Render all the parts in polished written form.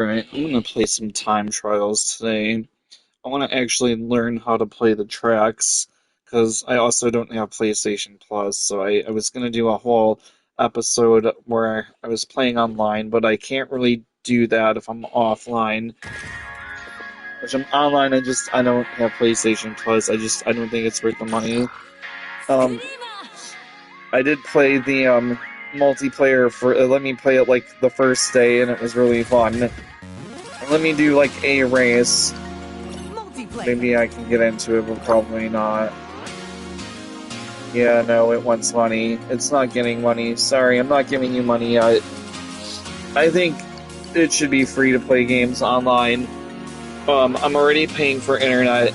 Alright, I'm gonna play some time trials today. I want to actually learn how to play the tracks because I also don't have PlayStation Plus. So I was gonna do a whole episode where I was playing online, but I can't really do that if I'm offline. Which I'm online, I don't have PlayStation Plus. I don't think it's worth the money. Um, I did play the multiplayer for. Let me play it like the first day, and it was really fun. Let me do like a race. Maybe I can get into it, but probably not. Yeah, no, it wants money. It's not getting money. Sorry, I'm not giving you money. I think it should be free to play games online. I'm already paying for internet,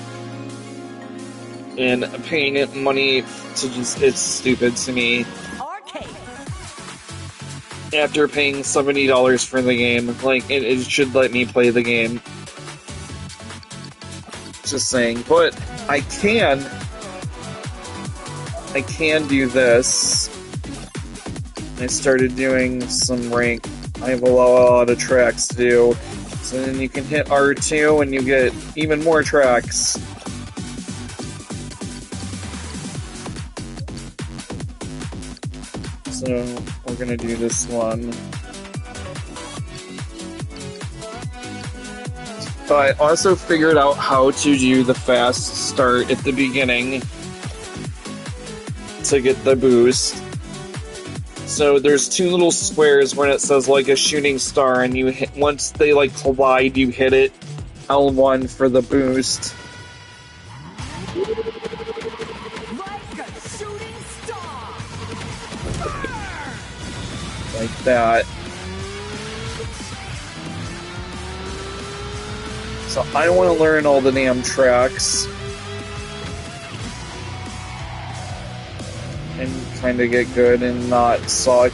and paying it money to it's stupid to me. After paying $70 for the game, like, it should let me play the game. Just saying. But I can do this. I started doing some rank. I have a lot of tracks to do. So then you can hit R2 and you get even more tracks. So we're gonna do this one. But I also figured out how to do the fast start at the beginning to get the boost. So there's two little squares when it says like a shooting star, and you hit, once they like collide, you hit it L1 for the boost. Like a shooting star. Like that. So I want to learn all the damn tracks and kind of get good and not suck.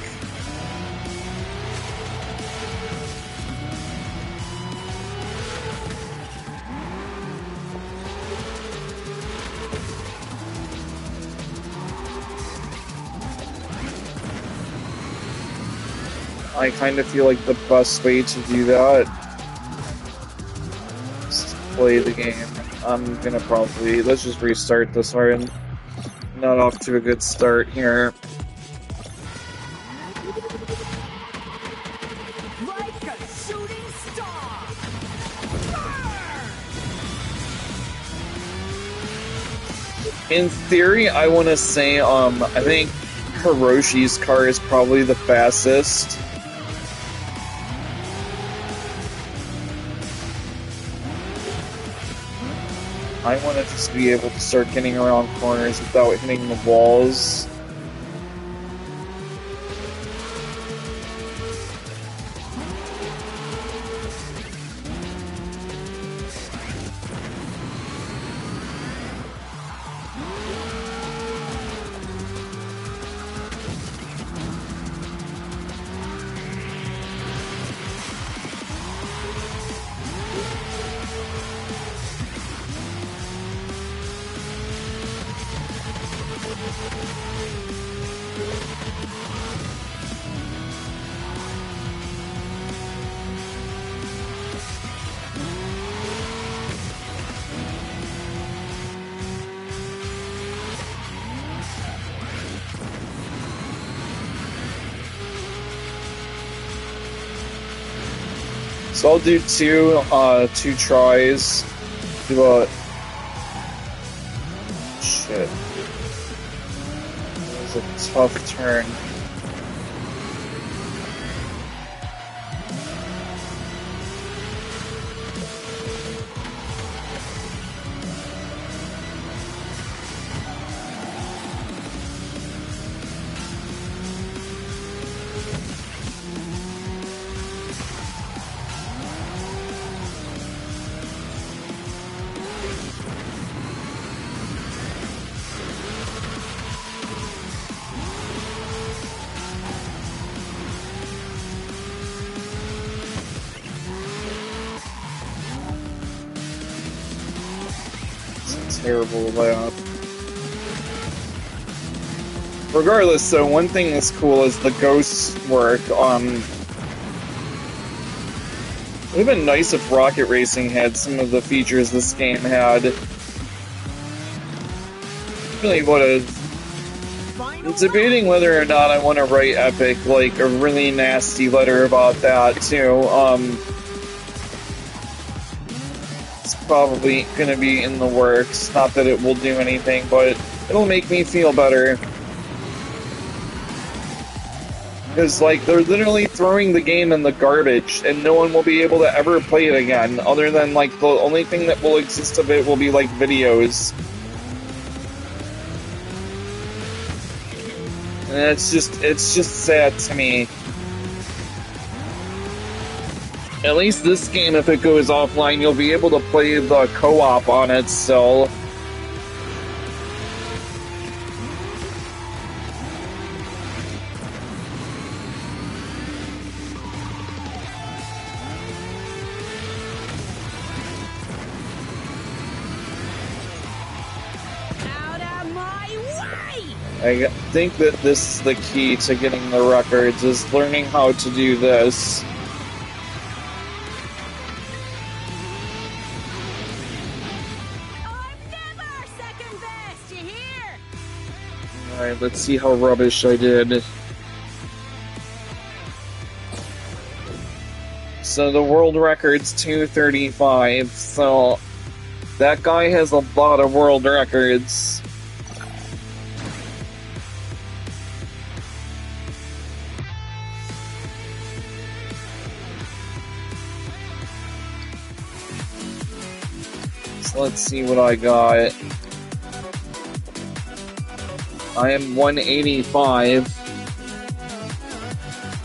I kind of feel like the best way to do that is to play the game. I'm gonna probably, let's just restart this one. Not off to a good start here. Like a shooting star. In theory, I want to say, I think Hiroshi's car is probably the fastest. I want to just be able to start getting around corners without hitting the walls. So I'll do two tries. Do a shit. That was a tough turn. It's a terrible layout. Regardless, though, one thing that's cool is the ghosts work. It would have been nice if Rocket Racing had some of the features this game had. Really would have. I'm debating whether or not I want to write Epic like a really nasty letter about that too. It's probably gonna be in the works. Not that it will do anything, but it'll make me feel better. Because, like, they're literally throwing the game in the garbage, and no one will be able to ever play it again, other than, like, the only thing that will exist of it will be, like, videos. And it's just sad to me. At least this game, if it goes offline, you'll be able to play the co-op on it still. I think that this is the key to getting the records, is learning how to do this. I'm never second best, you hear? Alright, let's see how rubbish I did. So the world record's 235, so that guy has a lot of world records. So let's see what I got. I am 185.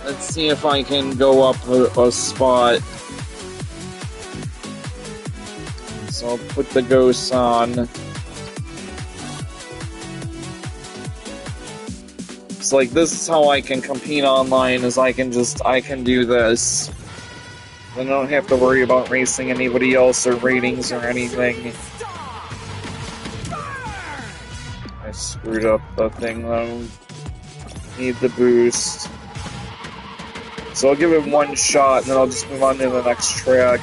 Let's see if I can go up a spot. So I'll put the ghosts on. It's like, this is how I can compete online, is I can do this. I don't have to worry about racing anybody else or ratings or anything. I screwed up the thing though. Need the boost. So I'll give it one shot and then I'll just move on to the next track.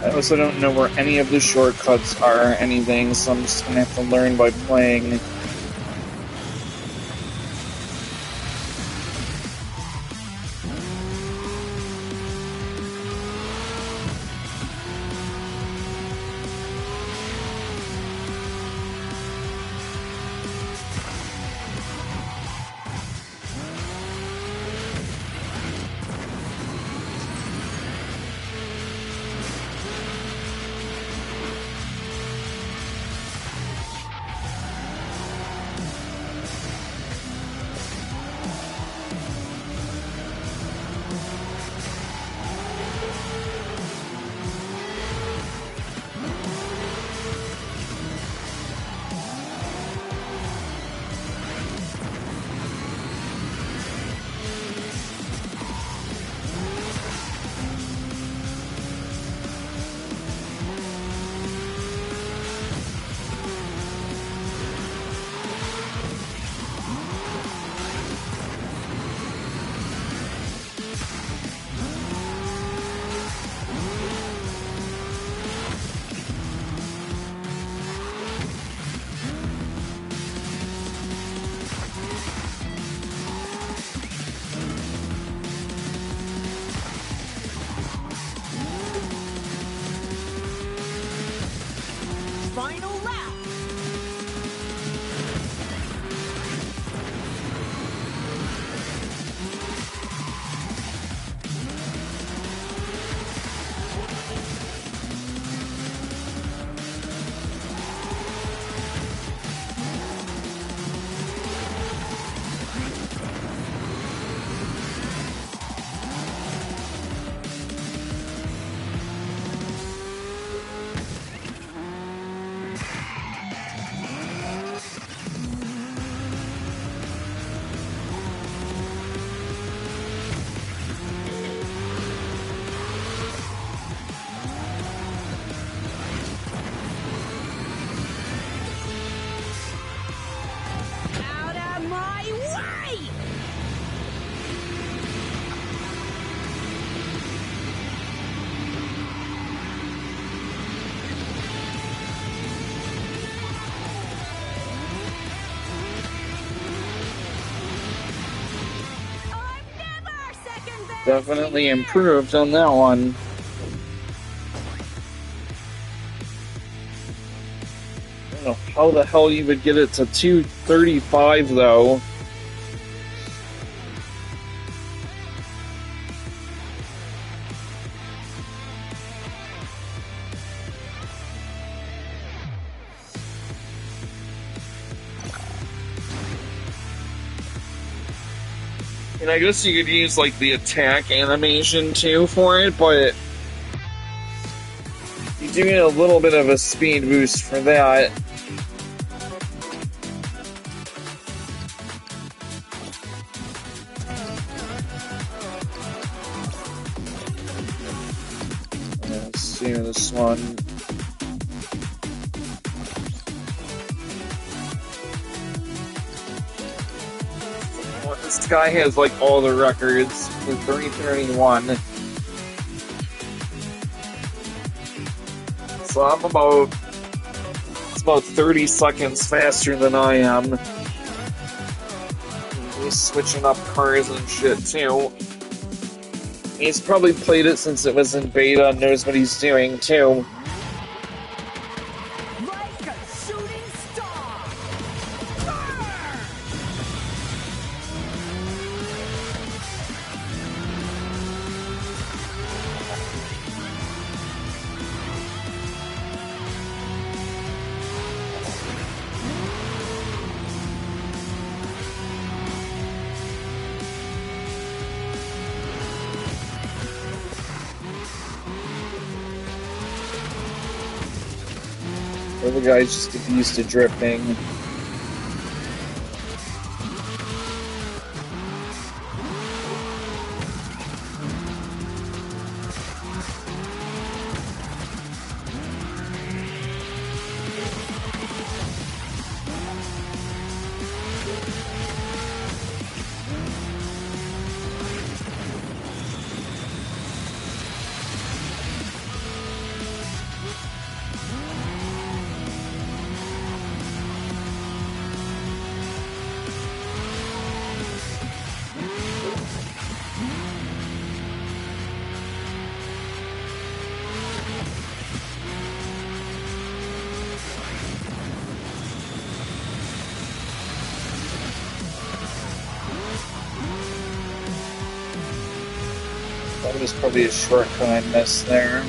I also don't know where any of the shortcuts are or anything, so I'm just gonna have to learn by playing. Definitely improved on that one. I don't know how the hell you would get it to 235 though. And I guess you could use like the attack animation too for it, but you do need a little bit of a speed boost for that. Let's do this one. This guy has like all the records for 331. So it's about 30 seconds faster than I am. He's switching up cars and shit too. He's probably played it since it was in beta and knows what he's doing too. Like a shooting star! The other guys just get used to drifting. That was probably a shortcut I missed there.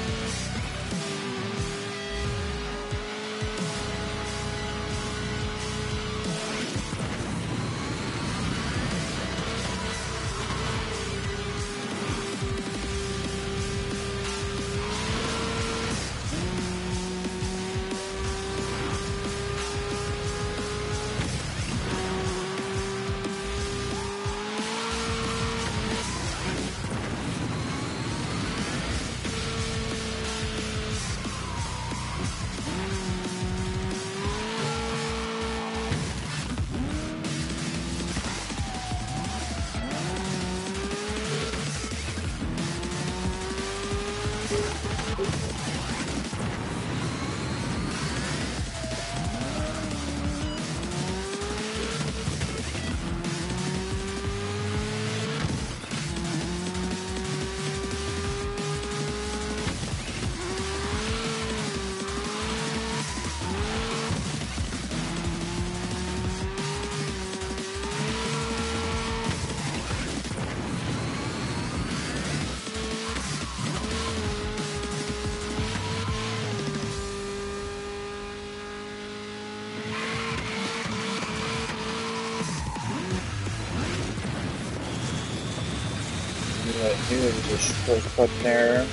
Here's a shortcut there.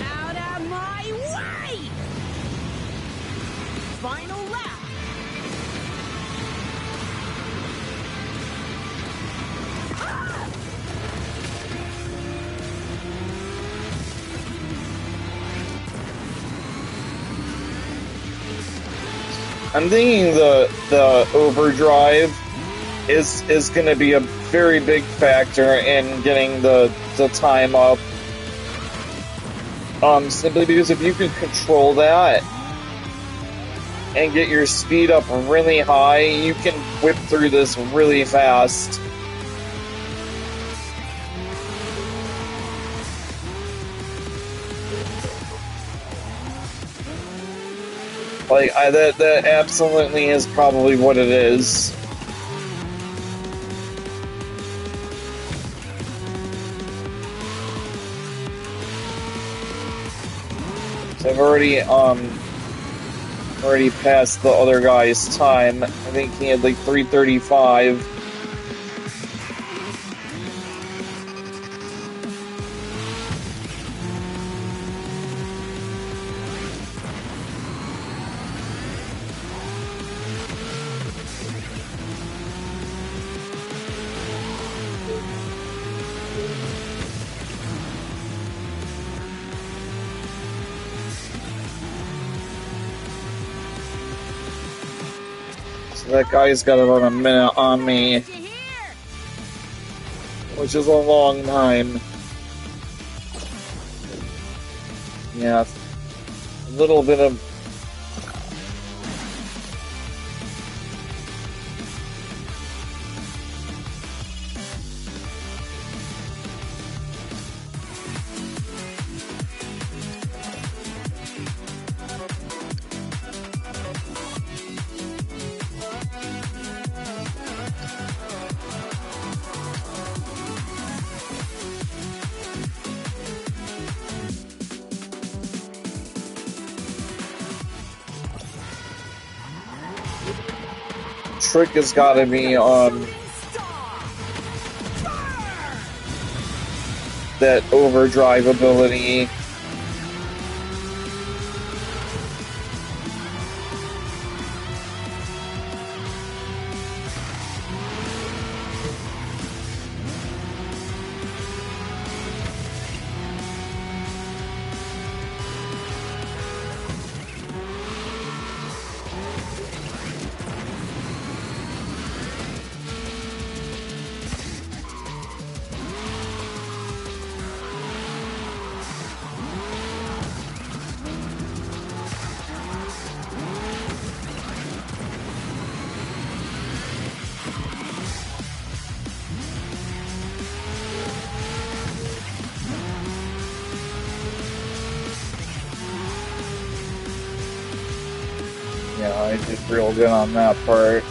Out of my way! Final lap! I'm thinking the overdrive is going to be a very big factor in getting the time up. Simply because if you can control that and get your speed up really high, you can whip through this really fast. Like, that absolutely is probably what it is. So I've already passed the other guy's time. I think he had like 3:35. So that guy's got about a minute on me, Did you hear? which is a long time. Yeah, a little bit of. Trick has got to be on Shooting star. Burn! that overdrive ability. Yeah, I did real good on that part.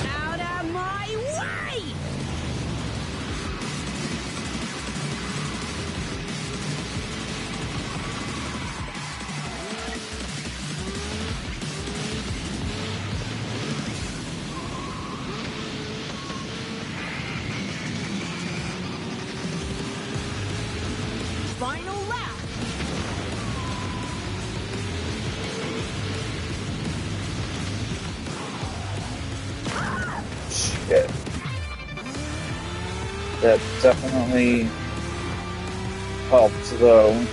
Out of my way! Final lap! Shit. That definitely helped, though.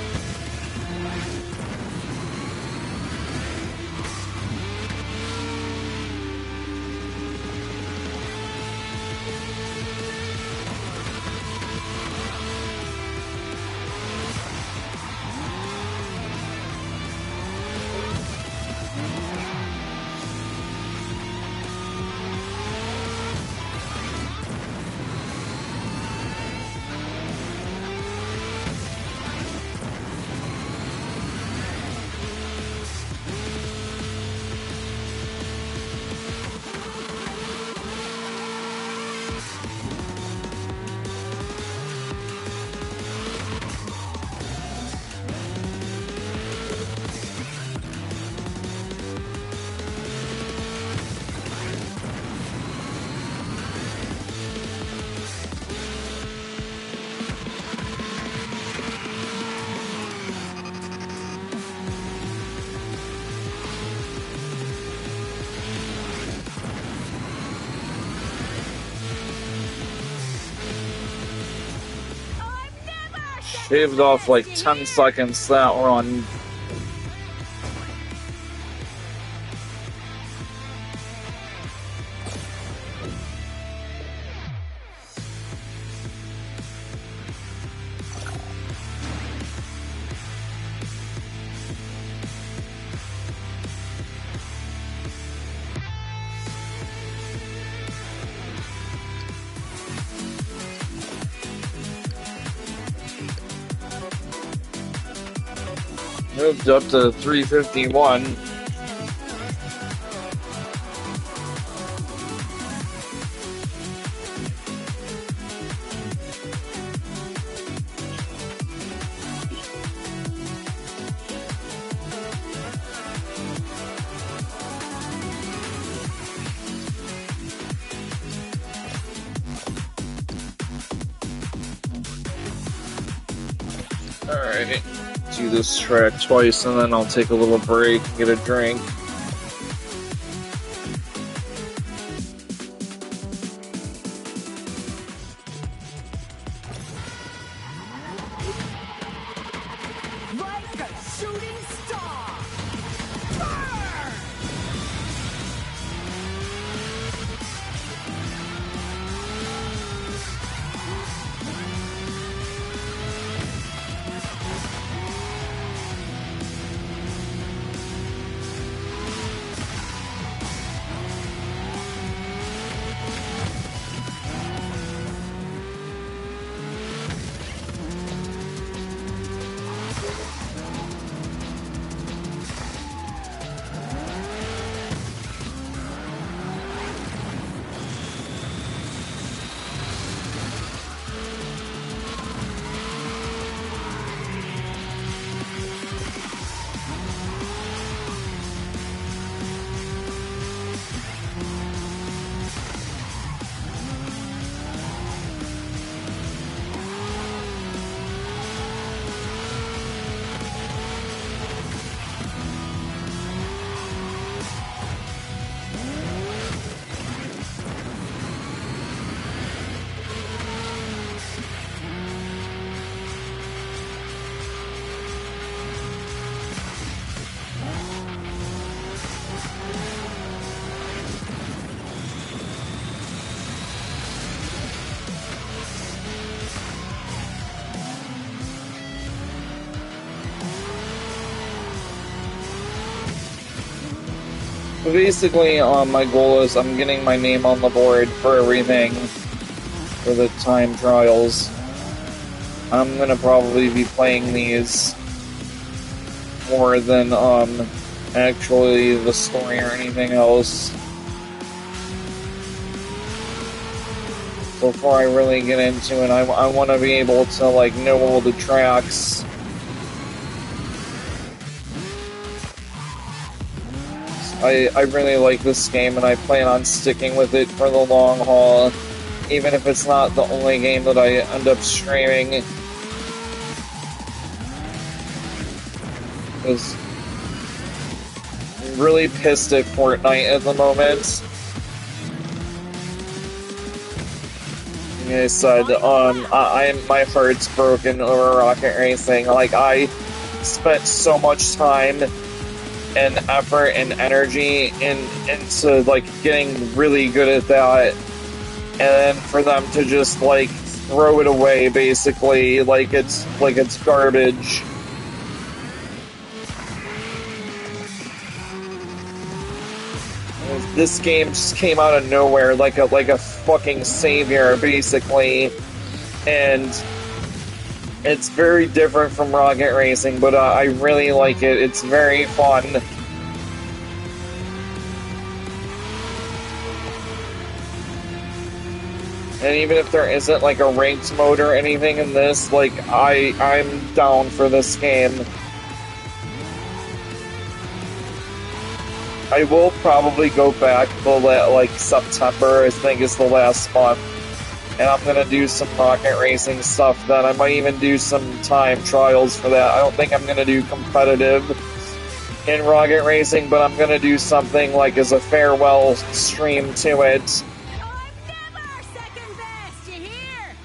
Shaved off like 10 seconds that run. Moved up to 351. Alright, do this track twice and then I'll take a little break and get a drink. Like a shooting star! Burn! But basically, my goal is I'm getting my name on the board for everything for the time trials. I'm gonna probably be playing these more than actually the story or anything else. Before I really get into it, I want to be able to like know all the tracks. I really like this game and I plan on sticking with it for the long haul, even if it's not the only game that I end up streaming. Because I'm really pissed at Fortnite at the moment. Like I said, my heart's broken over Rocket Racing. Like, I spent so much time and effort and energy into like getting really good at that, and then for them to just like throw it away basically like it's garbage. This game just came out of nowhere like a fucking savior basically, and it's very different from Rocket Racing, but I really like it. It's very fun. And even if there isn't like a ranked mode or anything in this, like I'm down for this game. I will probably go back like September, I think is the last month. And I'm gonna do some Rocket Racing stuff then. I might even do some time trials for that. I don't think I'm gonna do competitive in Rocket Racing, but I'm gonna do something like as a farewell stream to it. I'm never second best, you hear?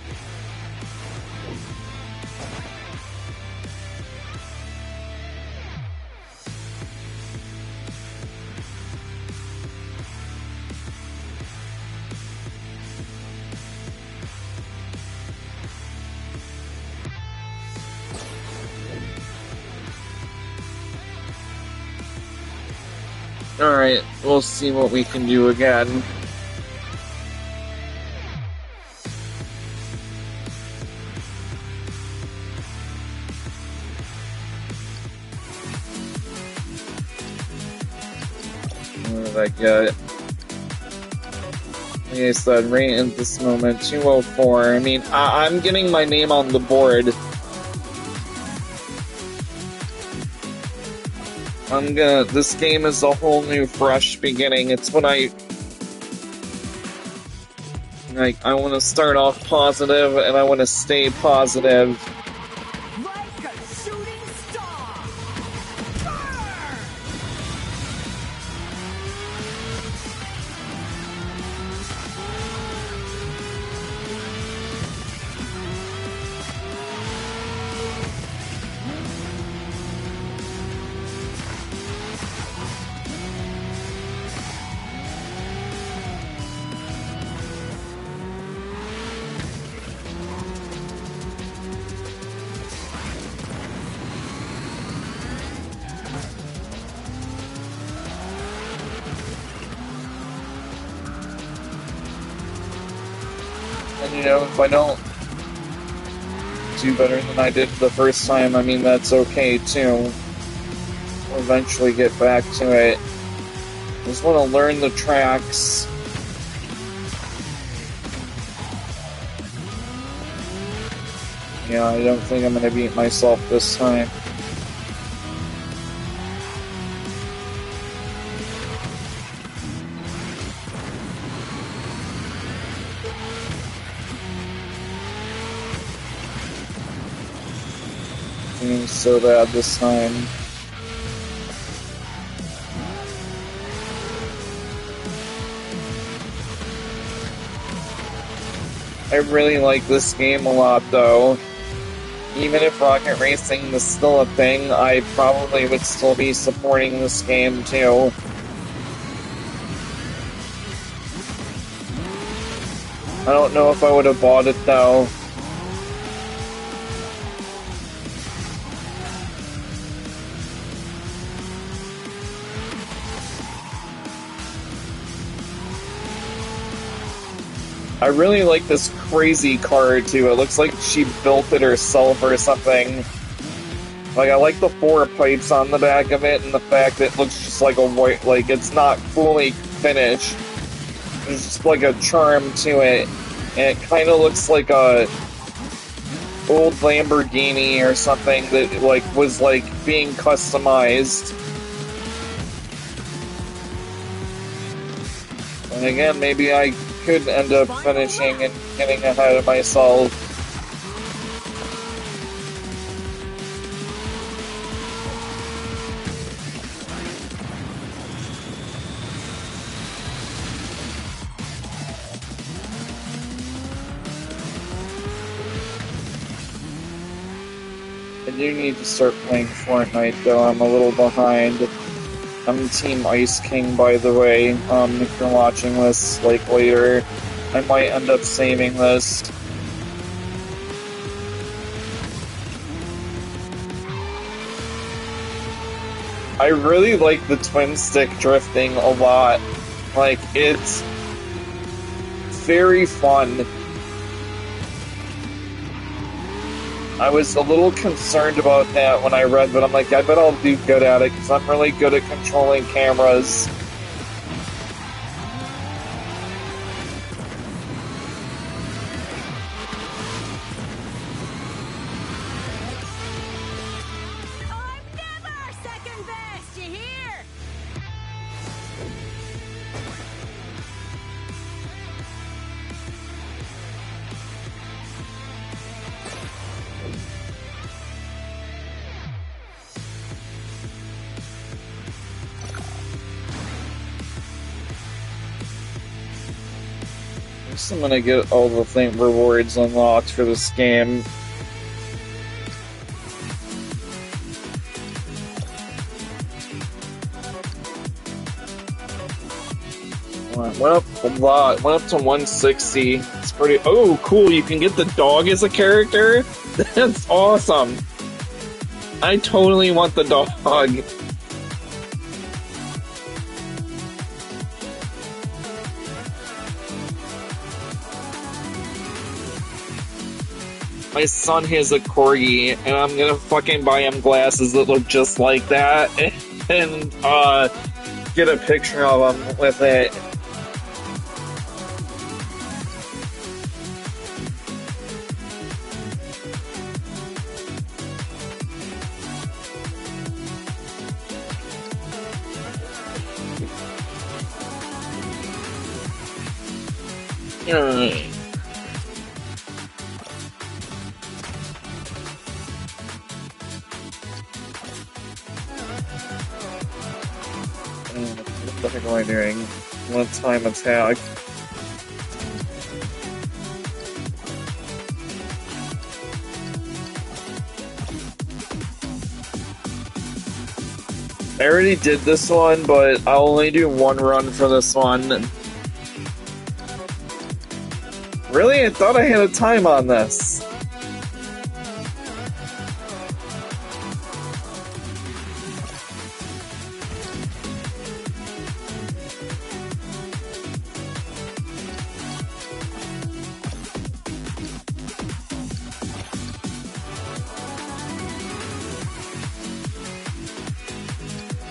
Alright, we'll see what we can do again. What did I get? Like I said, right at this moment, 204. I mean, I'm getting my name on the board. This game is a whole new, fresh beginning. It's when I want to start off positive, and I want to stay positive. Like a shooting star! Burn! And if I don't do better than I did the first time, I mean, that's okay too. We'll eventually get back to it. I just want to learn the tracks. Yeah, I don't think I'm going to beat myself this time. Being so bad this time. I really like this game a lot, though. Even if Rocket Racing is still a thing, I probably would still be supporting this game, too. I don't know if I would have bought it, though. I really like this crazy car, too. It looks like she built it herself or something. Like, I like the 4 pipes on the back of it, and the fact that it looks just like a white, like, it's not fully finished. There's just, like, a charm to it. And it kind of looks like a old Lamborghini or something that, like, was, like, being customized. And again, maybe I could end up finishing and getting ahead of myself. I do need to start playing Fortnite, though. I'm a little behind. I'm Team Ice King, by the way. If you're watching this, like, later, I might end up saving this. I really like the twin stick drifting a lot. Like, it's very fun. I was a little concerned about that when I read, but I'm like, I bet I'll do good at it, because I'm really good at controlling cameras. I'm never second best, you hear? I guess I'm gonna get all the rewards unlocked for this game. Went up a lot. Went up to 160. It's pretty. Oh, cool! You can get the dog as a character. That's awesome. I totally want the dog. My son has a corgi, and I'm gonna fucking buy him glasses that look just like that, and get a picture of him with it. Hmm. What the heck am I doing? One time attack. I already did this one, but I'll only do one run for this one. Really? I thought I had a time on this.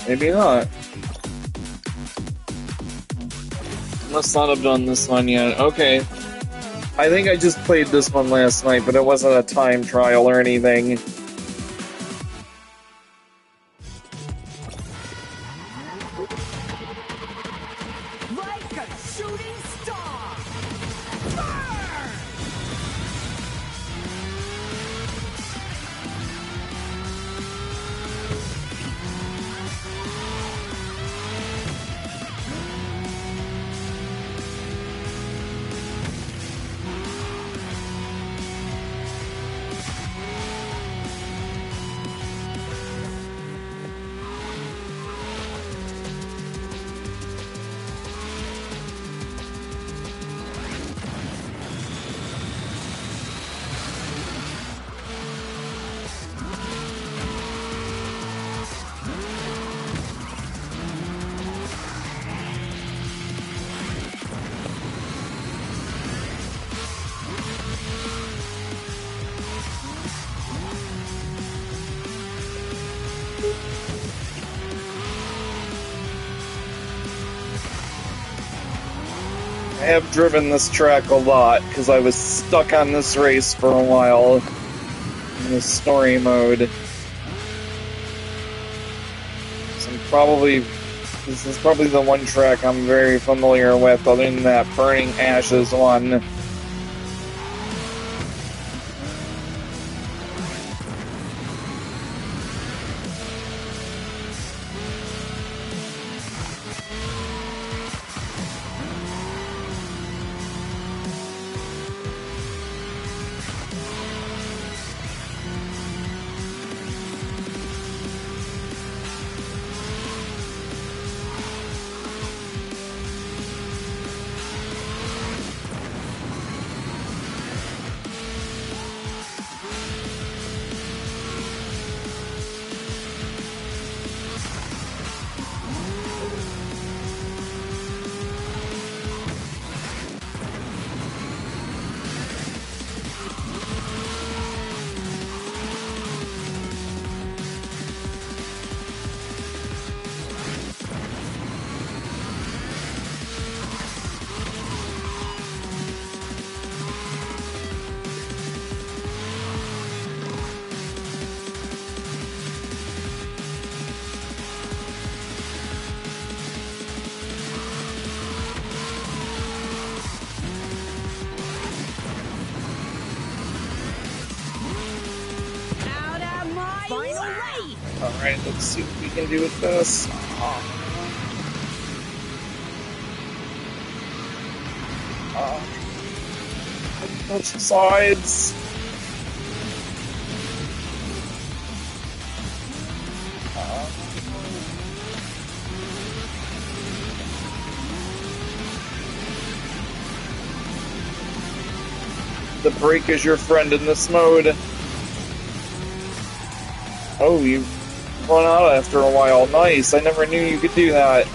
Maybe not. Must not have done this one yet. Okay. I think I just played this one last night, but it wasn't a time trial or anything. Like a shooting star! Burn! I have driven this track a lot because I was stuck on this race for a while in the story mode. So this is probably the one track I'm very familiar with, other than that Burning Ashes one. Out of my way! Alright, let's see what we can do with this. Both sides. The brake is your friend in this mode. Oh, you run out after a while. Nice. I never knew you could do that.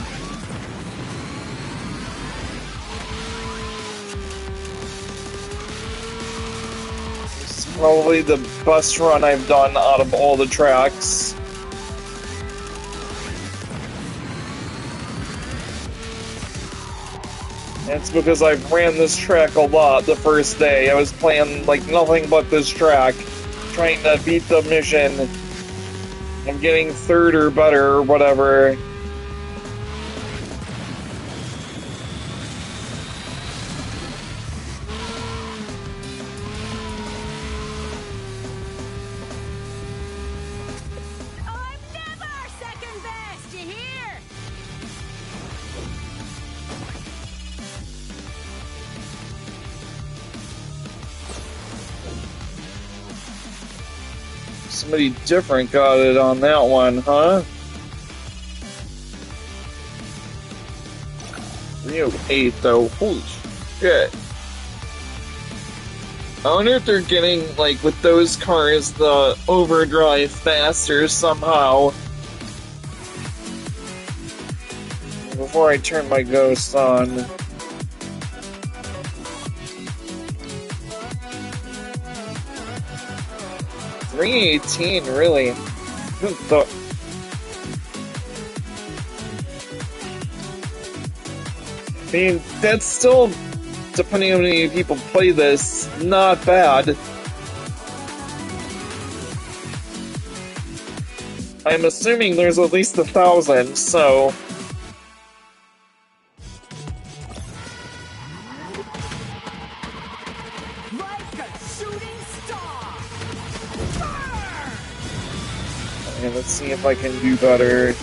probably the best run I've done out of all the tracks. It's because I've ran this track a lot the first day. I was playing like nothing but this track, trying to beat the mission. I'm getting third or better or whatever. I'm never second best, you hear? Somebody different got it on that one, huh? 308 though, holy shit. I wonder if they're getting, like, with those cars, the overdrive faster somehow. Before I turn my ghost on. $318, really? I mean, that's still, depending on how many people play this, not bad. I'm assuming there's at least 1,000, so... Like a shooting star! Fire! Okay, let's see if I can do better.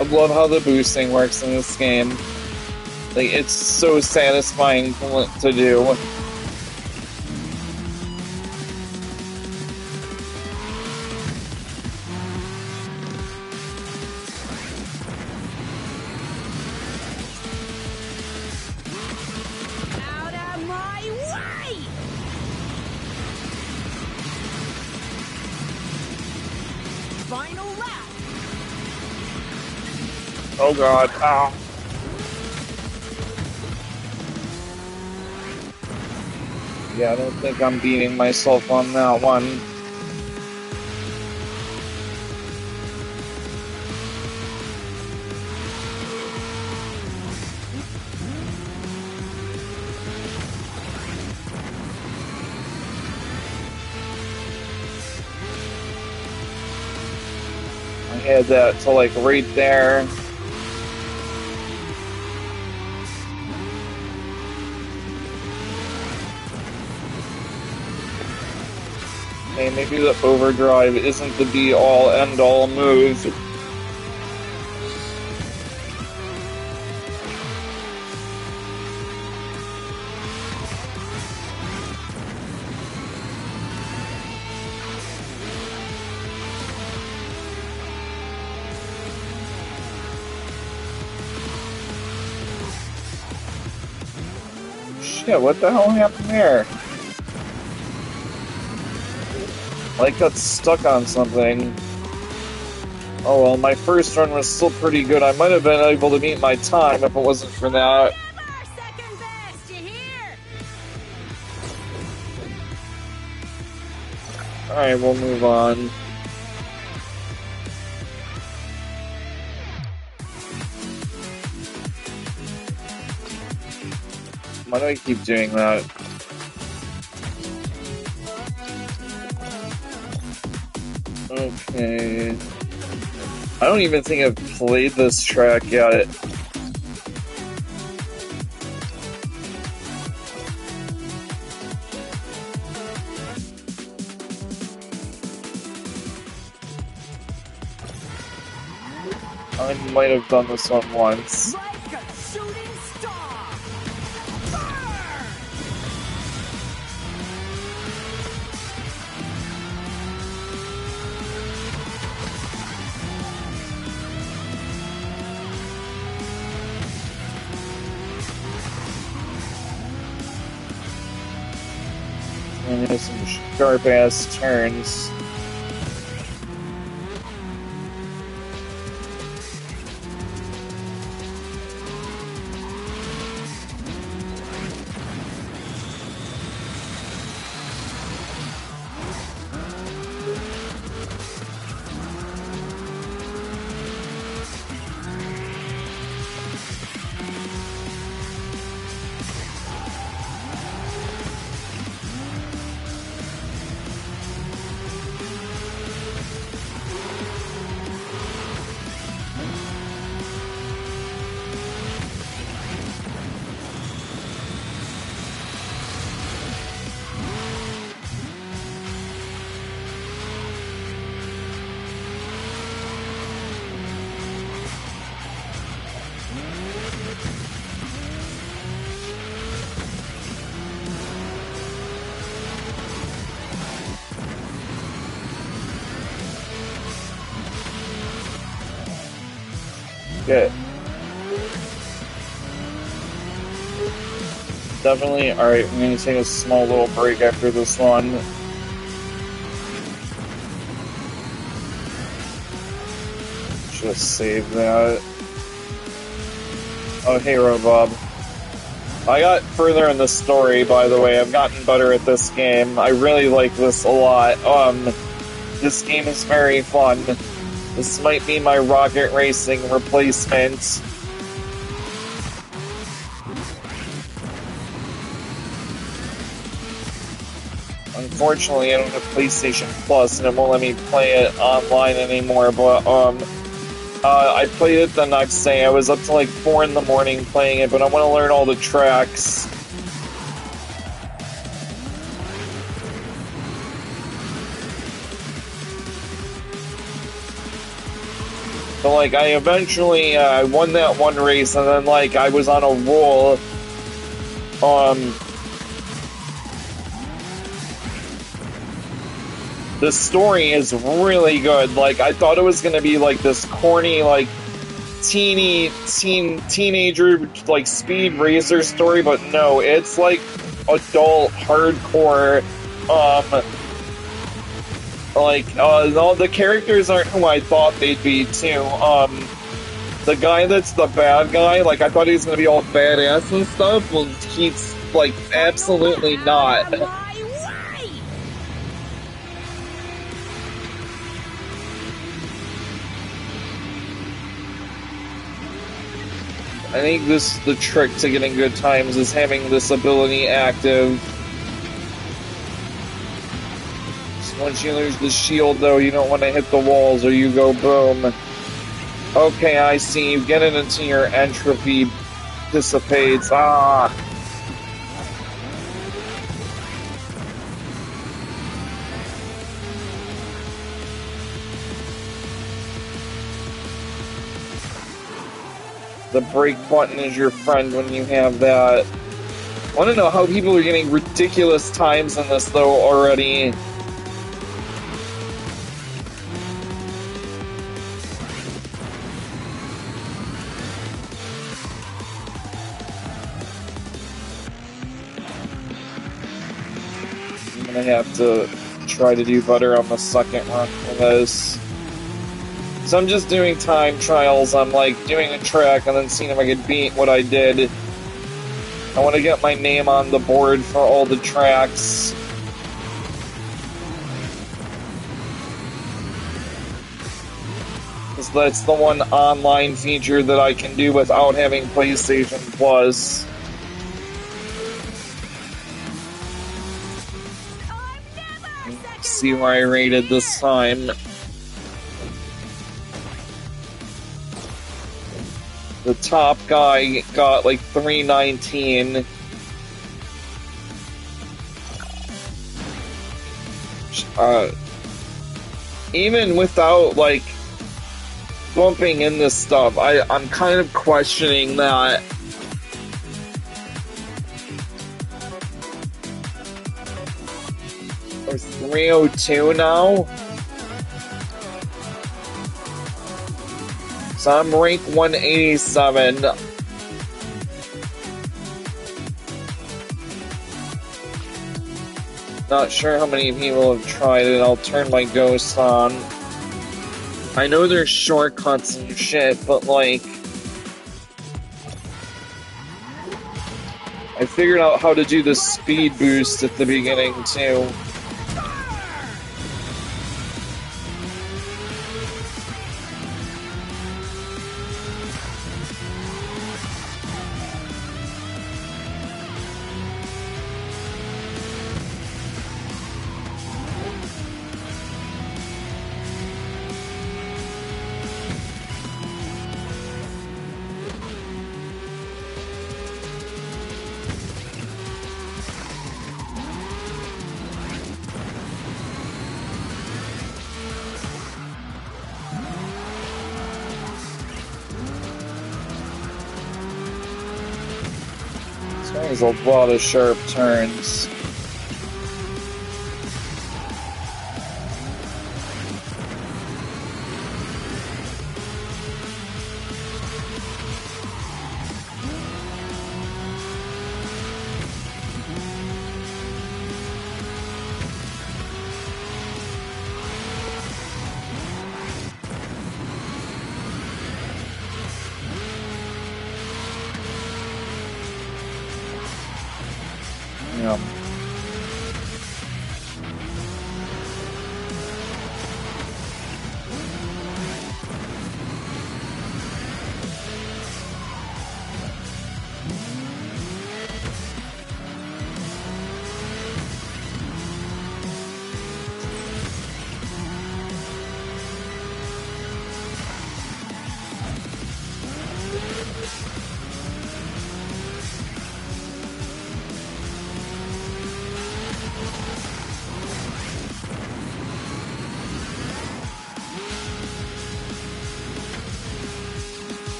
I love how the boosting works in this game. Like, it's so satisfying to do. Out of my way! Final lap! Oh god, ow. Yeah, I don't think I'm beating myself on that one. I had that to like right there. Okay, maybe the overdrive isn't the be-all, end-all move. Shit, what the hell happened there? Like, got stuck on something. Oh well, my first run was still pretty good. I might have been able to meet my time if it wasn't for that. Never second best, you hear? Alright, we'll move on. Why do I keep doing that? Okay. I don't even think I've played this track yet. I might have done this one once. Like a shooting star. Burn! And there's some sharp-ass turns. Good. Definitely. Alright, I'm gonna take a small little break after this one. Just save that. Oh, hey, Robob. I got further in the story, by the way. I've gotten better at this game. I really like this a lot. This game is very fun. This might be my Rocket Racing replacement. Unfortunately, I don't have PlayStation Plus, and it won't let me play it online anymore, but, I played it the next day. I was up to like 4 in the morning playing it, but I want to learn all the tracks. So, like, I eventually won that one race, and then, like, I was on a roll. The story is really good. Like, I thought it was gonna be, like, this corny, like, teenager, like, speed racer story, but no, it's, like, adult, hardcore, all the characters aren't who I thought they'd be, too. The guy that's the bad guy, like, I thought he was gonna be all badass and stuff, well, he's, like, absolutely not. I think the trick to getting good times is having this ability active. So once you lose the shield, though, you don't want to hit the walls or you go boom. Okay, I see. You get it until your entropy dissipates. Ah! The brake button is your friend when you have that. I want to know how people are getting ridiculous times in this, though, already. I'm gonna have to try to do better on the second run for this. So I'm just doing time trials. I'm like doing a track and then seeing if I could beat what I did. I want to get my name on the board for all the tracks. Because that's the one online feature that I can do without having PlayStation Plus. See where I rated this time. The top guy got like 319. Even without like bumping in this stuff, I'm kind of questioning that. We're 302 now. So I'm rank 187. Not sure how many people have tried it. I'll turn my ghost on. I know there's shortcuts and shit, but like... I figured out how to do the speed boost at the beginning, too. There's a lot of sharp turns. Yeah.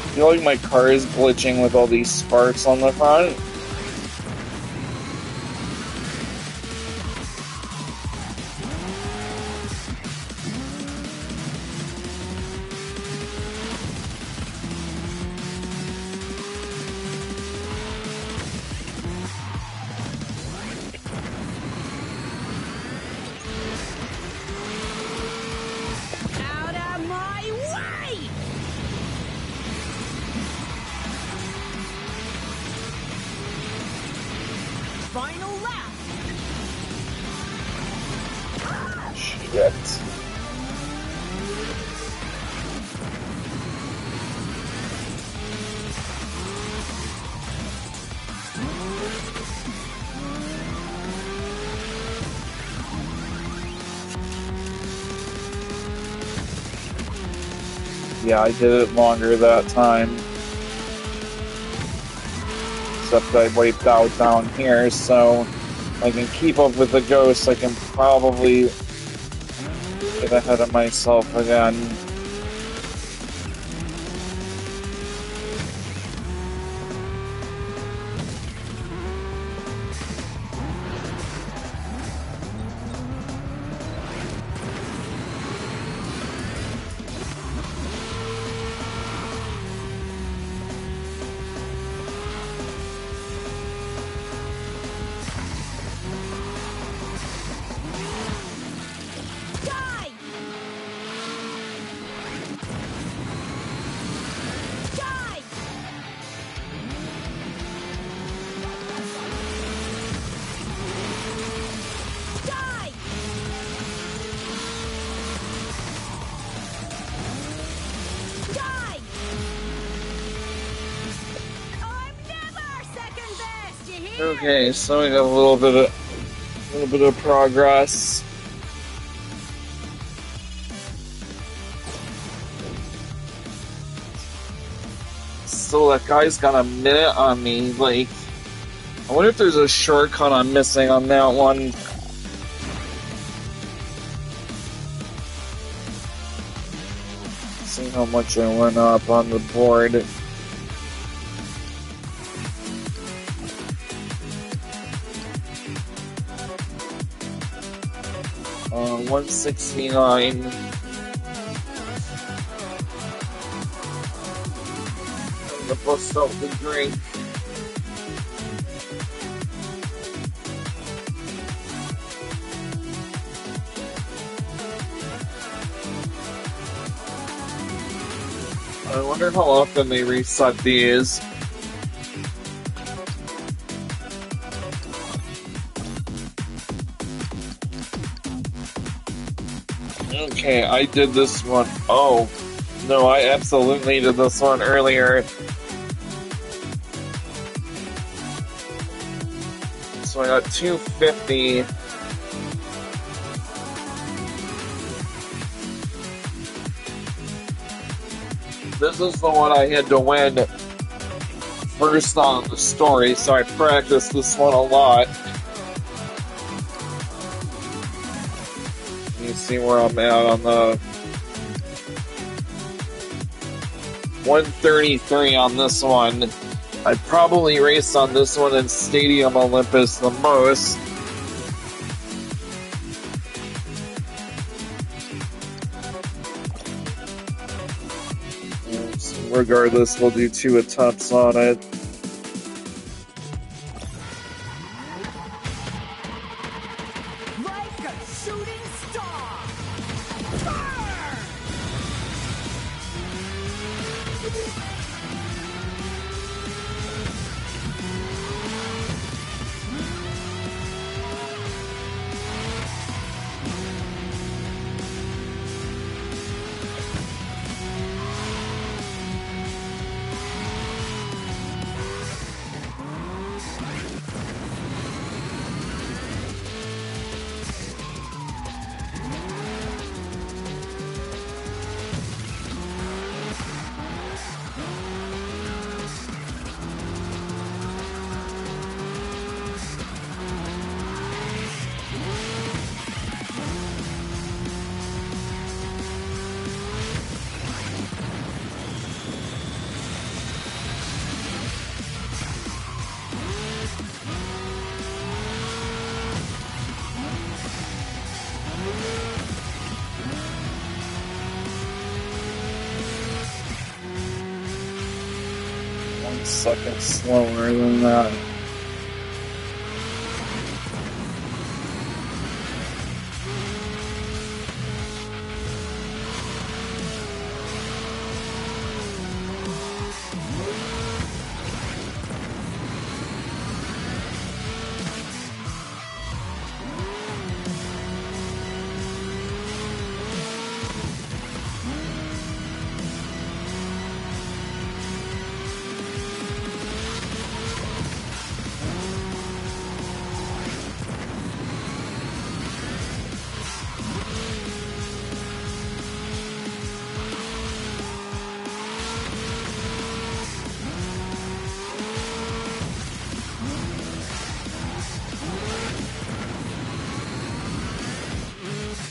I feel like my car is glitching with all these sparks on the front. Out of my way! Final lap! Shit. Yeah, I did it longer that time. Except I wiped out down here, so if I can keep up with the ghosts, I can probably get ahead of myself again. Die! Die! Die! Die! I'm never second best, you hear? Okay, so we got a little bit of progress. Still, that guy's got a minute on me. Like, I wonder if there's a shortcut I'm missing on that one. See how much I went up on the board. 169. I'm gonna bust out the drink. I wonder how often they reset these. Okay, I did this one. Oh, no, I absolutely did this one earlier. So I got 250. This is the one I had to win first on the story, so I practiced this one a lot. You see where I'm at on the 133 on this one. I probably raced on this one in Stadium Olympus the most. Regardless, we'll do 2 attempts on it. Like a shooting star! Fire! Second slower than that.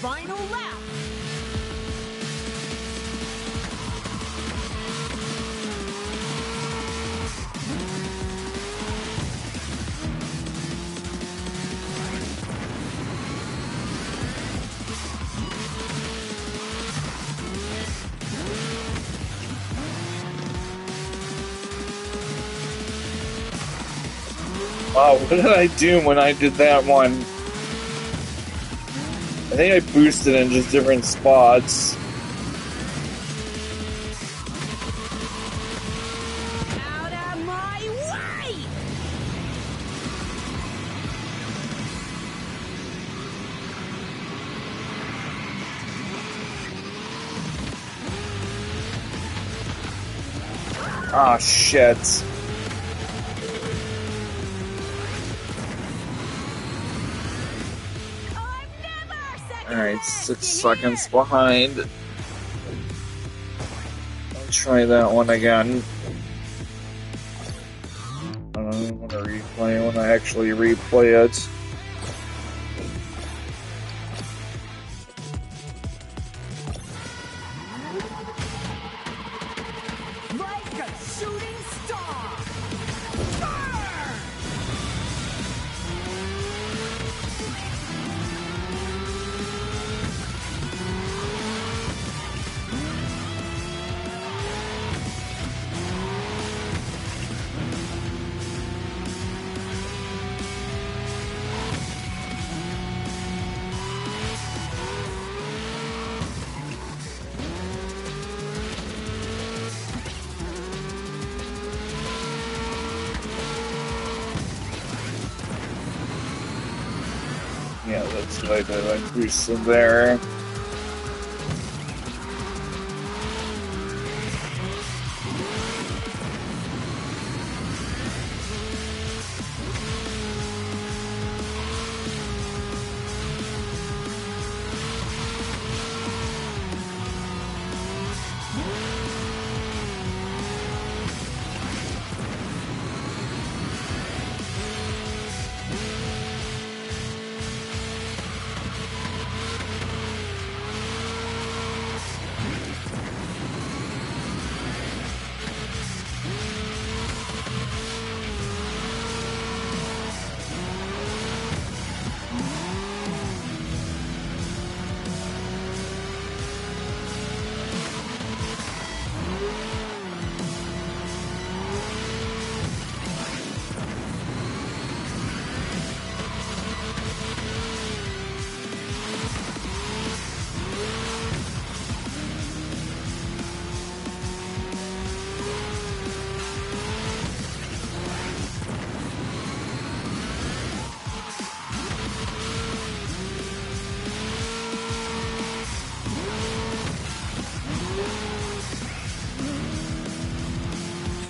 Final lap. Wow, what did I do when I did that one? I think I boosted in just different spots. Out of my way! Ah, shit. I'm never second Alright, best 6 in seconds here. behind. I'll try that one again. I don't want to replay. I want to actually replay it. Like a shooting star. Burn! Yeah, that's what I did. I boosted there.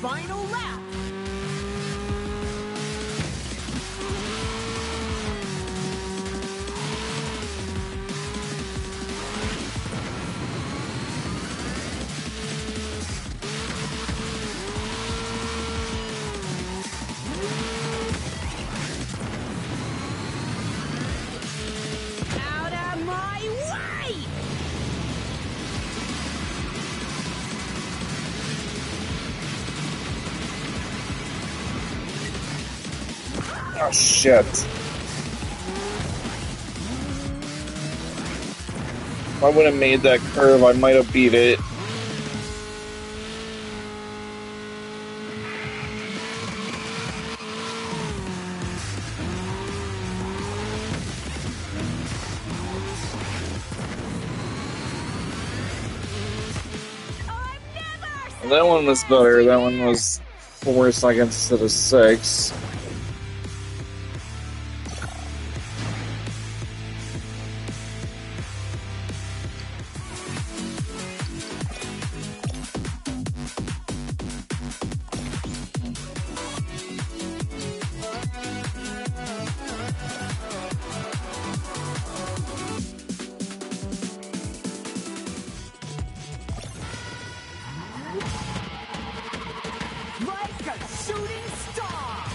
Final lap. Out of my way! Oh, shit. If I would have made that curve, I might have beat it. I'm never That one was better. That one was 4 seconds instead of 6. like a shooting star.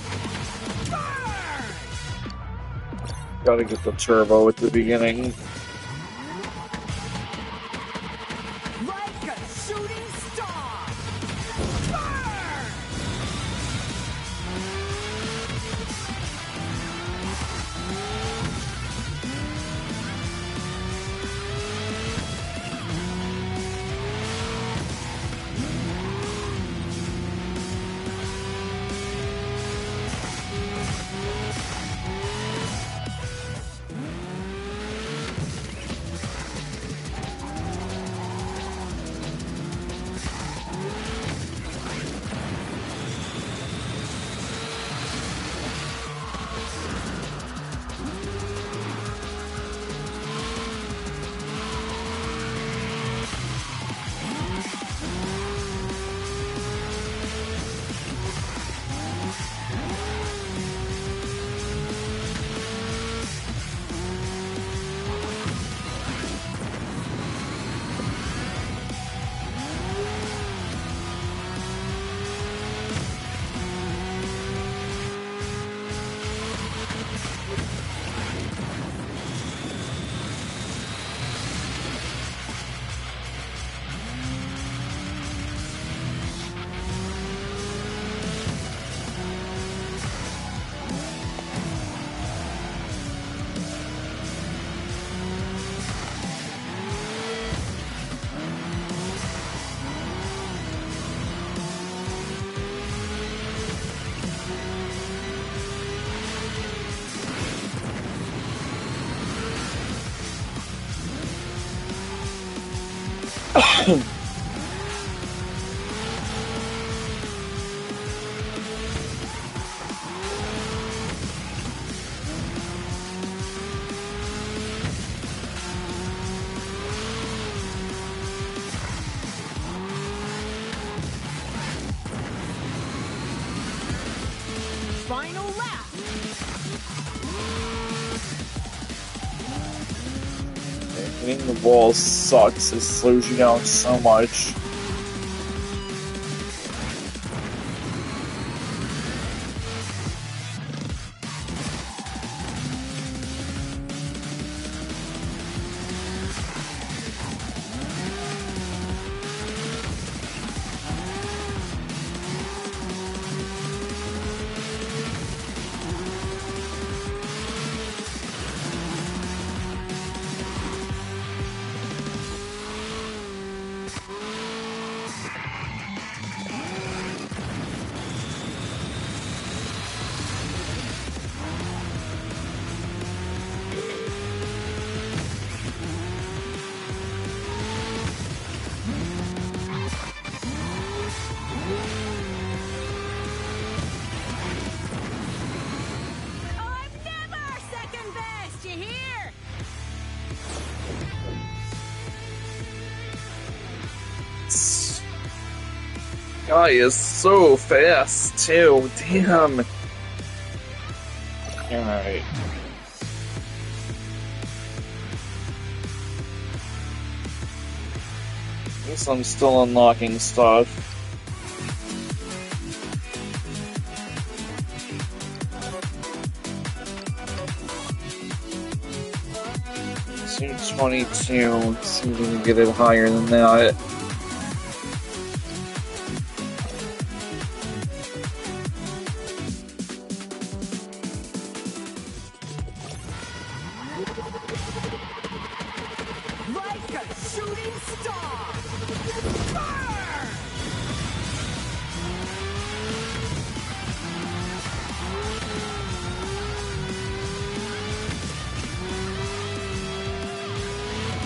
Burn! Gotta get the turbo at the beginning. Final lap. Hitting the wall sucks. It slows you down so much. I'm never second best, you hear? This guy is so fast, too. Damn. Alright. Guess I'm still unlocking stuff. Suit 22. Let's see if we can get it higher than that. Like a shooting star. Burn!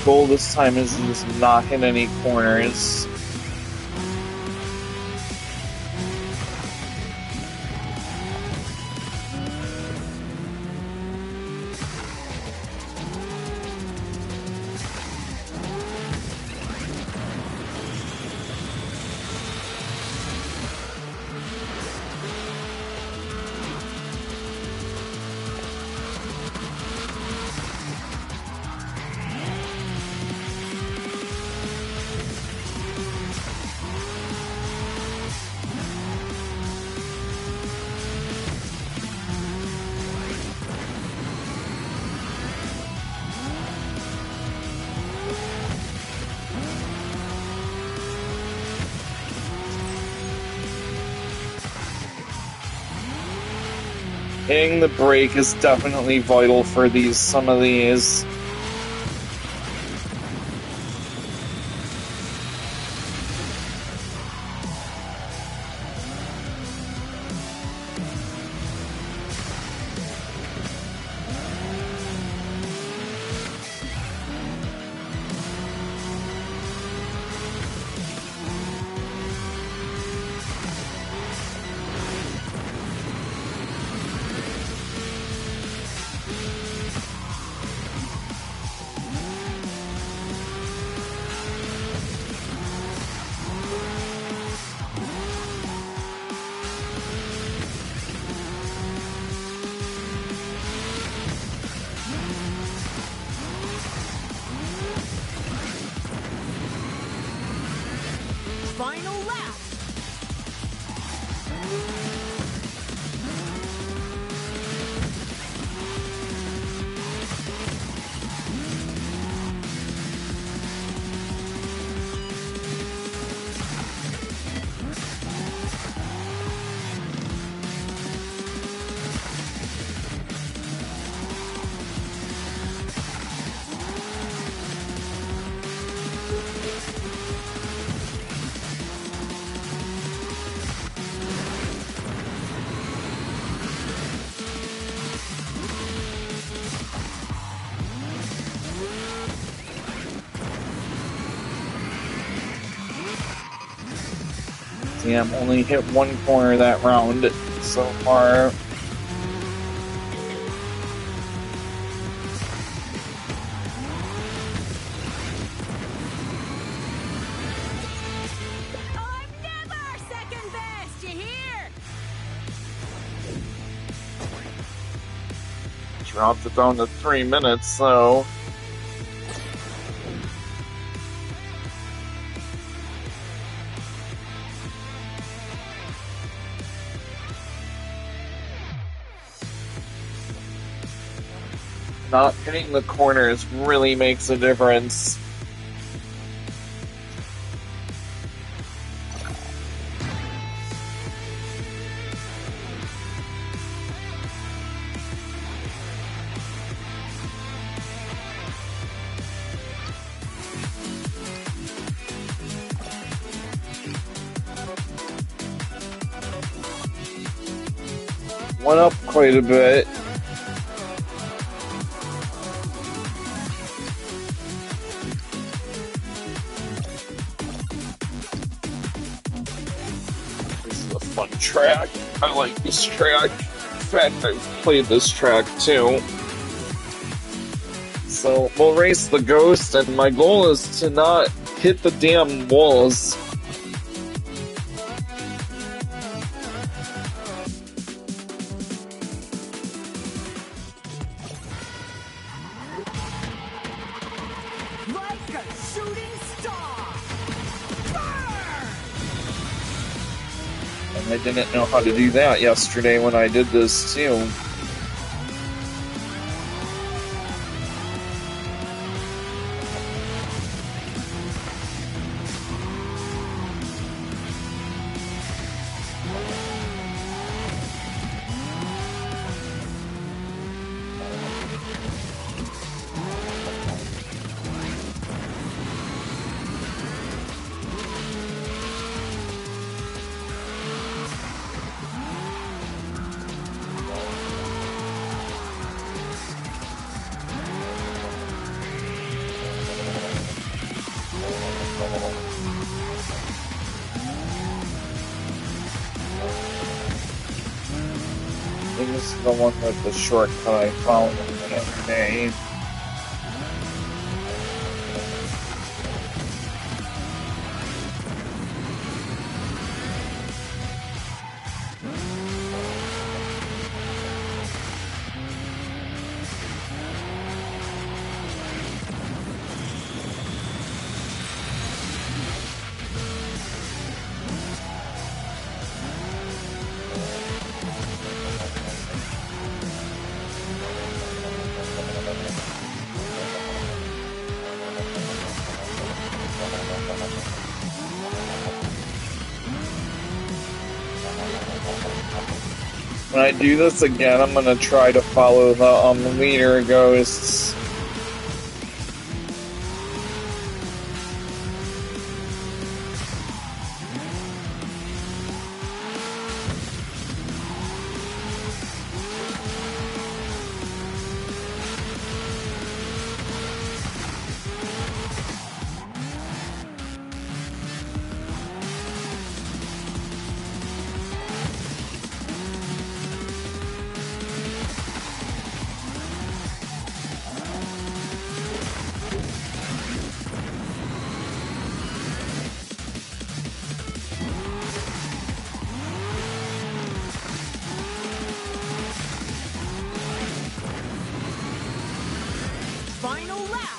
Goal this time is just not hit any corners. Hitting the brake is definitely vital for some of these. Yeah, I'm only hit one corner that round so far. I'm never second best, you hear? Dropped it down to 3 minutes, so. Not hitting the corners really makes a difference. Went up quite a bit. This is a fun track. I like this track. In fact, I've played this track too. So we'll race the ghost, and my goal is to not hit the damn walls. Like a shooting star! Burn! And I didn't know how to do that yesterday when I did this too. I think this is the one with the shortcut I found the other day. When I do this again, I'm gonna try to follow the leader ghosts. Final lap!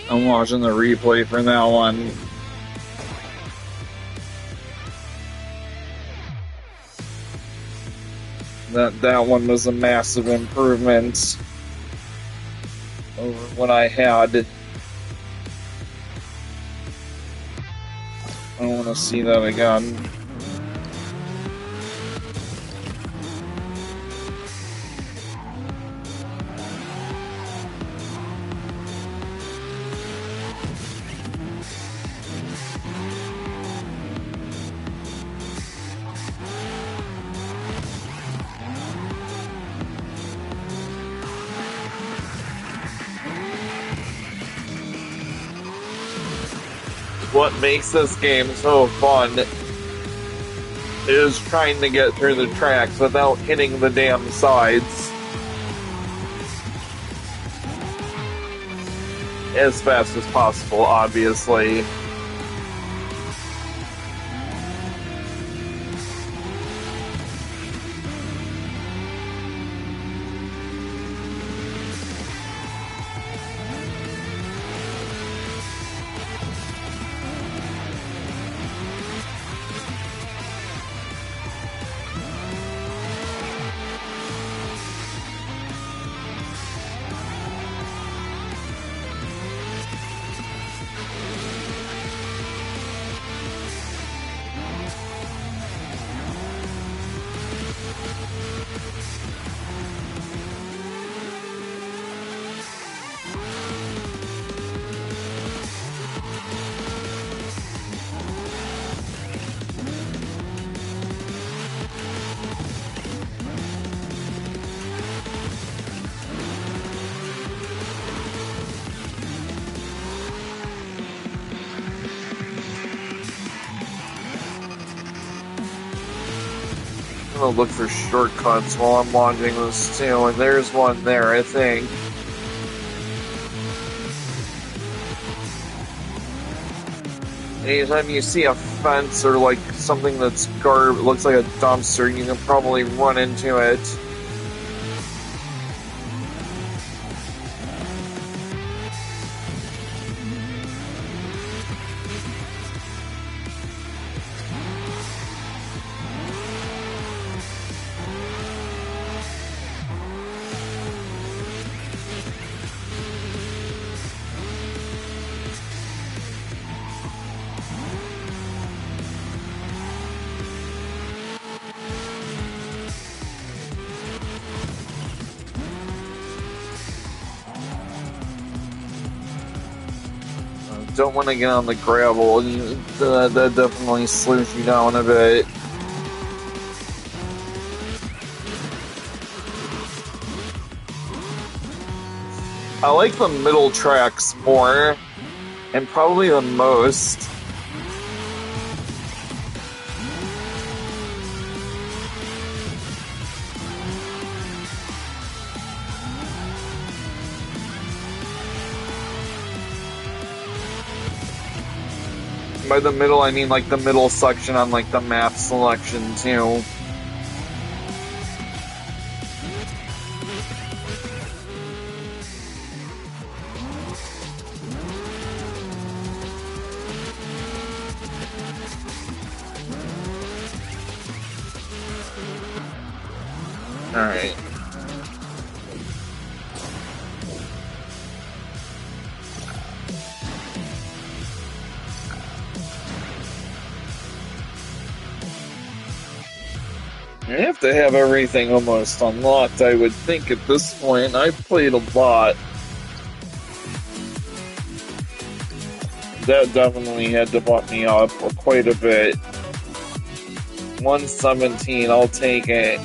I'm watching the replay for that one. That one was a massive improvement over what I had. I don't want to see that again. What makes this game so fun is trying to get through the tracks without hitting the damn sides as fast as possible, obviously. I'm gonna look for shortcuts while I'm watching this too, and there's one there, I think. Anytime you see a fence or like something that's looks like a dumpster, you can probably run into it. Don't want to get on the gravel. That definitely slows you down a bit. I like the middle tracks more, and probably the most. By the middle, I mean like the middle section on like the map selection too. Alright. I have to have everything almost unlocked, I would think, at this point. I've played a lot. That definitely had to bump me up quite a bit. 117, I'll take it.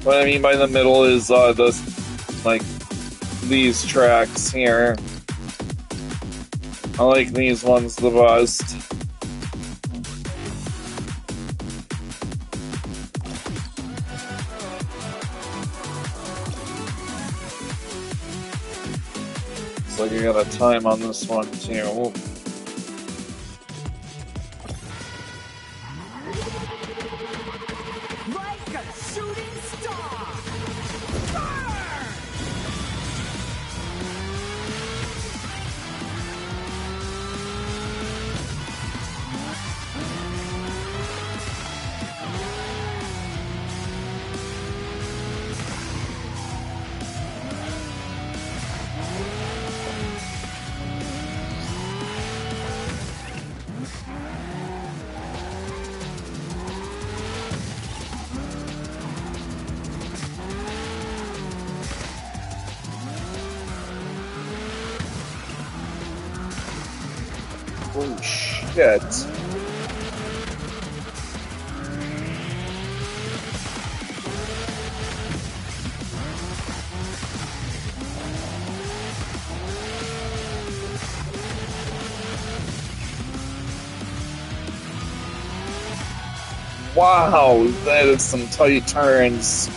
What I mean by the middle is these tracks here. I like these ones the best. Looks like you got a time on this one too. Holy shit. Wow, that is some tight turns.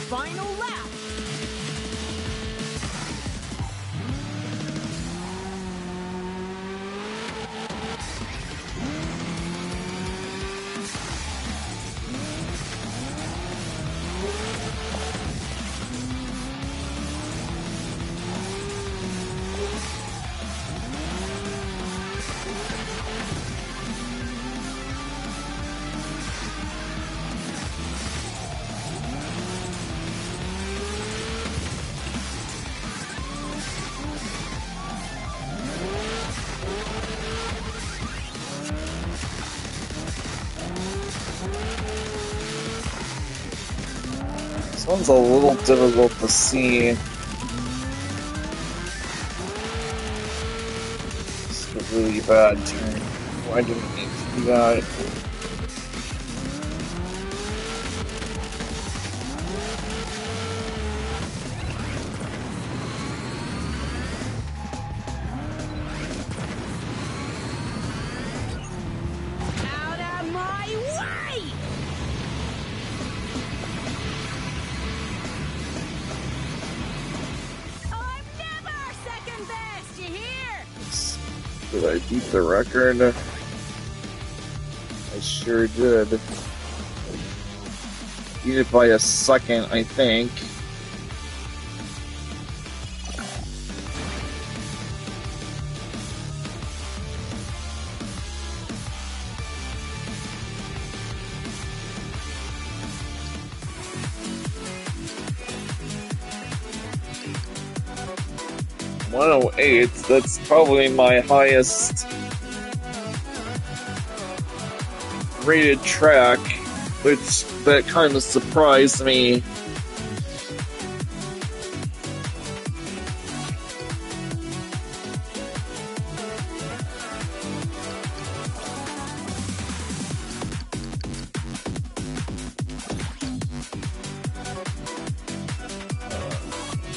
Final lap. This one's a little difficult to see. It's a really bad turn. I didn't need to do that. Out of my way! I'm never second best, you hear? Did I beat the record? I sure did. Beat it by a second, I think. .108, that's probably my highest rated track, which that kind of surprised me.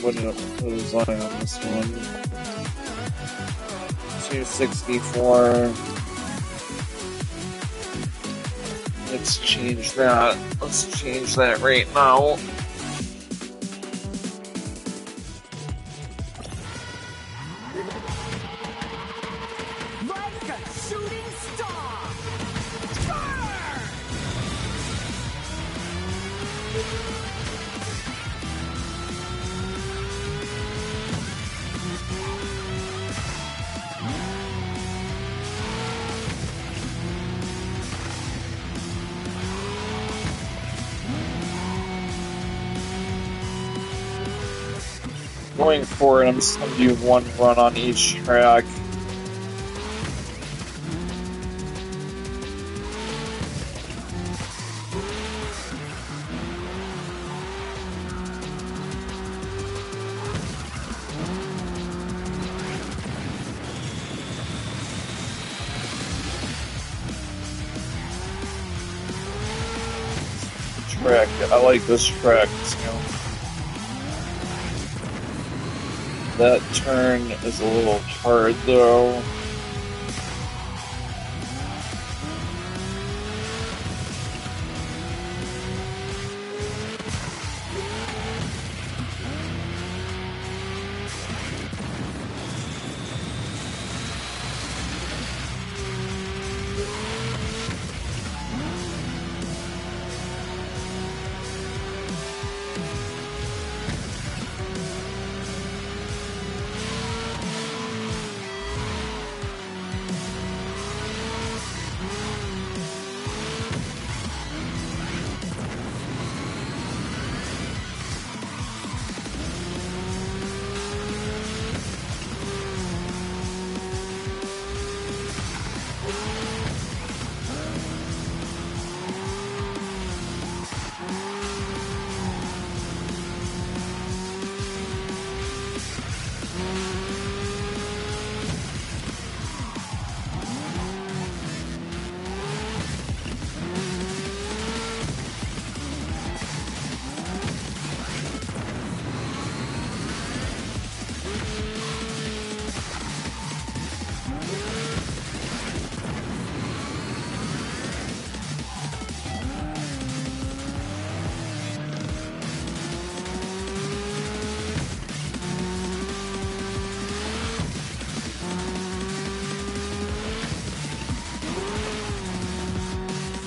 What was I on this one? 264. Let's change that. Let's change that right now. Like a shooting star! Burn! Going forward, I'm just going to do one run on each track. Track. I like this track too. That turn is a little hard though.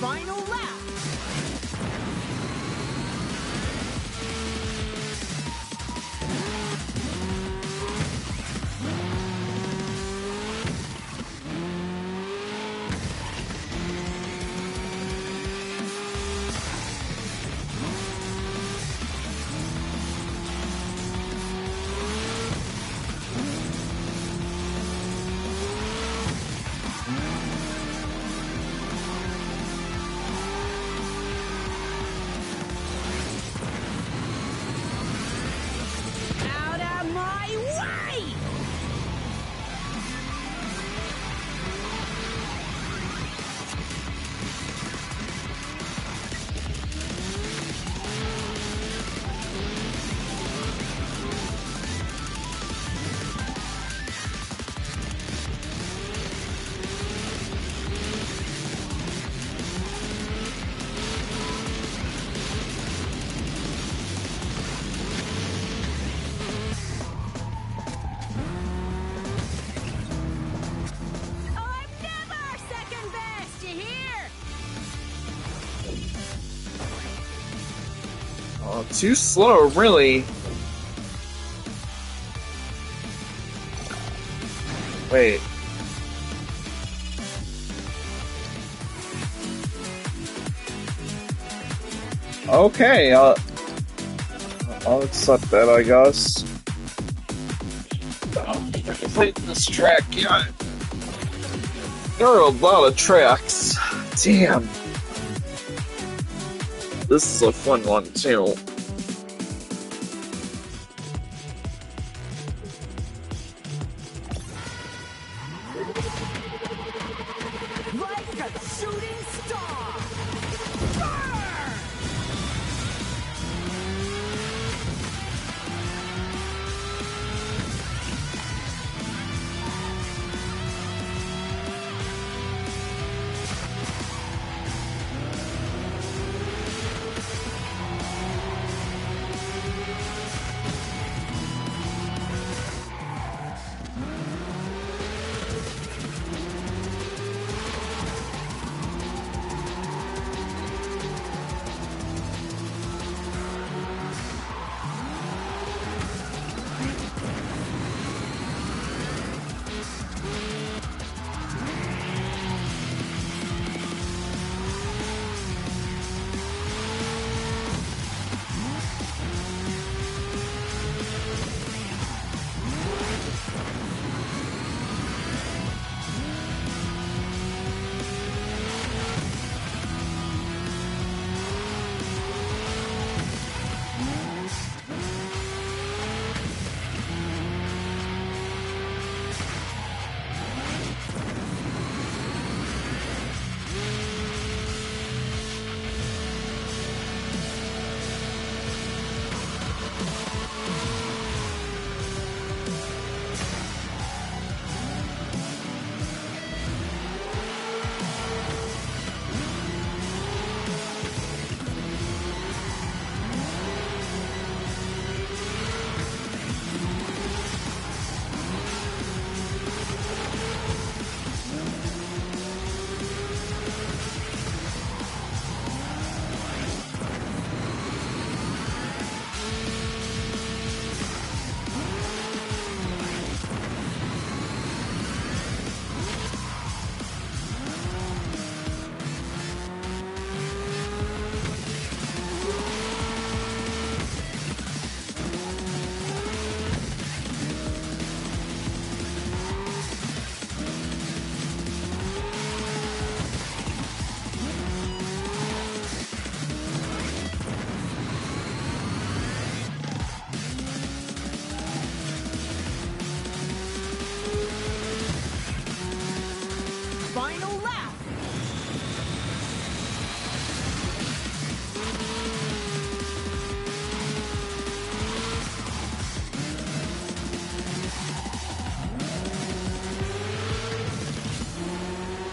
Final lap. Out of my way! I'm never second best, you hear? Oh, too slow, really. Wait. Okay, I'll accept that, I guess. Oh, I played this track, yeah. There are a lot of tracks. Damn. This is a fun one, too. Like a shooting star! Burn!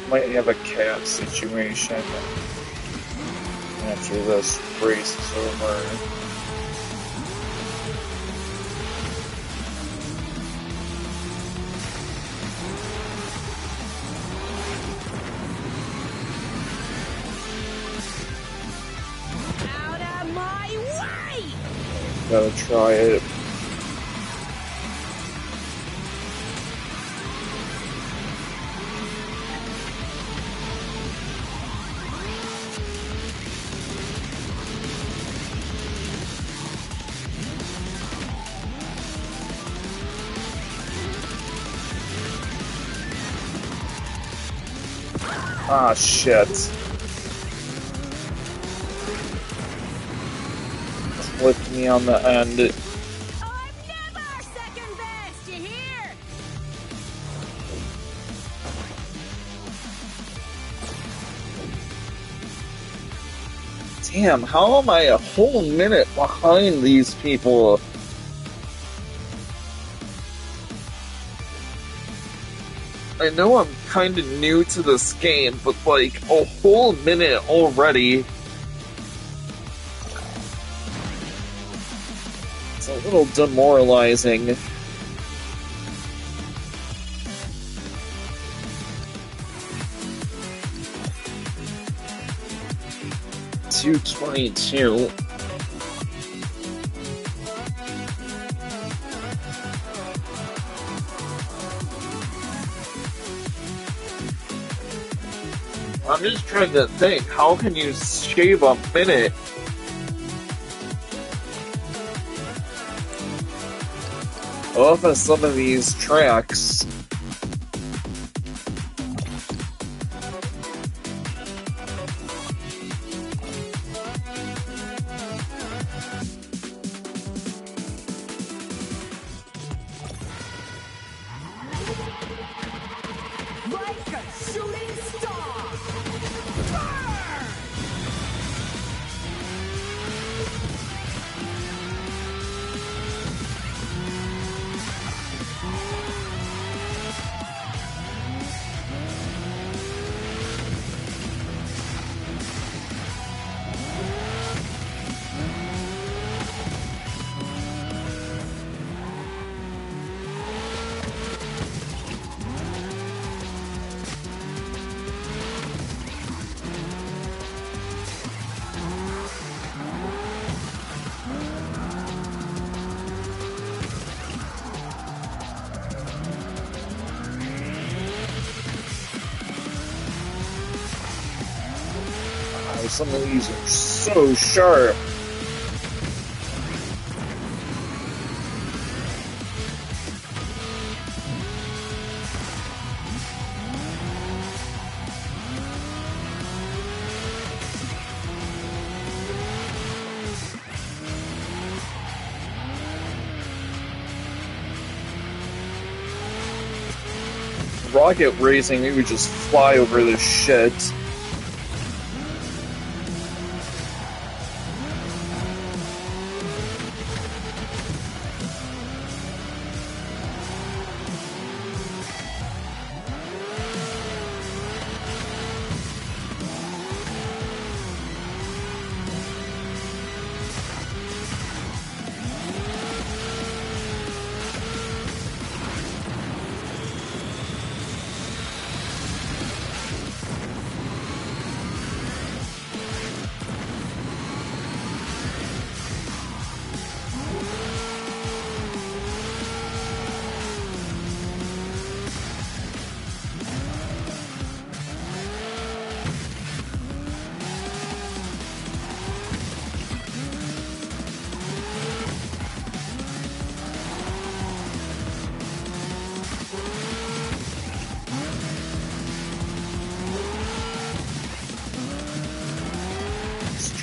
Might have a cat situation after this race is over. Out of my way! Gotta try it. Ah, shit. Flipped me on the end. I'm never second best, you hear? Damn, how am I a whole minute behind these people? I know I'm kinda new to this game, but like, a whole minute already. It's a little demoralizing. $222. I'm just trying to think, how can you shave a minute? Off of some of these tracks. Like a shooting star! Burn! Some of these are so sharp. Rocket racing, we would just fly over this shit.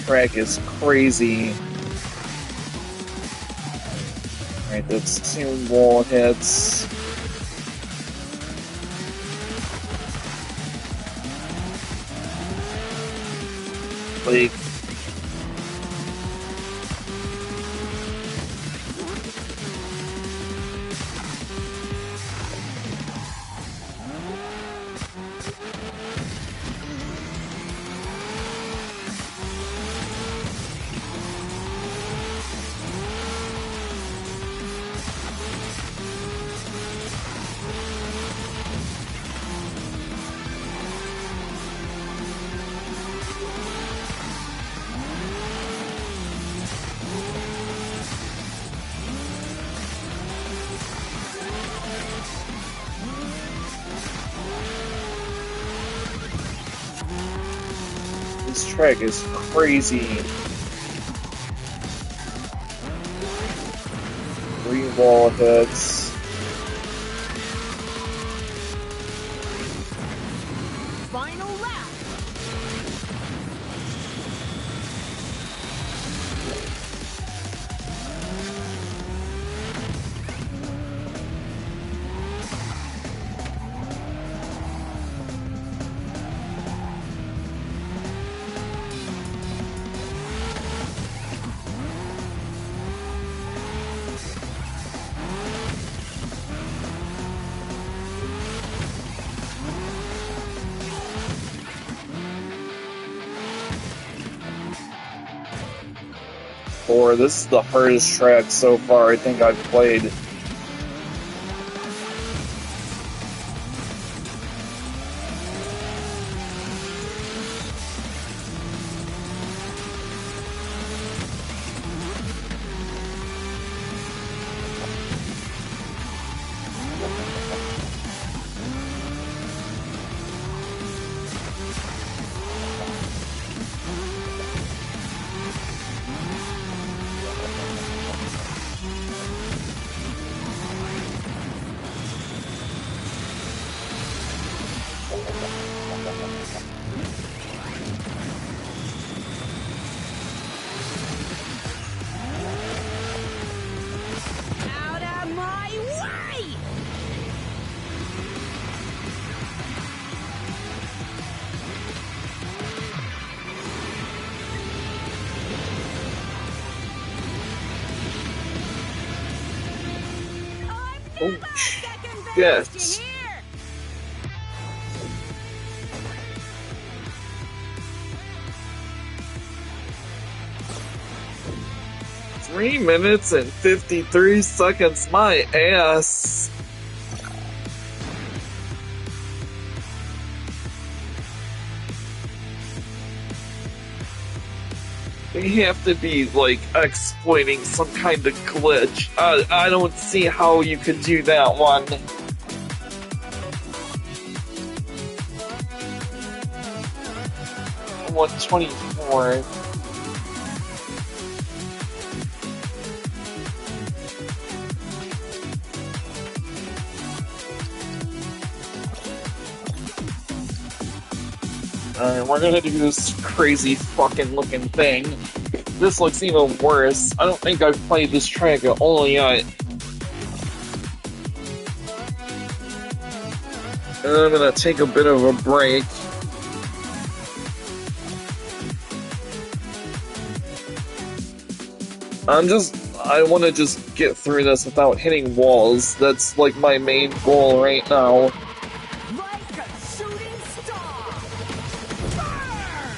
Track is crazy. Alright, that's 2 wall hits. Like, track is crazy. Three wall hits. Final lap. Or this is the hardest track so far I think I've played. Out of my way! 2nd Yes. best here! 3 minutes and 53 seconds, my ass. They have to be, like, exploiting some kind of glitch. I don't see how you could do that one. 124. Alright, we're gonna do this crazy fucking looking thing. This looks even worse. I don't think I've played this track at all yet. And I'm gonna take a bit of a break. I wanna just get through this without hitting walls. That's like my main goal right now. Like a shooting star! Burn!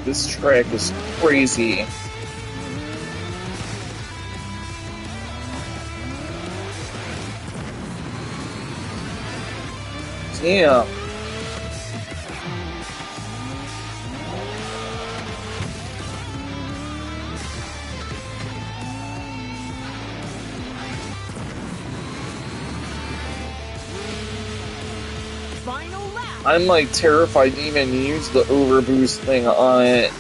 This track is crazy. Damn. Final lap. I'm like terrified to even use the overboost thing on it.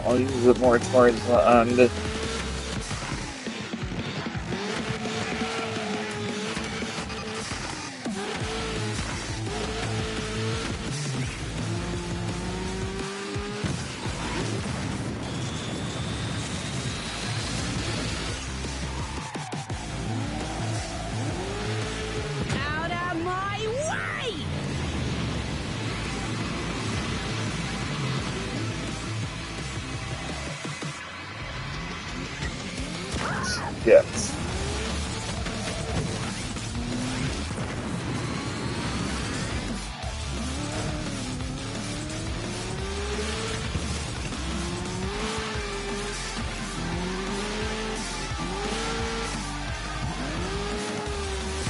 I'll use it more towards the end. Out of my way! Yes.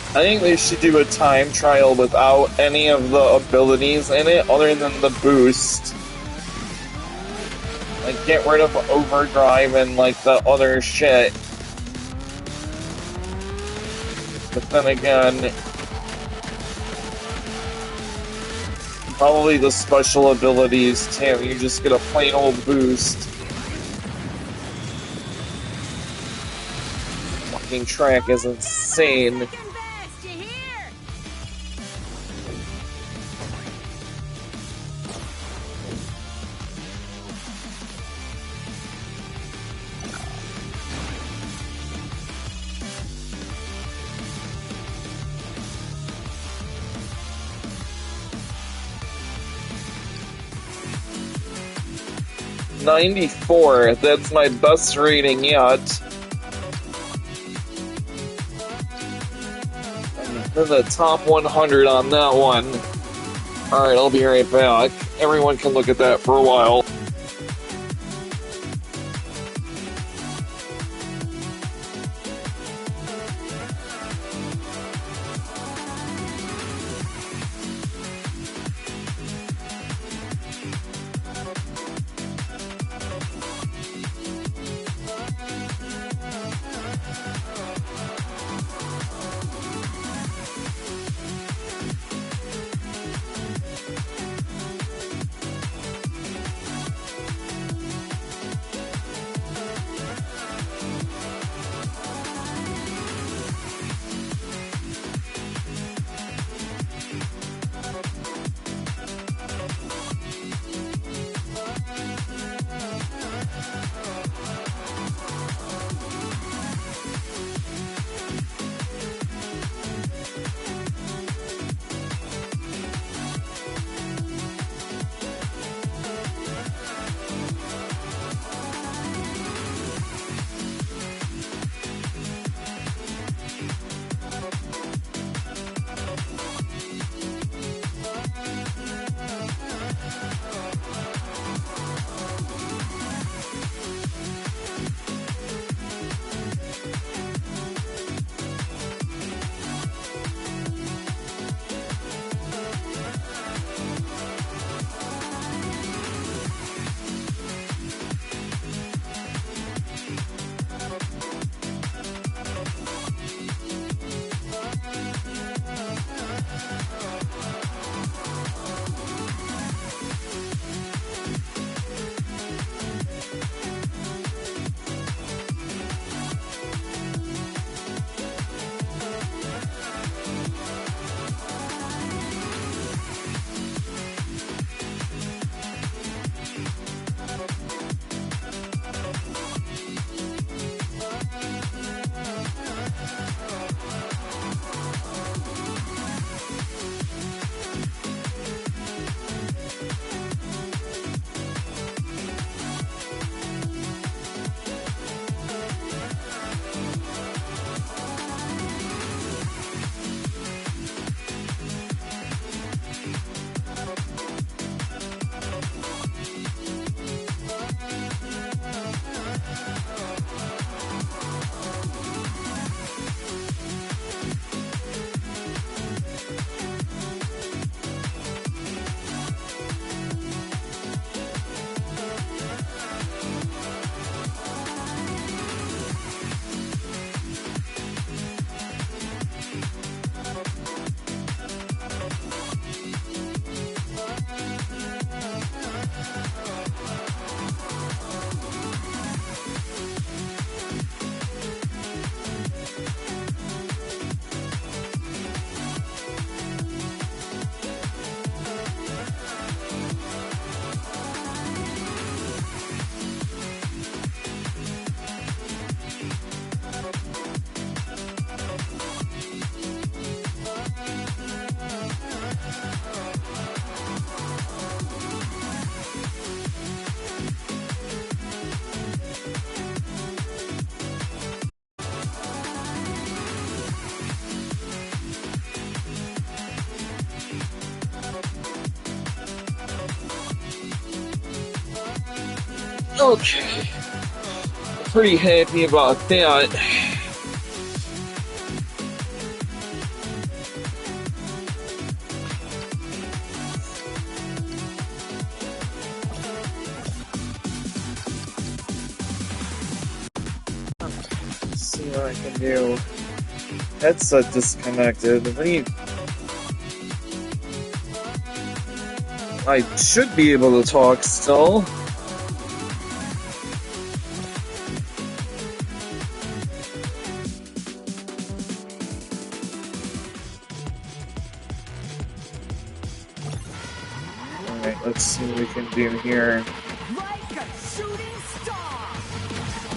I think they should do a time trial without any of the abilities in it other than the boost. Like, get rid of overdrive and, like, the other shit. But then again, probably the special abilities too. You just get a plain old boost. Fucking track is insane. Second best, you hear? 94. That's my best rating yet. In the top 100 on that one. Alright, I'll be right back. Everyone can look at that for a while. Okay. Pretty happy about that. Let's see what I can do. Headset disconnected. What do you... I should be able to talk still. Alright, let's see what we can do here. Like a shooting star. Burn!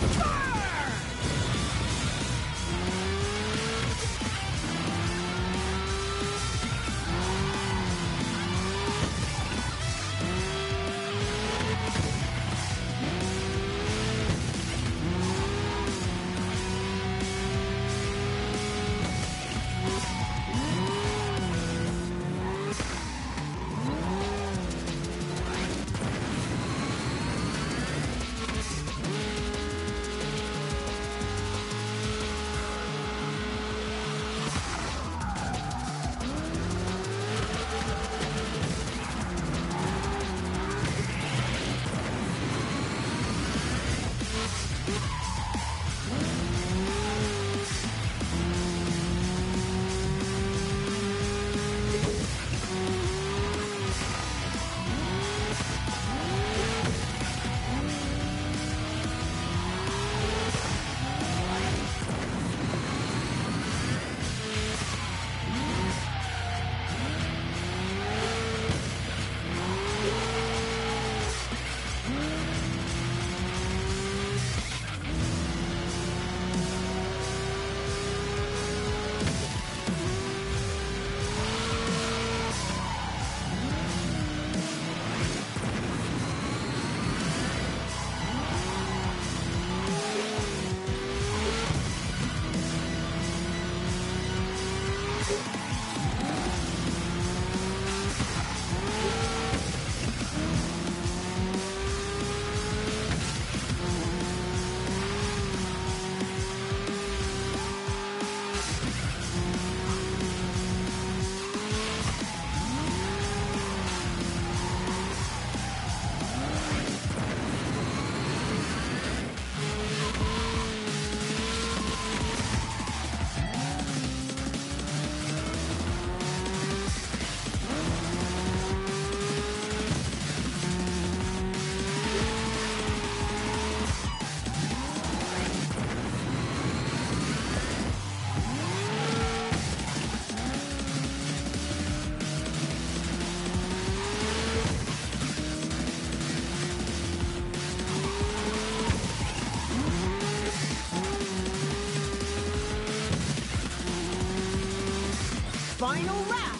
Final lap.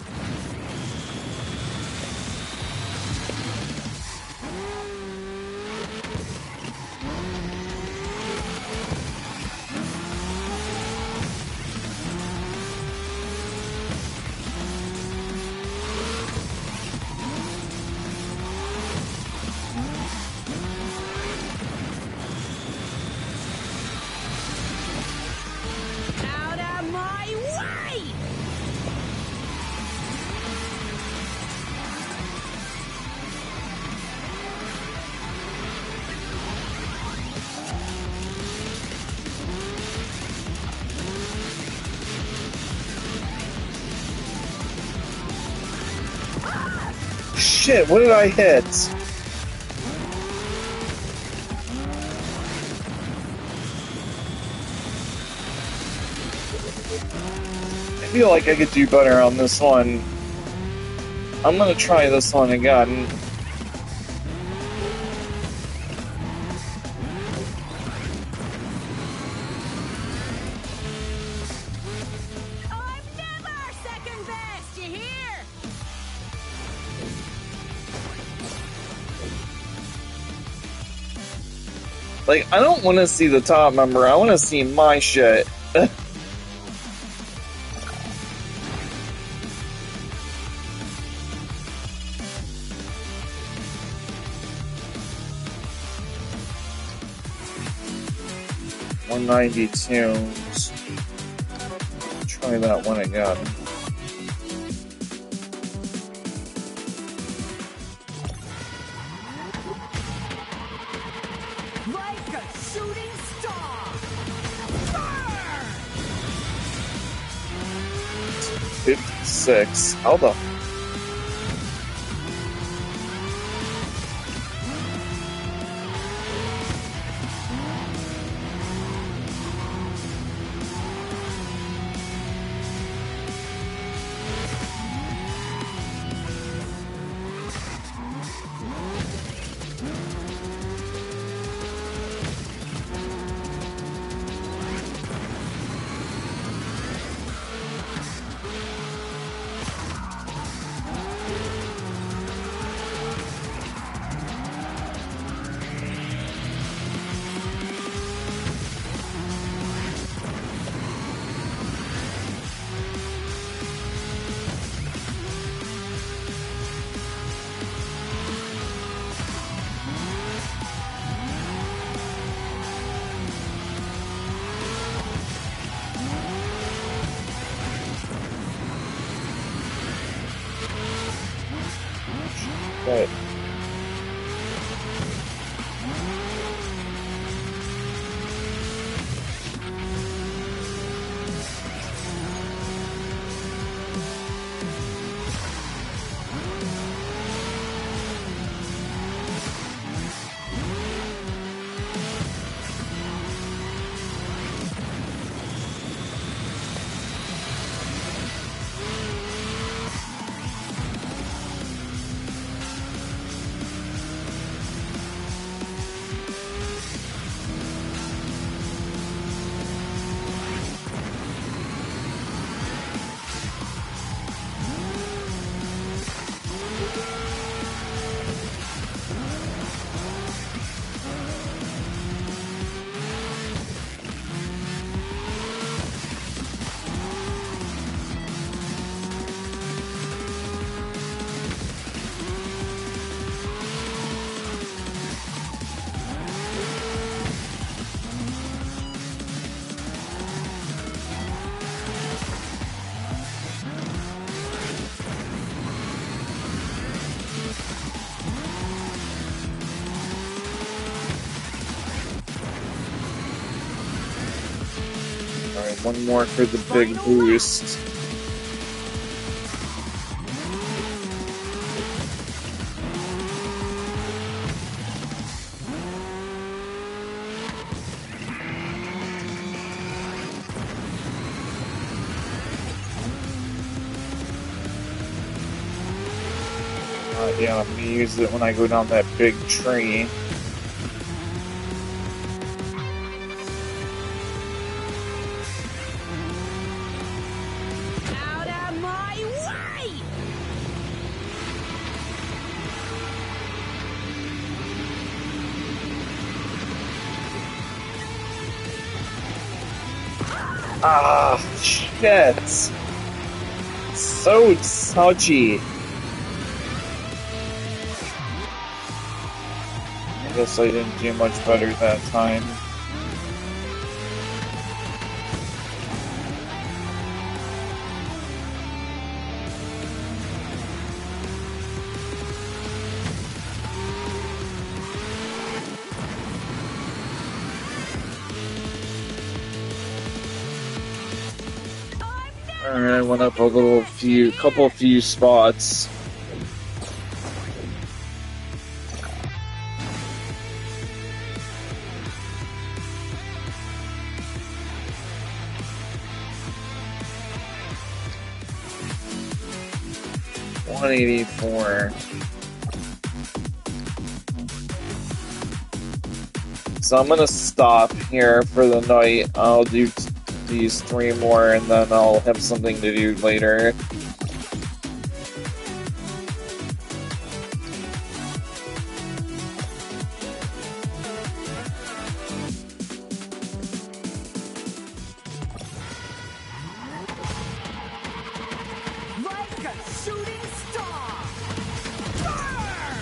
Out of my way! Shit, what did I hit? I feel like I could do better on this one. I'm gonna try this one again. I'm never second best, you hear? Like, I don't want to see the top member, I want to see my shit. 192. Try that one again. Like a shooting star. Burn! 56. How the? Right. Alright, one more for the big boost. Yeah, I'm gonna use it when I go down that big tree. Out of my way! Ah, shit! So touchy. I guess I didn't do much better that time. Alright, I went up a couple few spots. $184. So I'm gonna stop here for the night. I'll do these 3 more and then I'll have something to do later. Like a shooting star! Burn!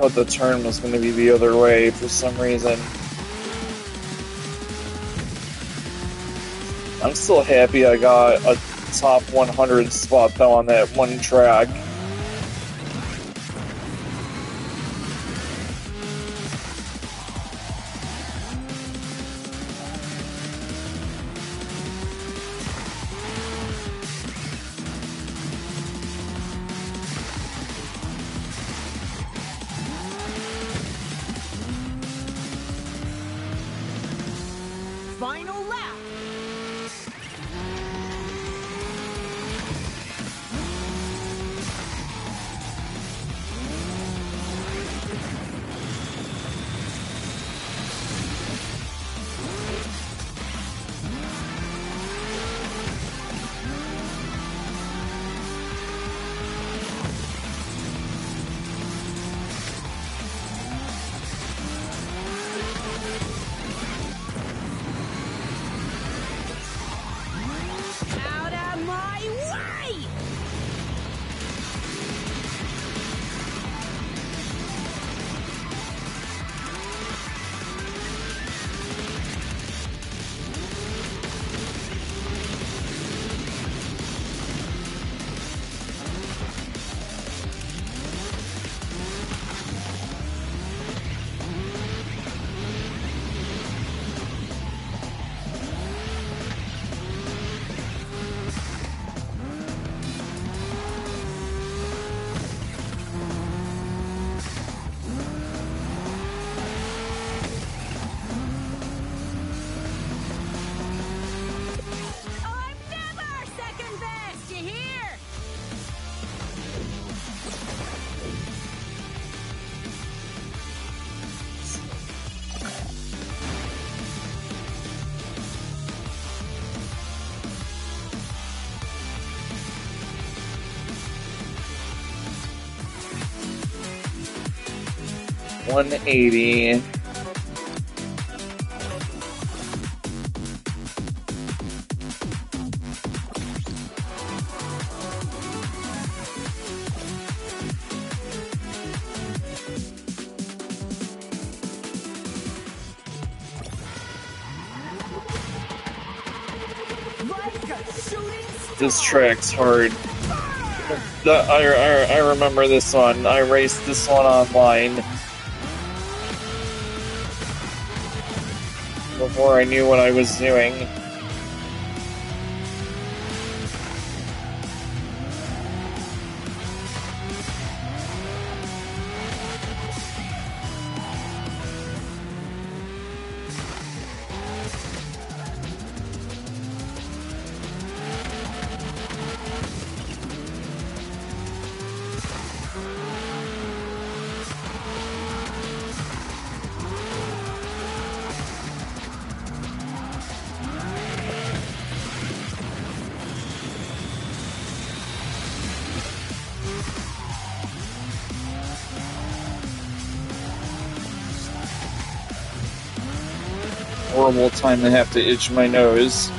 thought the turn was going to be the other way for some reason. I'm still happy I got a top 100 spot though on that one track. Final lap. Out of my way! I'm never second best, you hear? $180. Like a shooting This track's hard. I remember this one. I raced this one online before I knew what I was doing. Horrible time to have to itch my nose.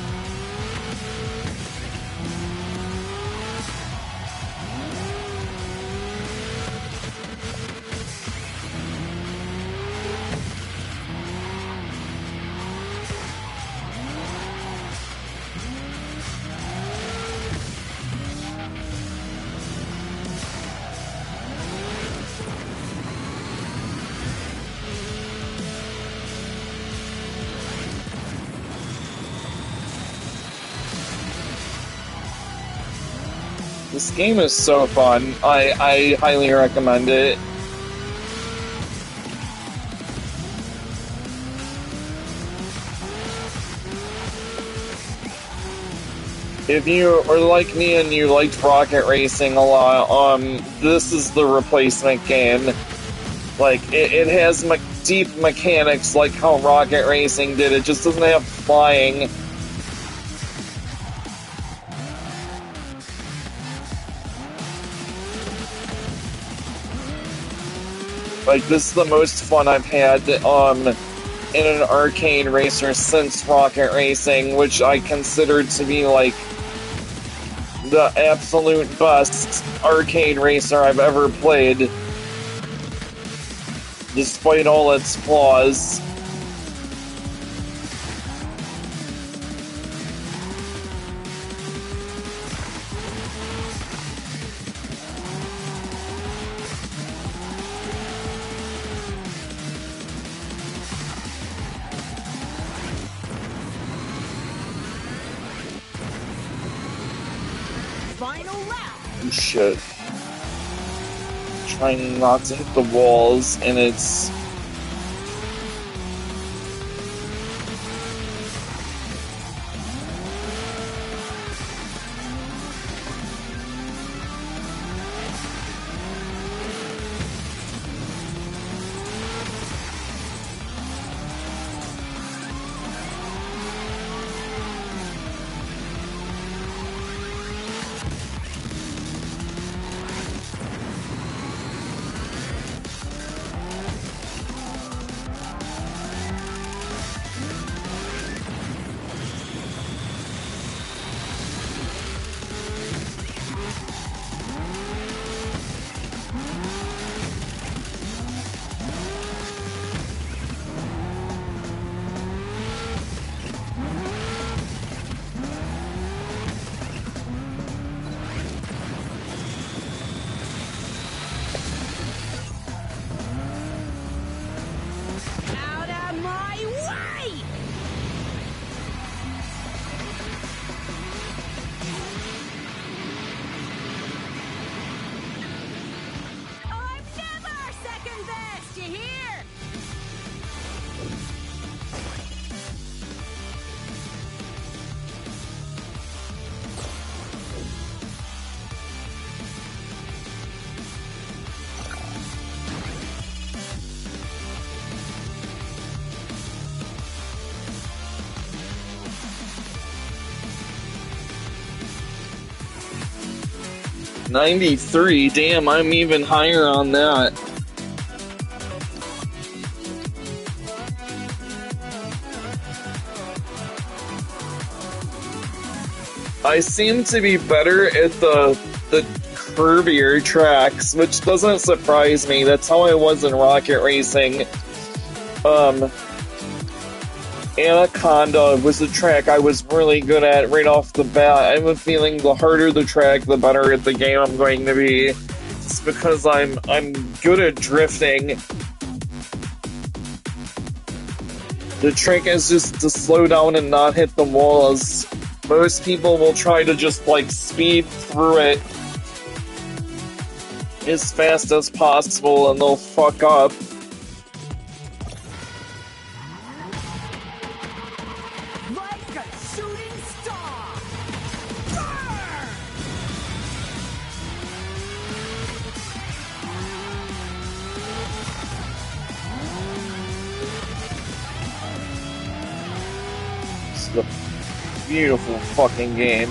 This game is so fun. I highly recommend it. If you are like me and you liked Rocket Racing a lot, this is the replacement game. Like, it has deep mechanics like how Rocket Racing did. It just doesn't have flying. Like, this is the most fun I've had in an arcade racer since Rocket Racing, which I consider to be like the absolute best arcade racer I've ever played. despite all its flaws. Final lap. Oh, shit. Trying not to hit the walls, and it's... Out of my way! I'm never second best, you hear? $93, damn, I'm even higher on that. I seem to be better at the curvier tracks, which doesn't surprise me. That's how I was in Rocket Racing. Anaconda was a track I was really good at right off the bat. I have a feeling the harder the track, the better at the game I'm going to be. It's because I'm good at drifting. The trick is just to slow down and not hit the walls. Most people will try to just like speed through it as fast as possible and they'll fuck up. Like a shooting star! Burn! It's a beautiful fucking game.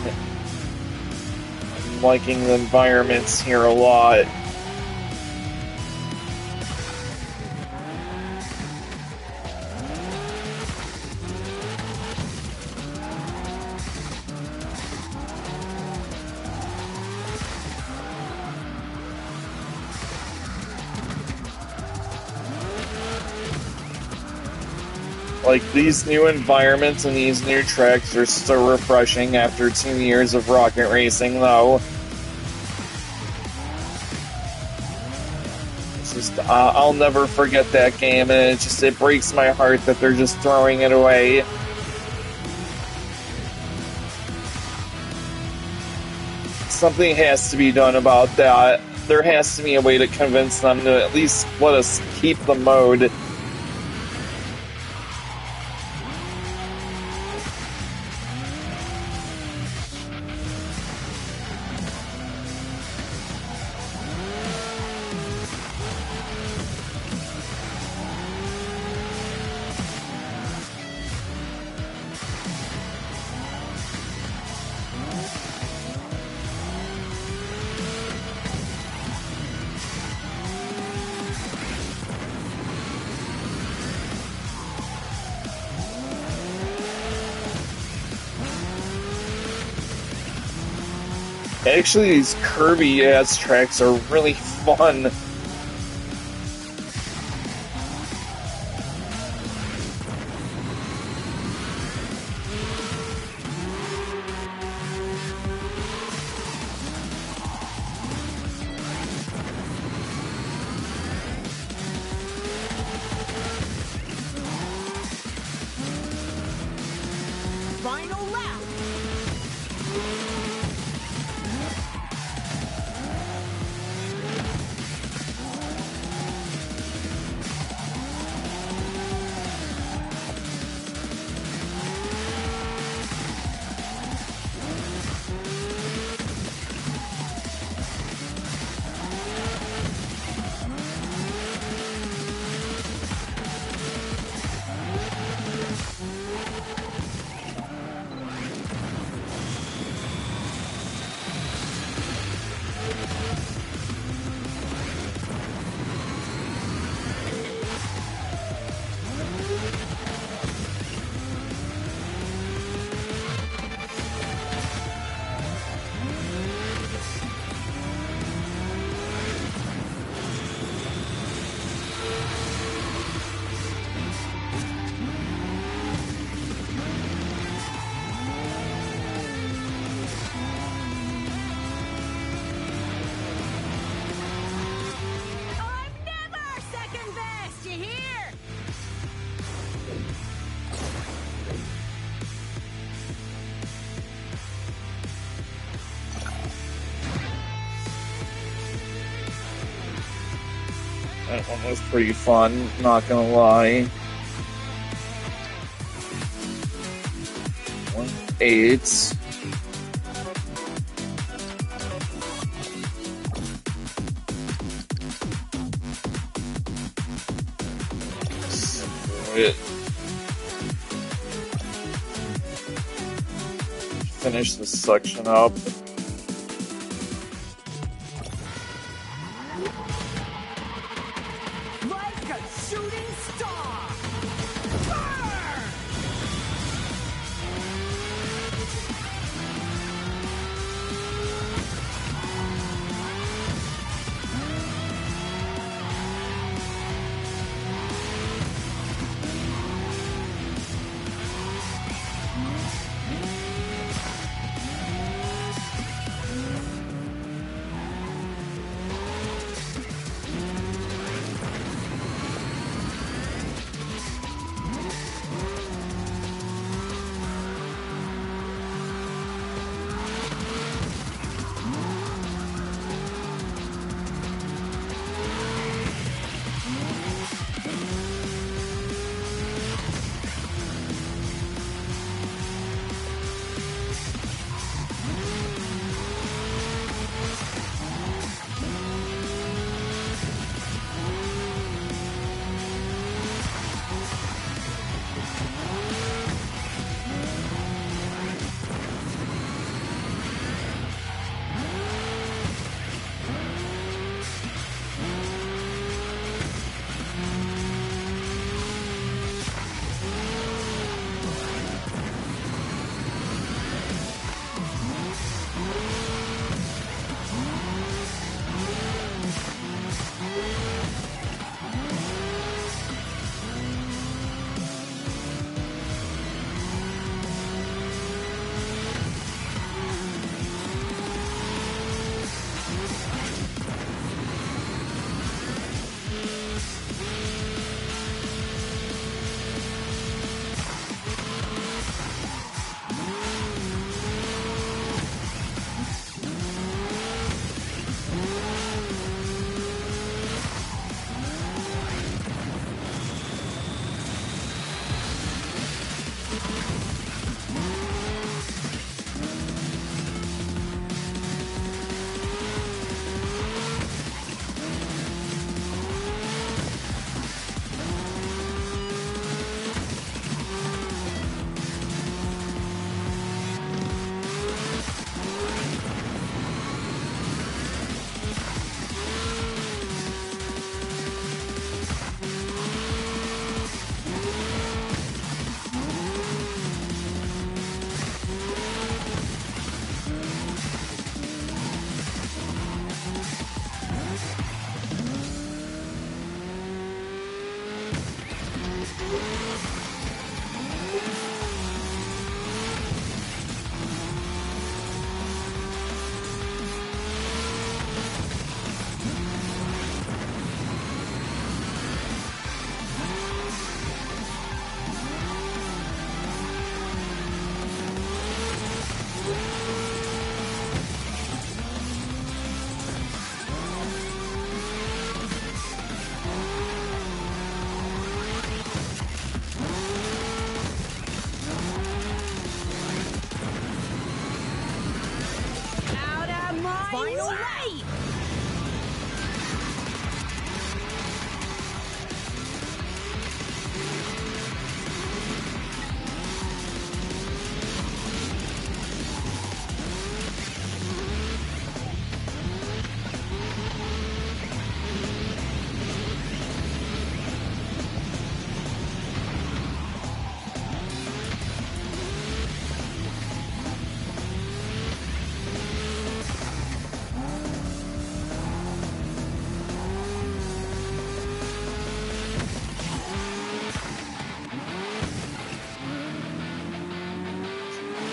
I'm liking the environments here a lot. Like, these new environments and these new tracks are so refreshing after 2 years of Rocket Racing, though. It's just, I'll never forget that game, and it breaks my heart that they're just throwing it away. Something has to be done about that. There has to be a way to convince them to at least let us keep the mode. Actually, these curvy-ass tracks are really fun. That one was pretty fun, not gonna lie. 1-8. It. Finish this section up. Like a shooting star! Burn! Final way!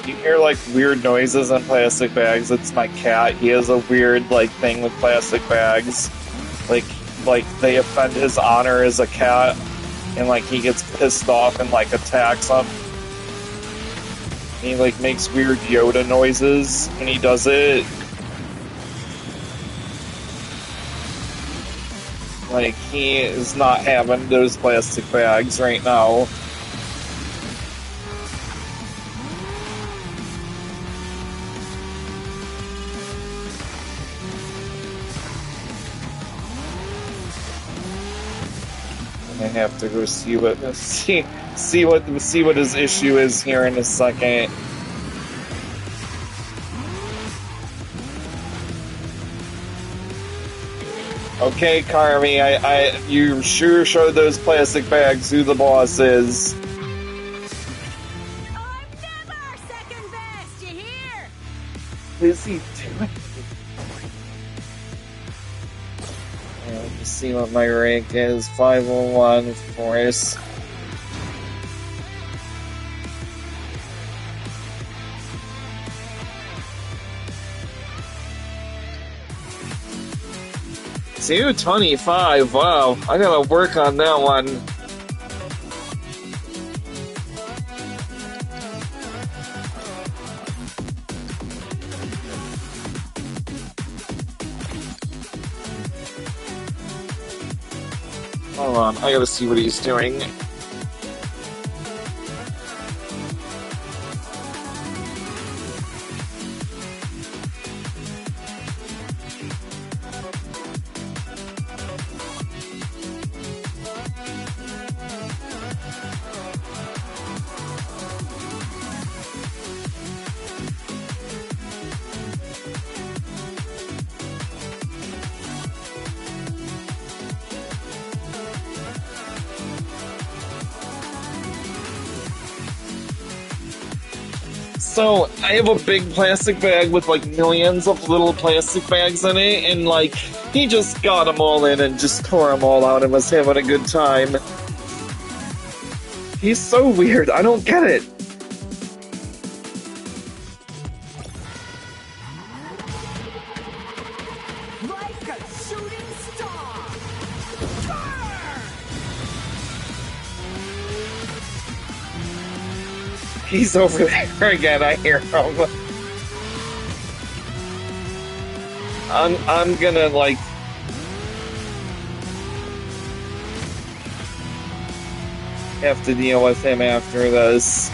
You hear like weird noises on plastic bags. It's my cat. He has a weird like thing with plastic bags. Like they offend his honor as a cat, and like he gets pissed off and like attacks them. And he like makes weird Yoda noises when he does it. Like, he is not having those plastic bags right now. I have to go see what his issue is here in a second. Okay, Carmy, you sure showed those plastic bags who the boss is. I'm never second best, you hear? What is he doing? Let's see what my rank is. 501, of course. $225, wow. I gotta work on that one. Hold on, I gotta see what he's doing. So, I have a big plastic bag with like millions of little plastic bags in it, and like, he just got them all in and just tore them all out and was having a good time. He's so weird, I don't get it. Like a shooting star! Burn! He's over there again, I hear him. I'm gonna like... have to deal with him after this.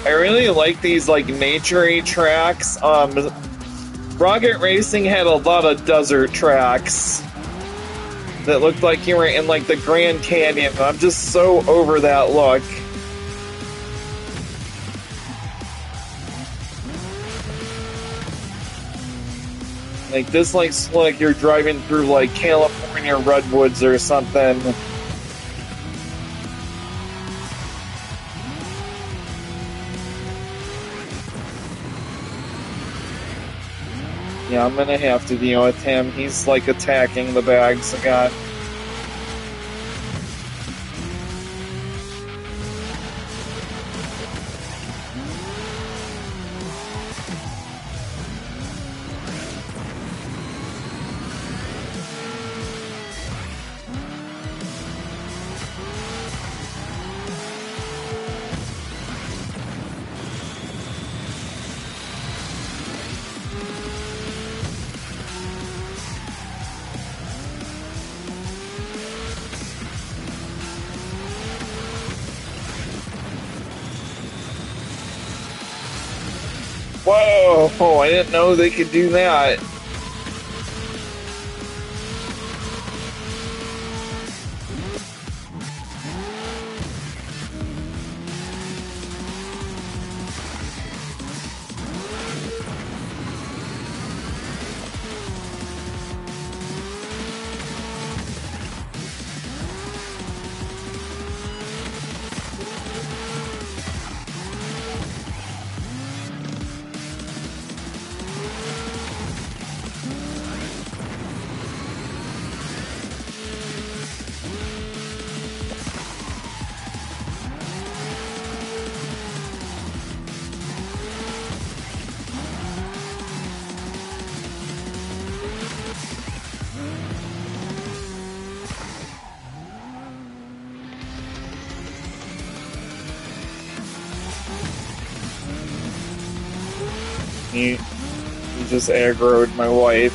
I really like these like nature-y tracks. Rocket Racing had a lot of desert tracks that looked like you were in like the Grand Canyon. I'm just so over that look. Like this looks like you're driving through like California redwoods or something. Yeah, I'm gonna have to deal with him. He's like attacking the bags again. Whoa! Oh, I didn't know they could do that. He just aggroed my wife.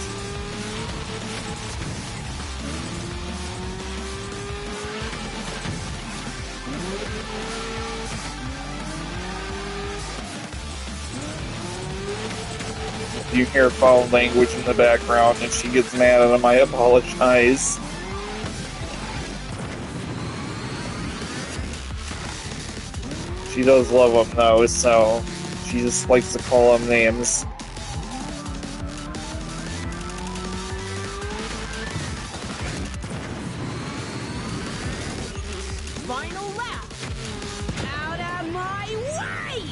If you hear foul language in the background and she gets mad at him, I apologize. She does love him though, so she just likes to call him names. Final lap. Out of my way!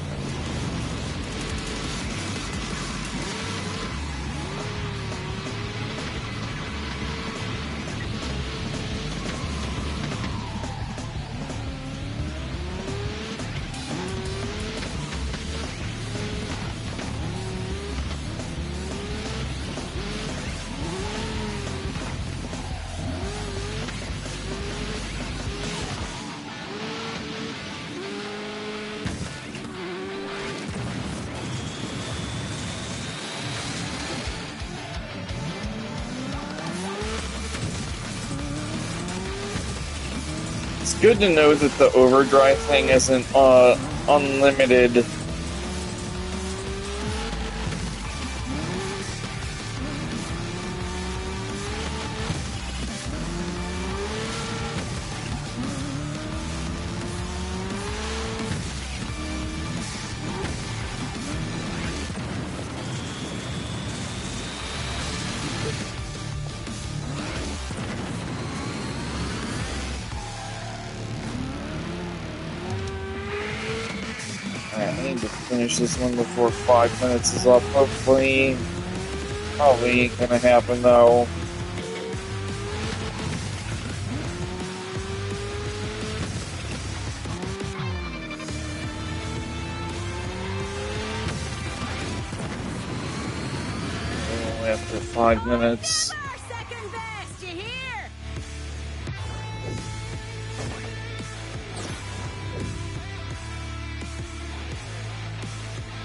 It's good to know that the overdrive thing isn't unlimited. Alright, I need to finish this one before 5 minutes is up, hopefully. Probably ain't gonna happen though. Oh, after 5 minutes. Never second best, you hear?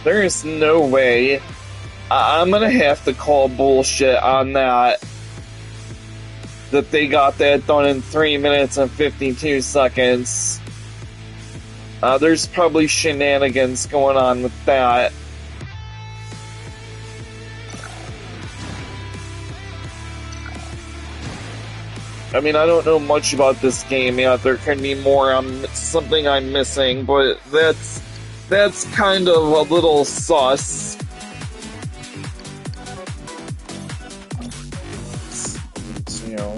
There is no way. I'm gonna have to call bullshit on that. That they got that done in 3 minutes and 52 seconds. There's probably shenanigans going on with that. I mean, I don't know much about this game yet. There could be more. Something I'm missing, but that's kind of a little sus. It's, you know.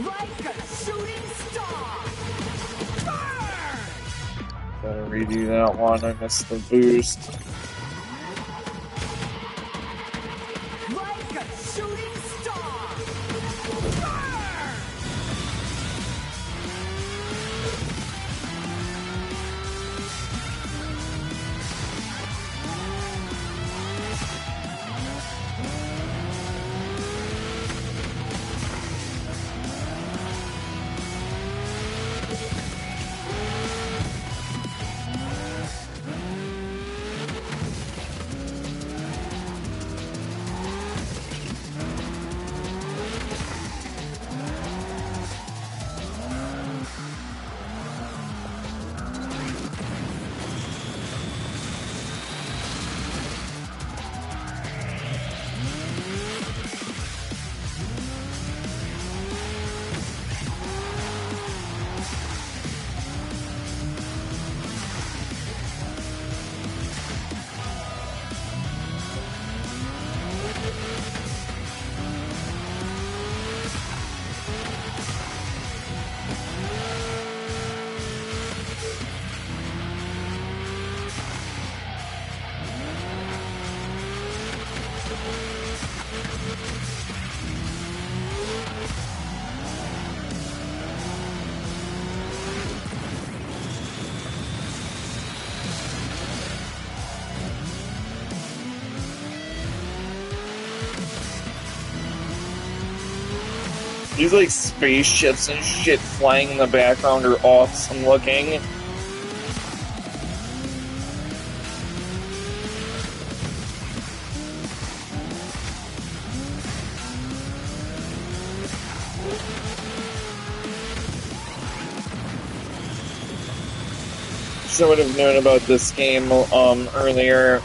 Like a shooting star! Burn! Gotta redo that one. I missed the boost. Like a shooting star! Burn! These like spaceships and shit flying in the background are awesome looking. Should have known about this game earlier.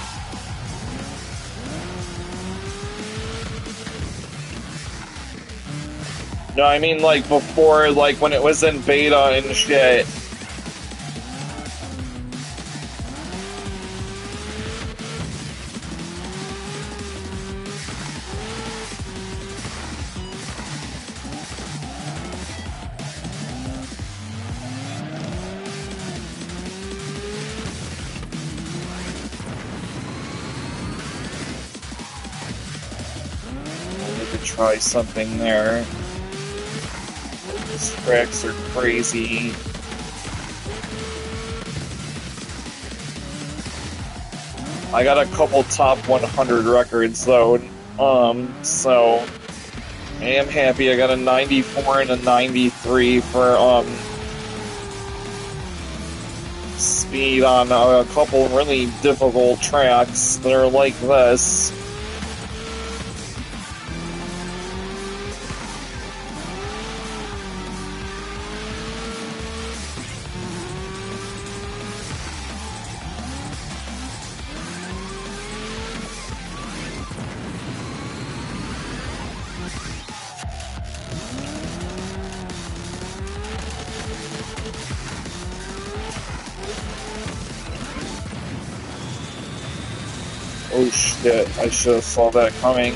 No, I mean like before, like when it was in beta and shit. I could try something there. These tracks are crazy. I got a couple top 100 records though, so I am happy. I got a 94 and a 93 for speed on a couple really difficult tracks that are like this. Oh shit, I should have saw that coming.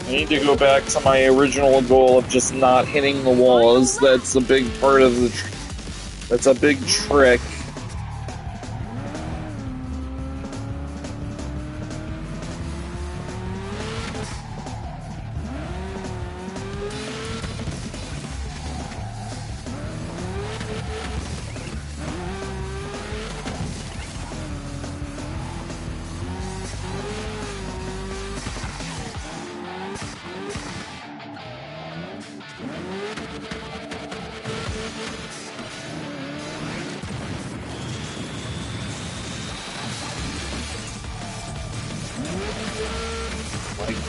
I need to go back to my original goal of just not hitting the walls. That's a big part of the... that's a big trick.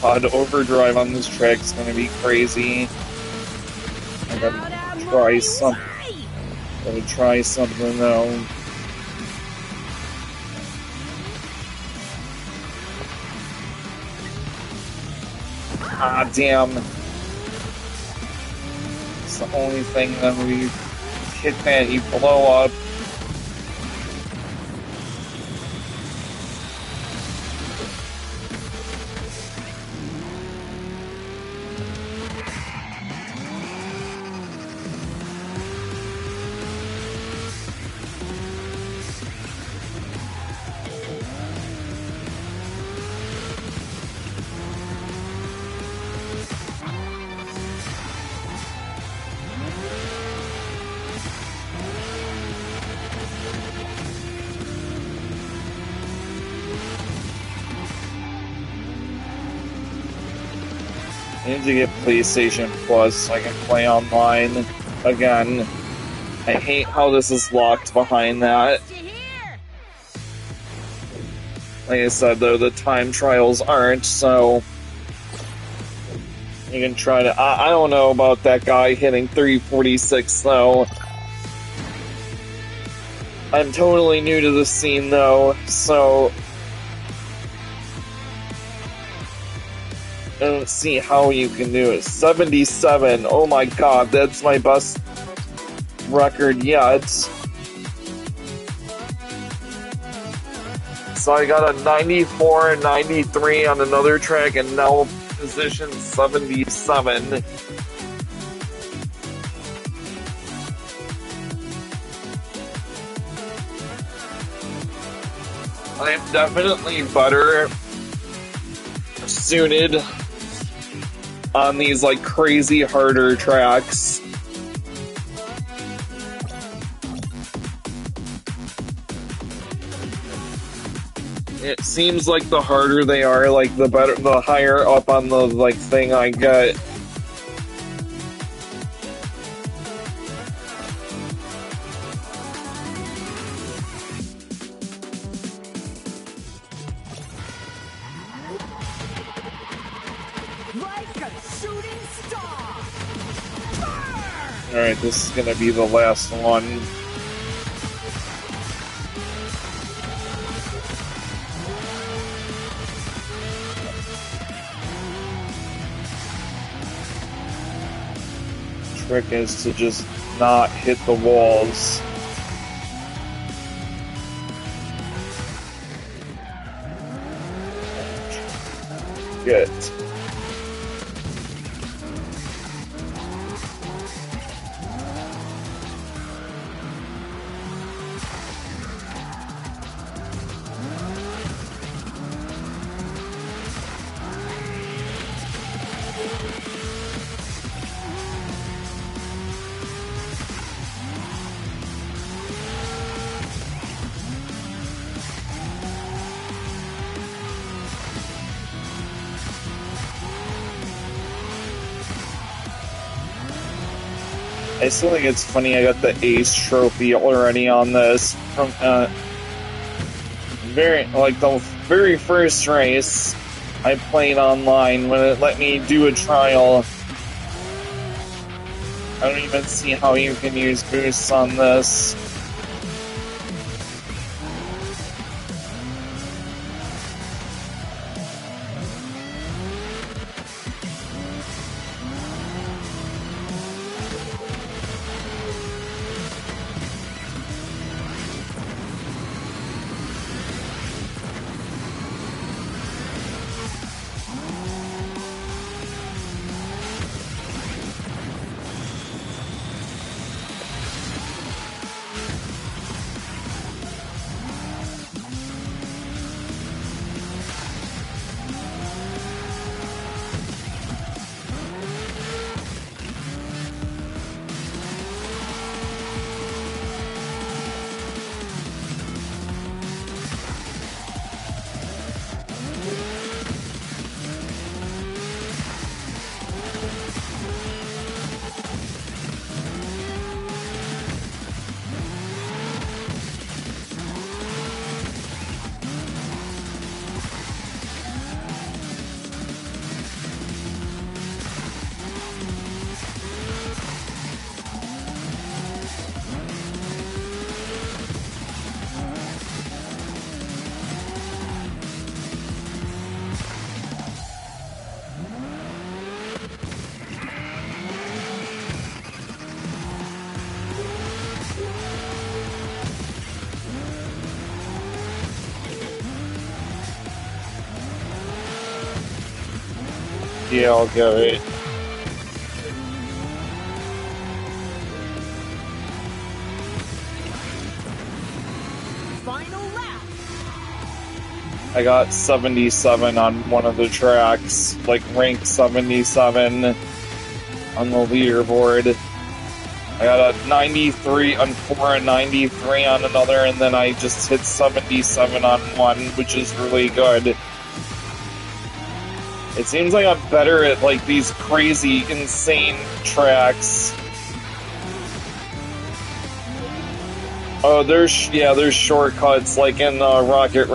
God, overdrive on this track is gonna be crazy. I gotta try something. Gotta try something though. Ah, damn. It's the only thing that we hit that you blow up. I need to get PlayStation Plus so I can play online again. I hate how this is locked behind that. Like I said, though, the time trials aren't, so you can try to... I don't know about that guy hitting 346, though. I'm totally new to the scene, though, so... I don't see how you can do it. 77. Oh my god, that's my best record yet. So I got a 94 and 93 on another track and now position 77. I'm definitely better suited on these like crazy harder tracks. It seems like the harder they are, like the better, the higher up on the like thing I get. Alright, this is gonna be the last one. Trick is to just not hit the walls. Good. I still think it's funny I got the Ace trophy already on this from the very first race I played online when it let me do a trial. I don't even see how you can use boosts on this. Yeah, I'll go it. Final lap. I got 77 on one of the tracks, like rank 77 on the leaderboard. I got a 93 on 4 and 93 on another, and then I just hit 77 on one, which is really good. It seems like I'm better at like these crazy, insane tracks. Oh, there's shortcuts like in Rocket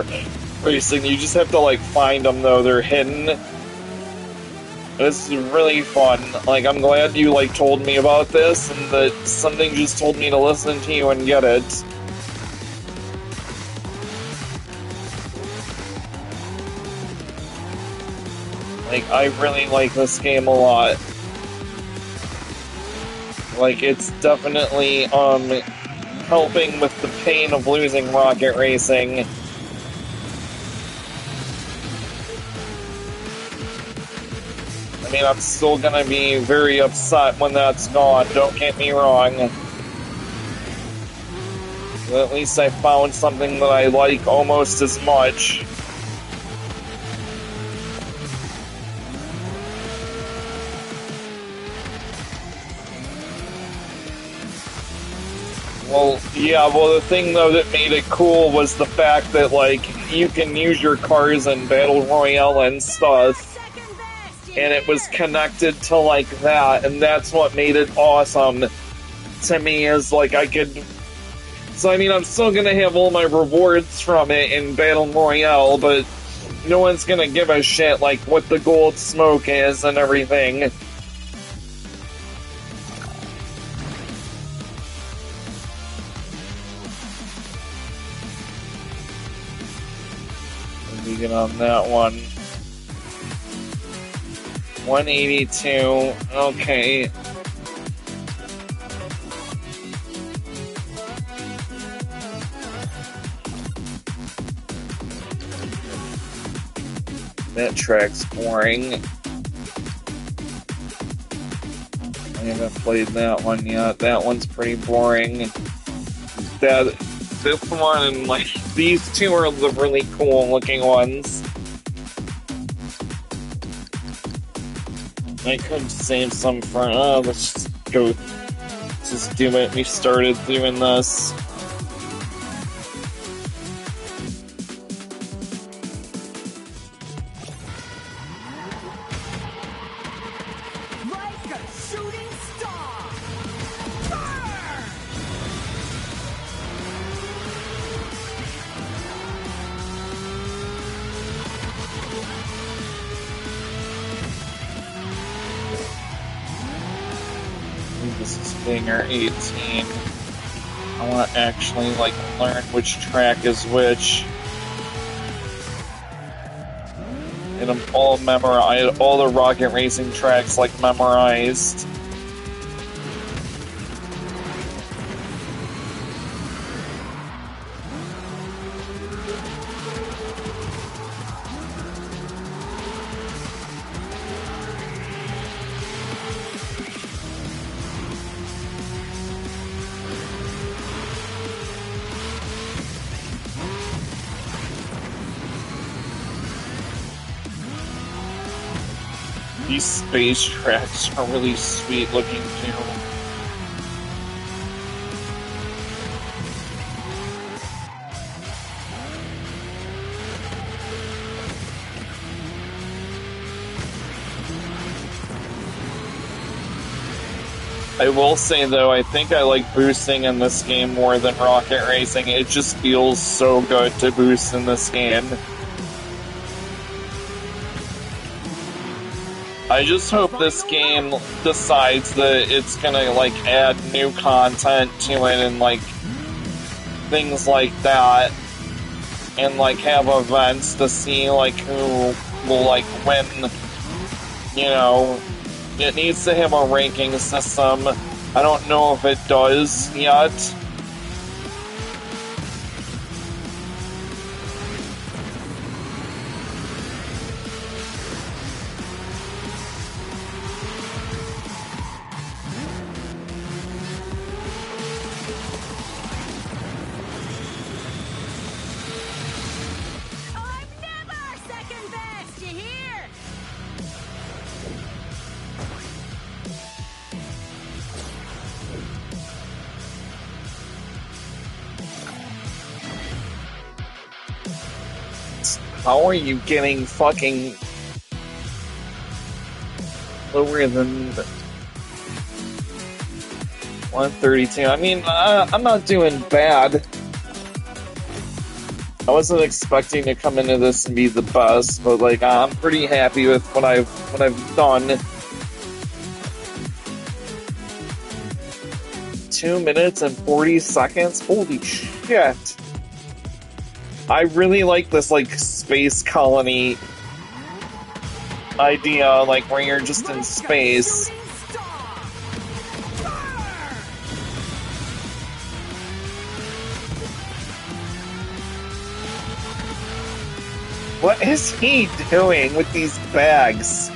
Racing. You just have to like find them though; they're hidden. This is really fun. Like, I'm glad you like told me about this, and that something just told me to listen to you and get it. Like, I really like this game a lot. Like, it's definitely, helping with the pain of losing Rocket Racing. I mean, I'm still gonna be very upset when that's gone, don't get me wrong. But at least I found something that I like almost as much. Well, yeah, well, the thing, though, that made it cool was the fact that, like, you can use your cars in Battle Royale and stuff, and it was connected to, like, that, and that's what made it awesome to me, is, like, I could... So, I mean, I'm still gonna have all my rewards from it in Battle Royale, but no one's gonna give a shit, like, what the gold smoke is and everything. get on that one. 182. Okay. That track's boring. I haven't played that one yet. That one's pretty boring. This one and like these two are the really cool looking ones. I could save some for let's just go just do it. We started doing this. Like a shooting star! Burn! This is Stinger 18. I want to actually like learn which track is which. And I'm all memorized. All the rocket racing tracks like memorized. These space tracks are really sweet looking too. I will say though, I think I like boosting in this game more than rocket racing. It just feels so good to boost in this game. I just hope this game decides that it's gonna like add new content to it and like things like that, and like have events to see like who will like win. You know, it needs to have a ranking system. I don't know if it does yet. I'm never second best, you hear? How are you getting fucking lower than 132? I mean, I'm not doing bad. I wasn't expecting to come into this and be the best, but like I'm pretty happy with what I've done. 2 minutes and 40 seconds? Holy shit. I really like this like space colony idea, like where you're just in space. What is he doing with these bags?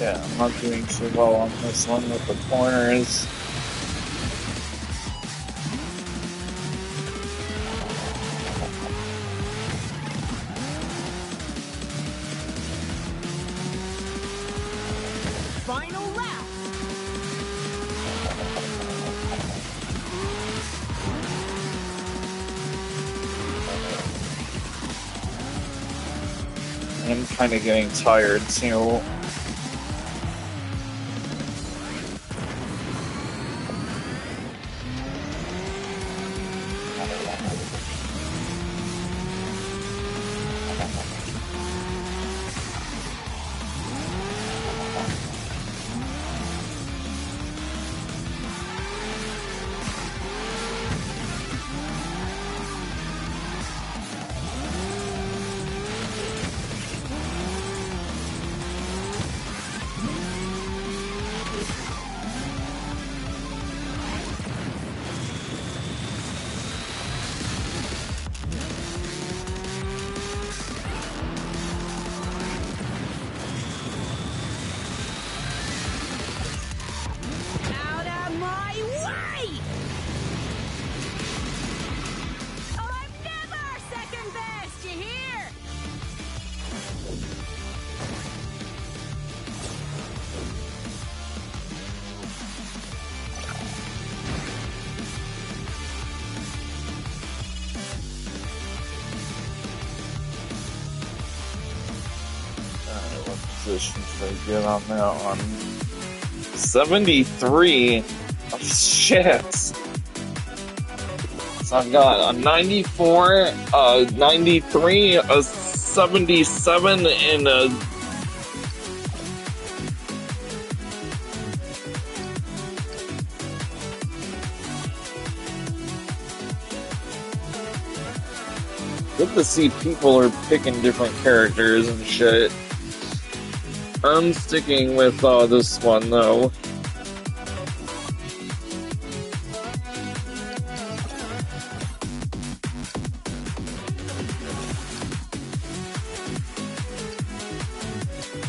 Yeah, I'm not doing too well on this one with the corners. Final lap. I'm kind of getting tired too. Out of my way! I'm never second best, you hear? Alright, what position should I get on that one? 73? Oh, shit! So I've got a 94, a 93, a 77, and a... Good to see people are picking different characters and shit. I'm sticking with this one though.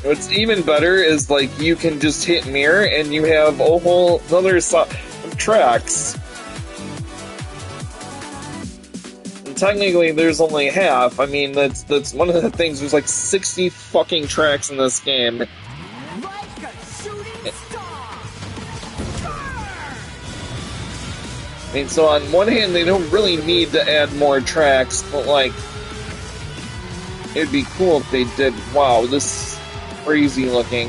What's even better is like you can just hit mirror and you have a whole other set of tracks. And technically there's only half. I mean that's one of the things, there's like 60 fucking tracks in this game. Like a shooting star! I mean, so on one hand they don't really need to add more tracks, but like it'd be cool if they did. Wow, this is crazy looking.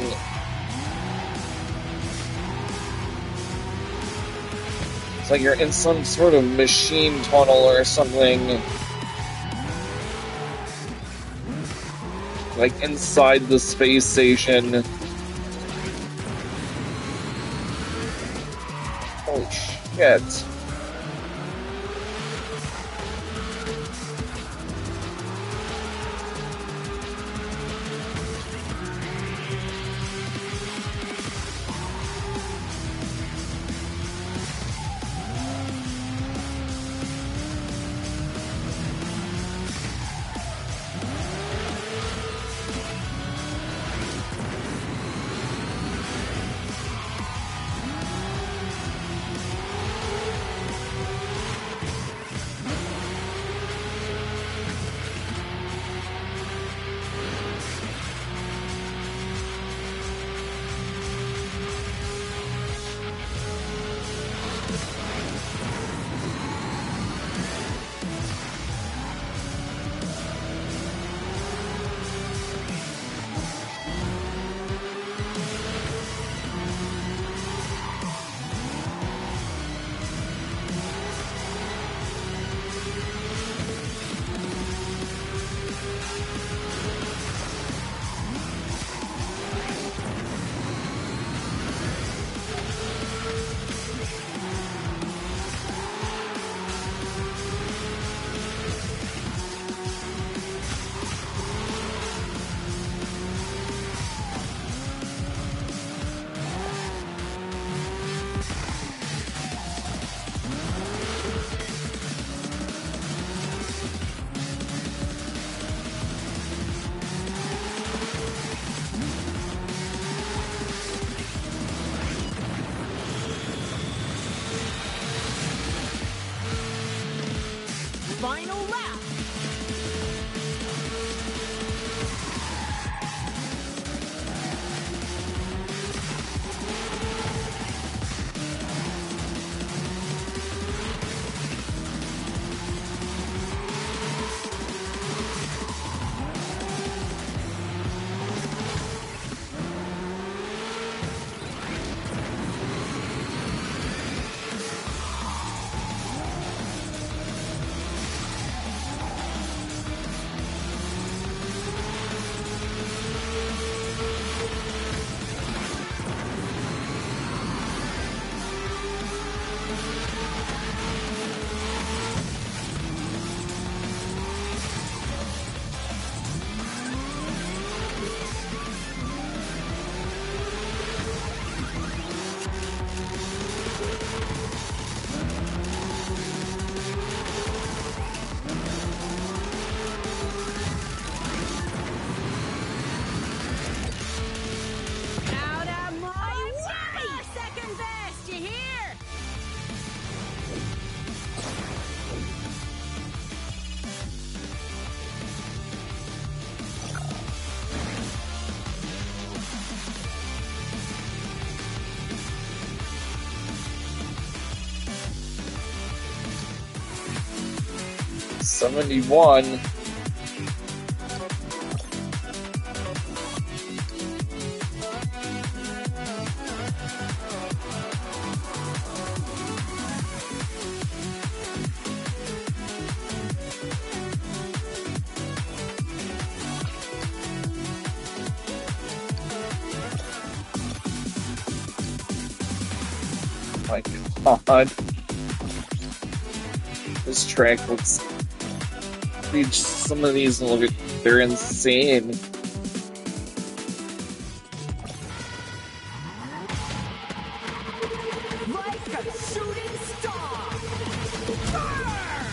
It's like you're in some sort of machine tunnel or something. Like inside the space station. Holy shit. final lap. Out of my way! Second best, you hear? '71. My God, this track looks. Some of these look, they're insane. Like a shooting star! Burn!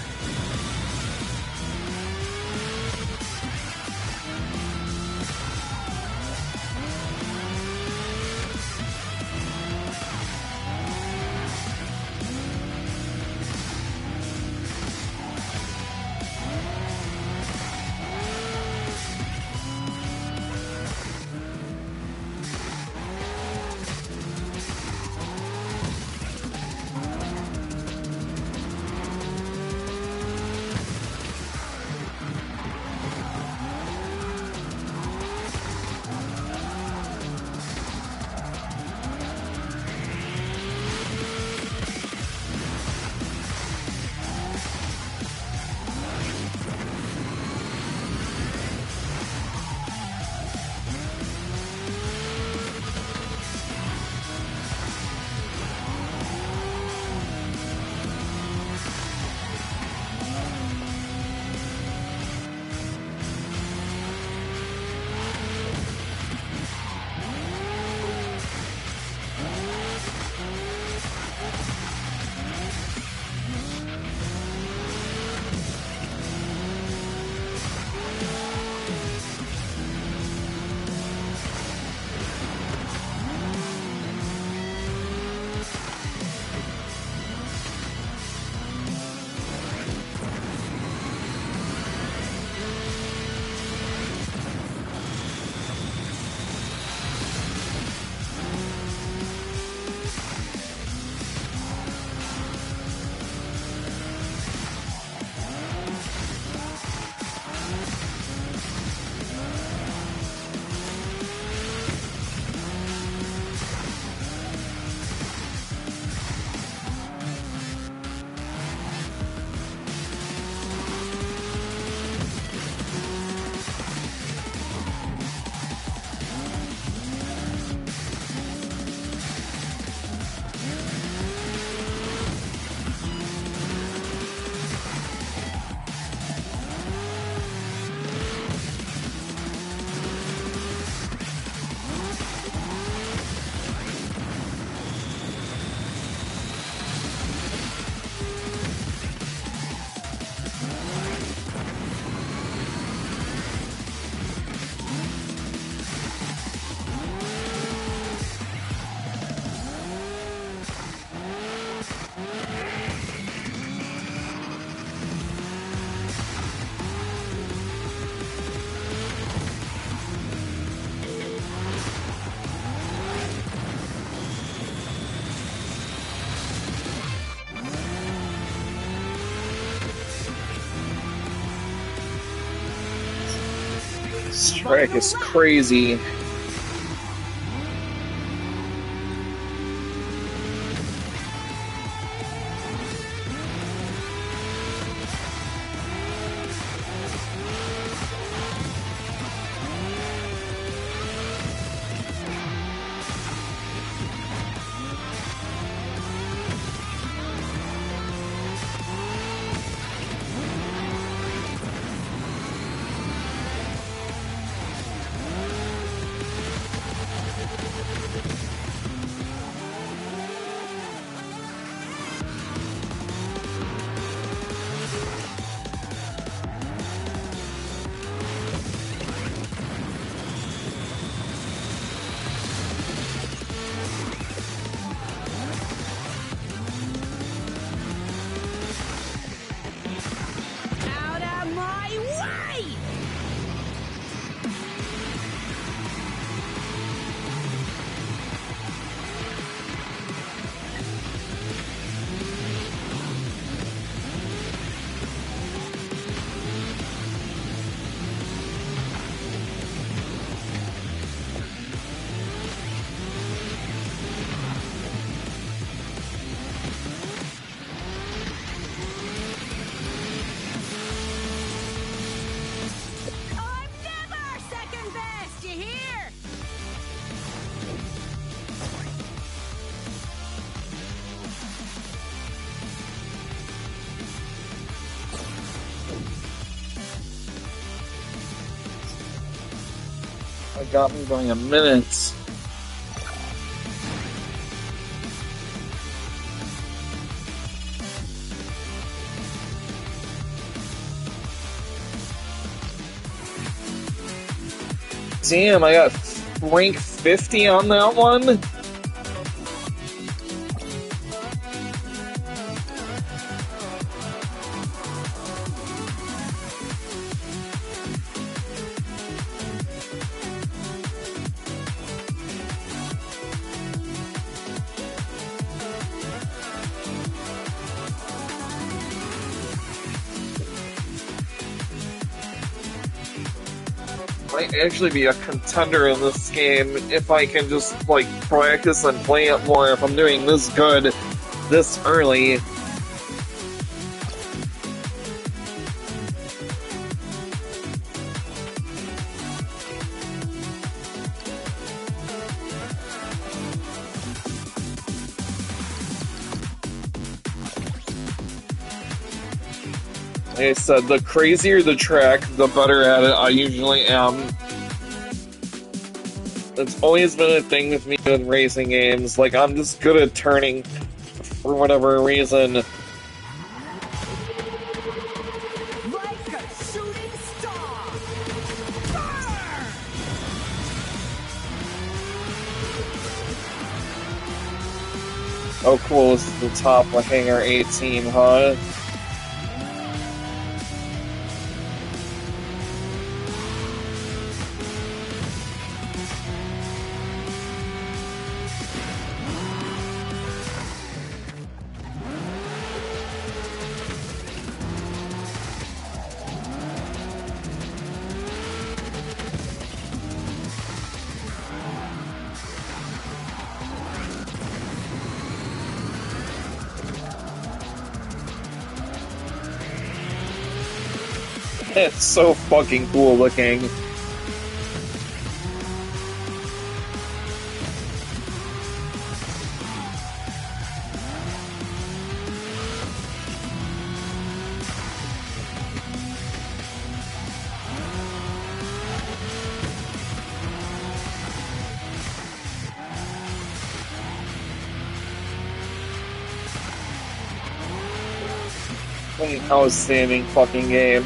This track is crazy. Out of my way! I'm never second best, you hear? I got me by a minute. Damn, I got rank 50 on that one? Might actually be a contender in this game if I can just, like, practice and play it more if I'm doing this good this early. Like I said, the crazier the track, the better at it I usually am. It's always been a thing with me in racing games. Like, I'm just good at turning for whatever reason. Like a shooting star! Burn! Oh, cool, this is the top of Hangar 18, huh? It's so fucking cool looking. An outstanding fucking game.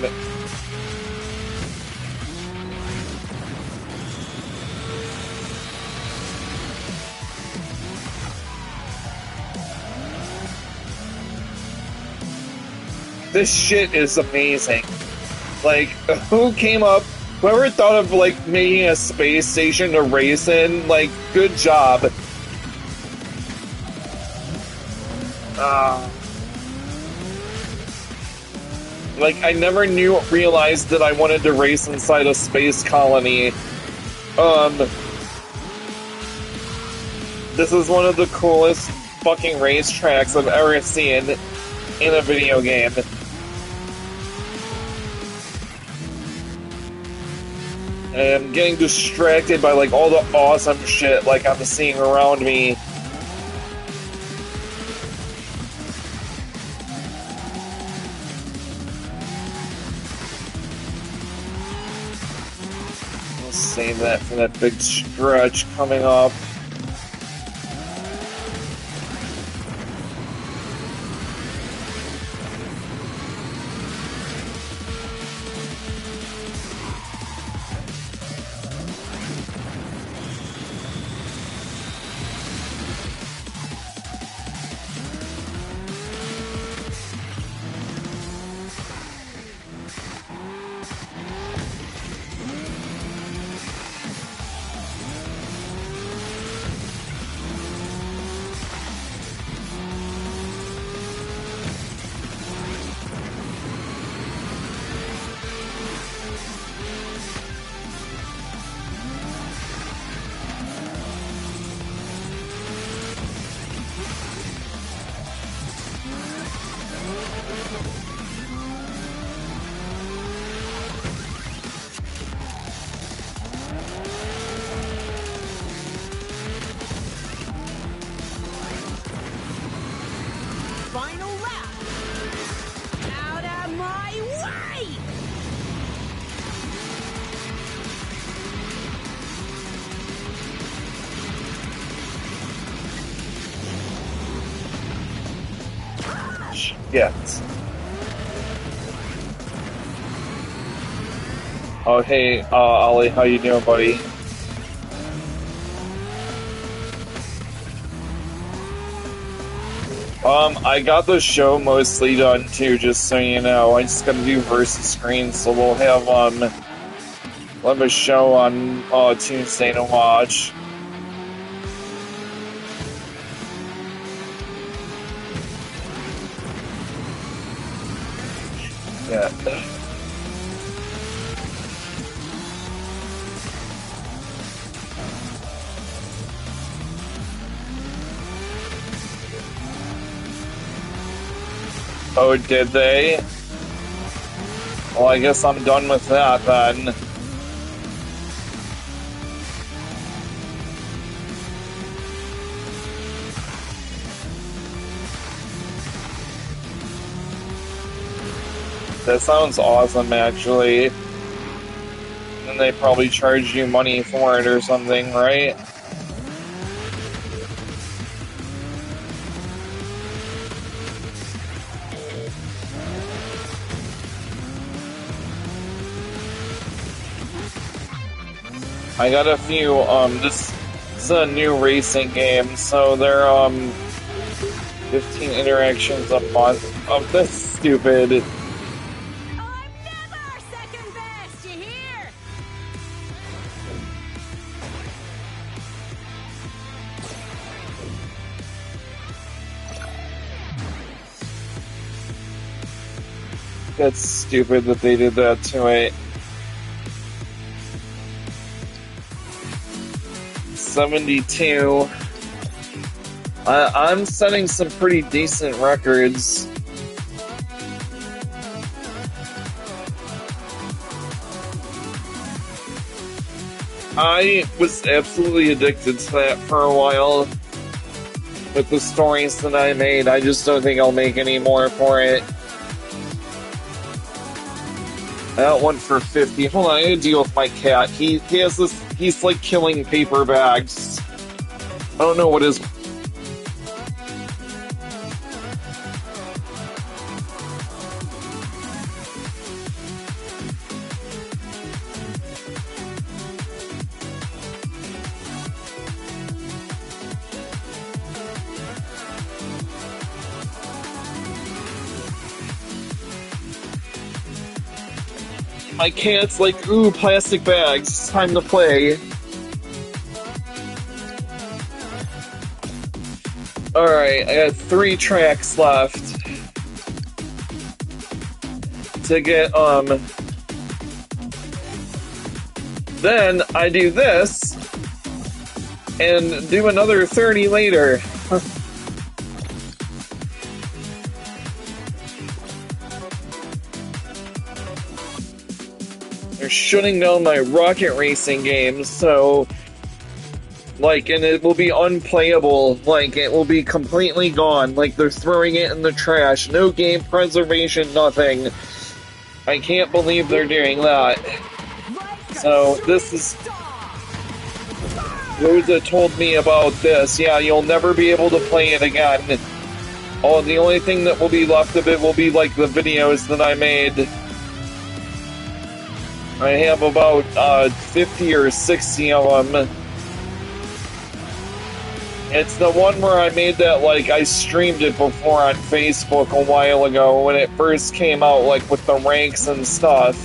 This shit is amazing. Like, who came up, whoever thought of, like, making a space station to race in, like, good job. like, I never realized that I wanted to race inside a space colony. This is one of the coolest fucking racetracks I've ever seen in a video game. And I'm getting distracted by, like, all the awesome shit, like, I'm seeing around me. I'll save that for that big stretch coming up. Final lap. Out of my way! Shit. Oh, hey, Ollie, how you doing, buddy? I got the show mostly done too, just so you know. I just gotta do versus screen, so we'll have a show on Tuesday to watch. Yeah. Oh, did they? Well, I guess I'm done with that then. That sounds awesome, actually. And they probably charge you money for it or something, right? I got a few, this is a new racing game, so they're, 15 interactions a month. Oh, that's stupid. I'm never second best, you hear? That's stupid that they did that to it. 72. I'm setting some pretty decent records. I was absolutely addicted to that for a while. With the stories that I made, I just don't think I'll make any more for it. I got one for 50. Hold on, I gotta deal with my cat. He has this, he's like killing paper bags. I don't know what his... My cat's like, ooh, plastic bags, it's time to play. Alright, I got 3 tracks left. to get, then I do this, and do another 30 later. They're shutting down my rocket racing games, so, like, and it will be unplayable, like, it will be completely gone, like, they're throwing it in the trash, no game preservation, nothing. I can't believe they're doing that. So, this is... Rosa told me about this. Yeah, you'll never be able to play it again. Oh, the only thing that will be left of it will be, like, the videos that I made. I have about 50 or 60 of them. It's the one where I made that, like, I streamed it before on Facebook a while ago when it first came out, like, with the ranks and stuff.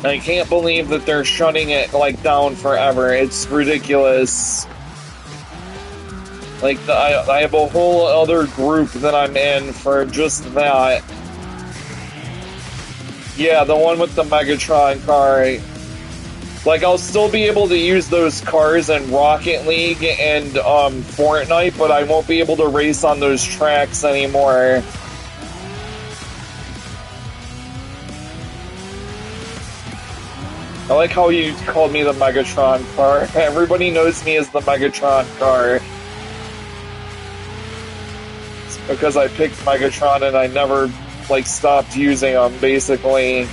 I can't believe that they're shutting it, like, down forever. It's ridiculous. Like, I have a whole other group that I'm in for just that. Yeah, the one with the Megatron car. Like, I'll still be able to use those cars in Rocket League and Fortnite, but I won't be able to race on those tracks anymore. I like how you called me the Megatron car. Everybody knows me as the Megatron car. It's because I picked Megatron and I never, like, stopped using them, basically.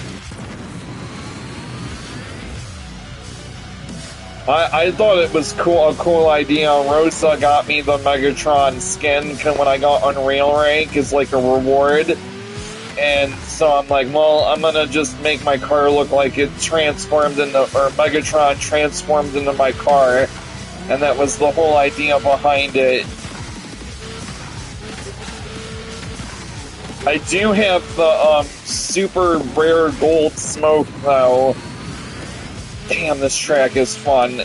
I thought it was a cool idea. Rosa got me the Megatron skin when I got Unreal Rank as, like, a reward. And so I'm like, well, I'm gonna just make my car look like it transformed into, or Megatron transformed into my car. And that was the whole idea behind it. I do have the super rare gold smoke, though. Damn, this track is fun.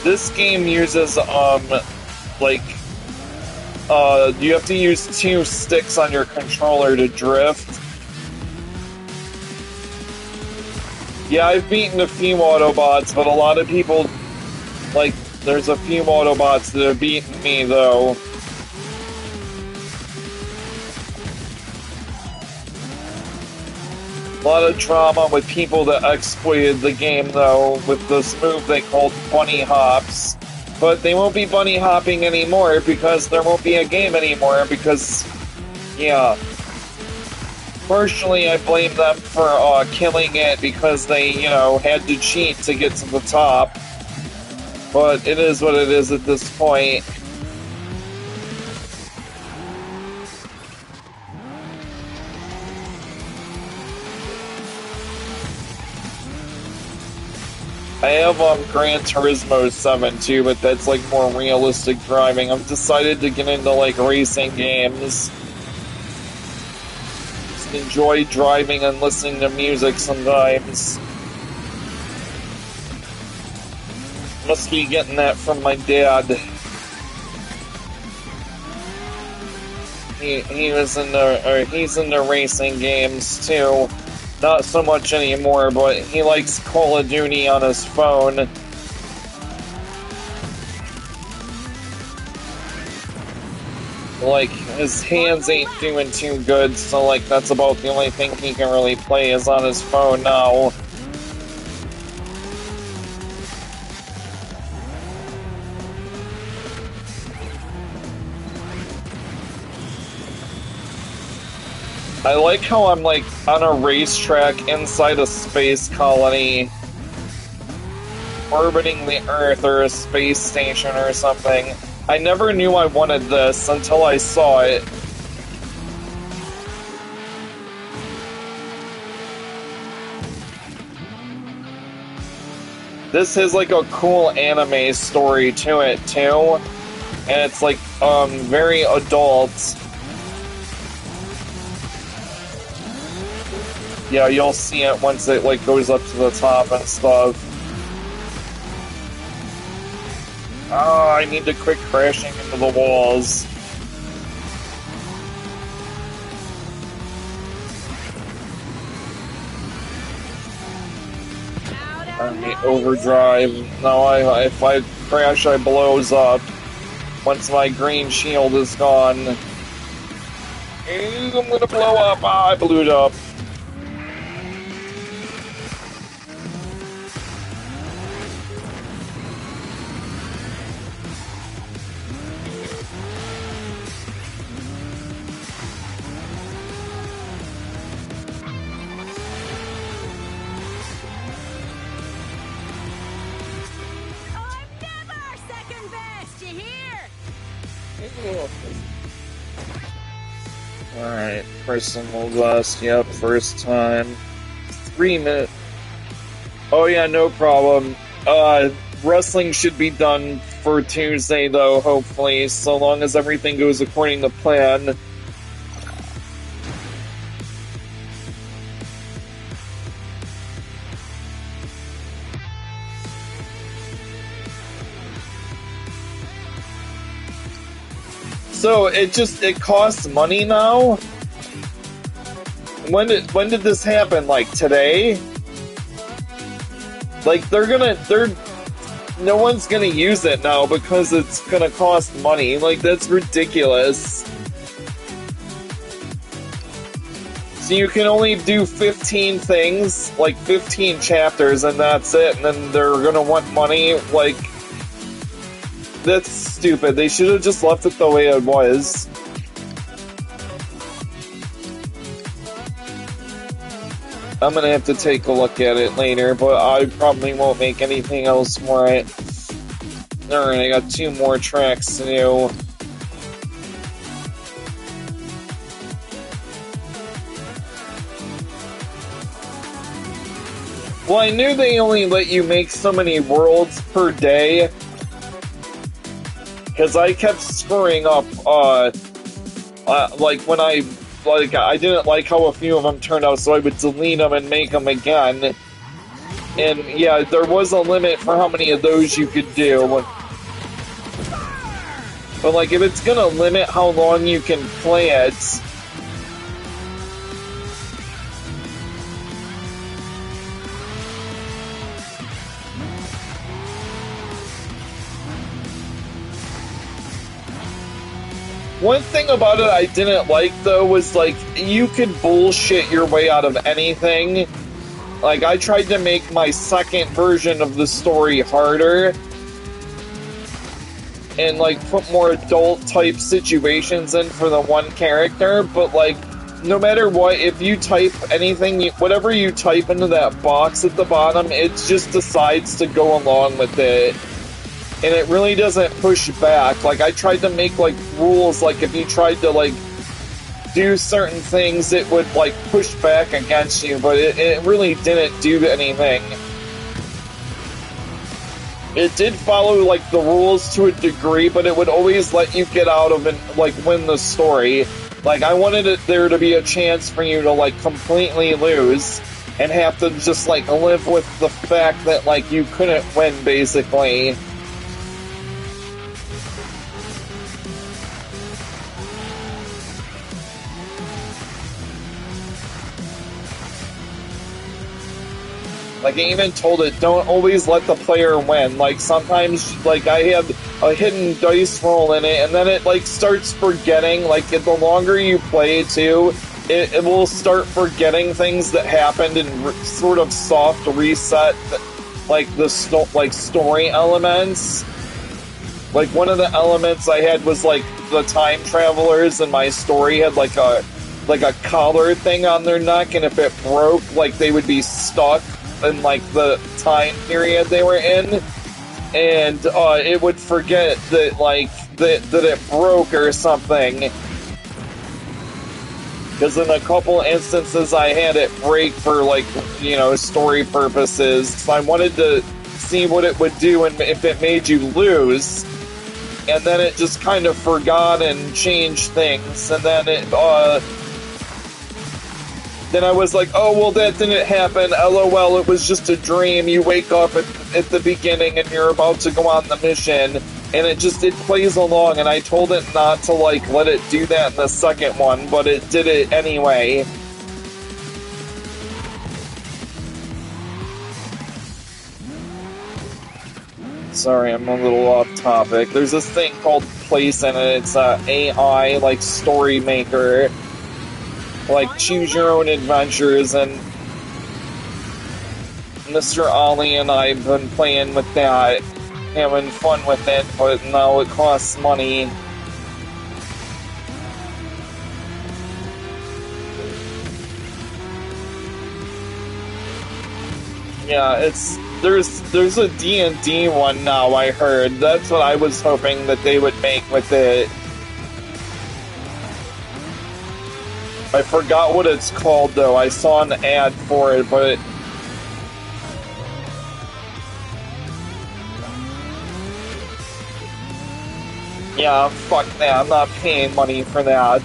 This game uses, like, you have to use 2 sticks on your controller to drift. Yeah, I've beaten a few Autobots, but a lot of people, like, there's a few Autobots that have beaten me, though. A lot of drama with people that exploited the game, though, with this move they called bunny hops. But they won't be bunny hopping anymore because there won't be a game anymore because, yeah. Partially, I blame them for killing it because they, you know, had to cheat to get to the top. But it is what it is at this point. I have Gran Turismo 7 too, but that's like more realistic driving. I've decided to get into like racing games. Just enjoy driving and listening to music sometimes. Must be getting that from my dad. He was into, or he's into racing games too. Not so much anymore, but he likes Call of Duty on his phone. Like, his hands ain't doing too good, so like, that's about the only thing he can really play is on his phone now. I like how I'm, like, on a racetrack inside a space colony, orbiting the Earth or a space station or something. I never knew I wanted this until I saw it. This has, like, a cool anime story to it, too. And it's, like, very adult. Yeah, you'll see it once it, like, goes up to the top and stuff. Ah, I need to quit crashing into the walls. Alright, overdrive. Now if I crash, I blows up. Once my green shield is gone. Ooh, I'm gonna blow up. Ah, I blew it up. I'm never second best, you hear? Alright, personal best. Yep, first time. 3 minutes. Oh yeah, no problem. Wrestling should be done for Tuesday though, hopefully, so long as everything goes according to plan. So it costs money now? When did this happen? Like today? Like no one's gonna use it now because it's gonna cost money. Like that's ridiculous. So you can only do 15 things, like 15 chapters, and that's it, and then they're gonna want money, like... That's stupid. They should have just left it the way it was. I'm gonna have to take a look at it later, but I probably won't make anything else for it. Alright, I got 2 more tracks to do. Well, I knew they only let you make so many worlds per day, because I kept screwing up, like when I didn't like how a few of them turned out, so I would delete them and make them again. And yeah, there was a limit for how many of those you could do. But like, if it's gonna limit how long you can play it... One thing about it I didn't like, though, was, like, you could bullshit your way out of anything. Like, I tried to make my second version of the story harder, and, like, put more adult-type situations in for the one character, but, like, no matter what, if you type anything, whatever you type into that box at the bottom, it just decides to go along with it. And it really doesn't push back. Like, I tried to make, like, rules, like, if you tried to, like, do certain things, it would, like, push back against you, but it really didn't do anything. It did follow, like, the rules to a degree, but it would always let you get out of it, like, win the story. Like, I wanted there to be a chance for you to, like, completely lose, and have to just, like, live with the fact that, like, you couldn't win, basically. Like, I even told it, don't always let the player win. Like, sometimes, like, I had a hidden dice roll in it, and then it, like, starts forgetting. Like, the longer you play, too, it will start forgetting things that happened and sort of soft reset, like, the story elements. Like, one of the elements I had was, like, the time travelers, and my story had, like a collar thing on their neck, and if it broke, like, they would be stuck in, like, the time period they were in, and it would forget that, like, that it broke or something. Because in a couple instances I had it break for, like, you know, story purposes, so I wanted to see what it would do and if it made you lose, and then it just kind of forgot and changed things, and then then I was like, oh, well, that didn't happen. LOL, it was just a dream. You wake up at the beginning and you're about to go on the mission, and it plays along, and I told it not to, like, let it do that in the second one, but it did it anyway. Sorry, I'm a little off topic. There's this thing called Place, and it's a AI, like, story maker. Like, choose your own adventures, and Mr. Ollie and I have been playing with that, having fun with it, but now it costs money. Yeah, there's a D&D one now, I heard. That's what I was hoping that they would make with it. I forgot what it's called, though. I saw an ad for it, but... yeah, fuck that. I'm not paying money for that.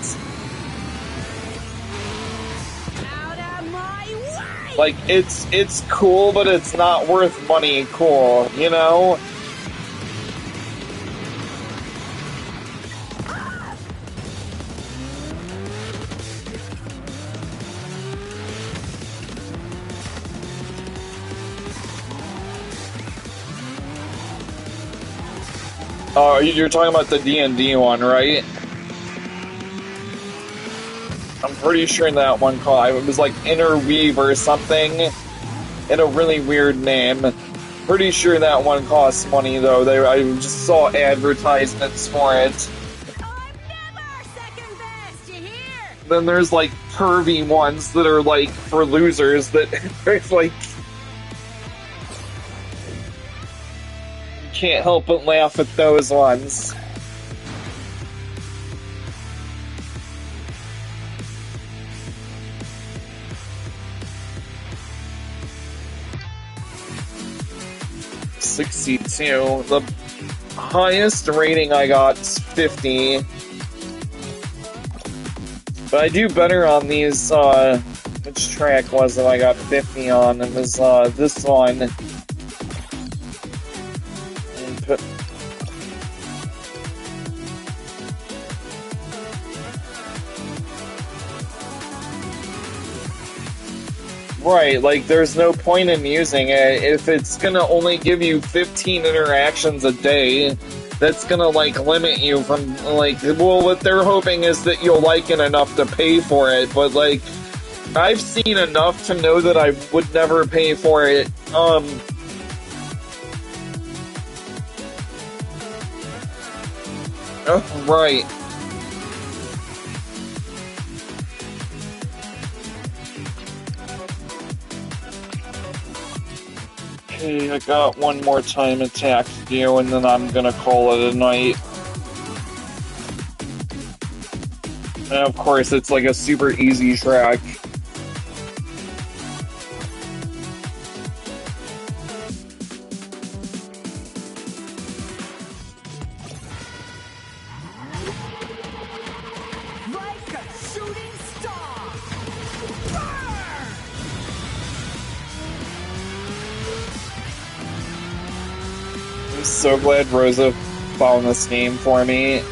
Out of my way! Like, it's cool, but it's not worth money cool, you know? Oh, you're talking about the D&D one, right? I'm pretty sure that one it was like Interweave or something. And a really weird name. Pretty sure that one costs money, though. I just saw advertisements for it. I'm never second best, you hear? Then there's like pervy ones that are like for losers that there's like... can't help but laugh at those ones. $62. The highest rating I got is 50. But I do better on these, which track was it I got 50 on? It was, this one. Right, like, there's no point in using it. If it's gonna only give you 15 interactions a day, that's gonna, like, limit you from, like, well, what they're hoping is that you'll like it enough to pay for it, but, like, I've seen enough to know that I would never pay for it. Oh, right. Okay, I got one more time attack to do, and then I'm gonna call it a night. And of course, it's like a super easy track. Like a shooting star! Burn! I'm so glad Rosa found this game for me.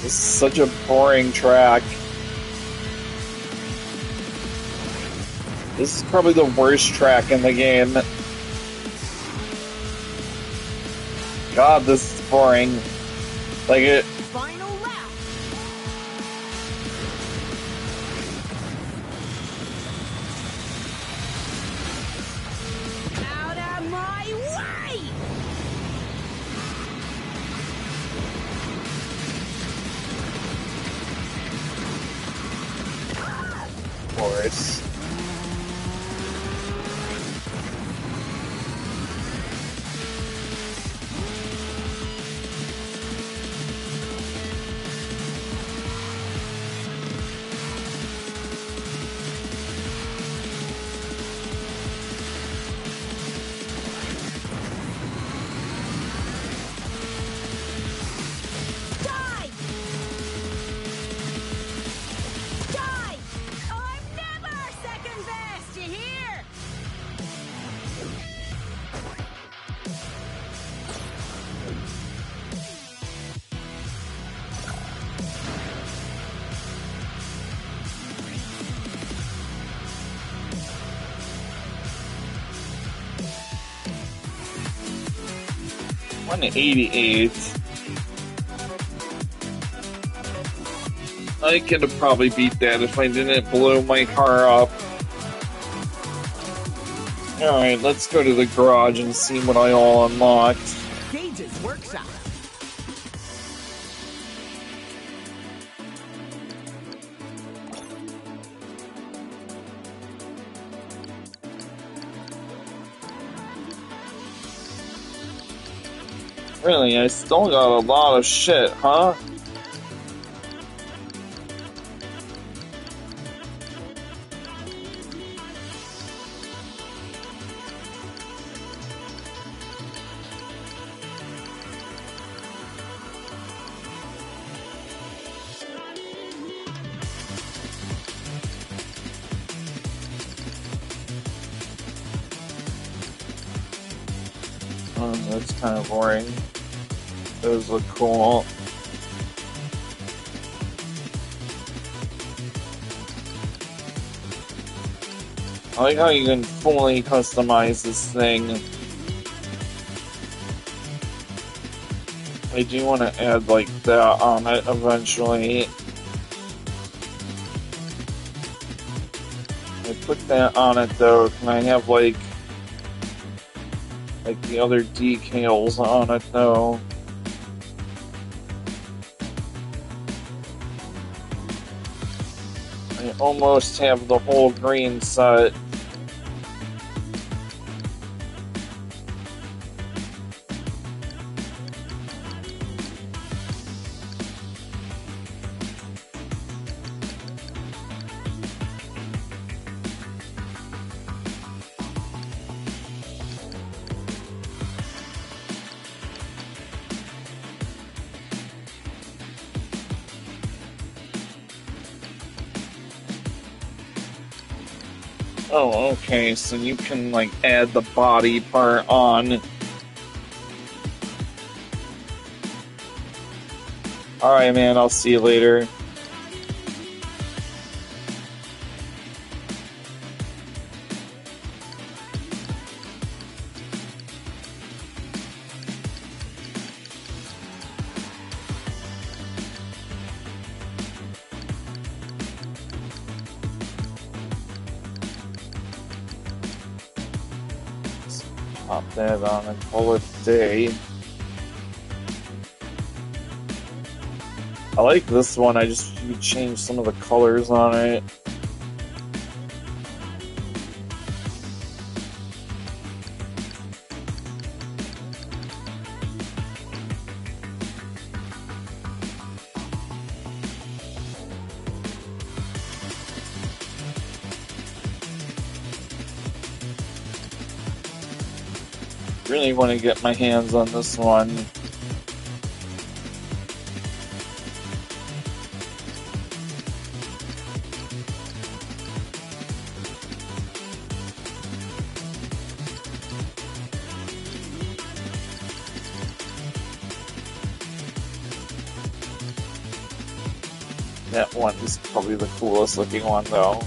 This is such a boring track. This is probably the worst track in the game. God, this is boring. Like it. Final lap. Out of my way! Of course. Die! Die! I'm never second best, you hear? $188. I could have probably beat that if I didn't blow my car up. Alright, let's go to the garage and see what I all unlocked. Gage's workshop. Really, I still got a lot of shit, huh? That's kind of boring. Those look cool. I like how you can fully customize this thing. I do want to add like that on it eventually. I put that on it though. Can I have like the other decals on it though? I almost have the whole green set. Oh, okay, so you can, like, add the body part on. Alright, man, I'll see you later. Pop that on and call it a day. I like this one, I just changed some of the colors on it. Really want to get my hands on this one. That one is probably the coolest looking one, though.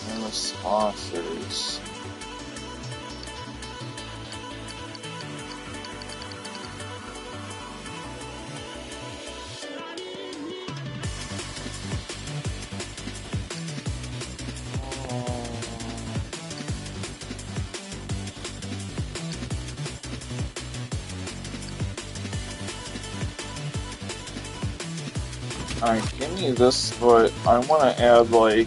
And the sponsors. Alright, give me this, but I want to add, like,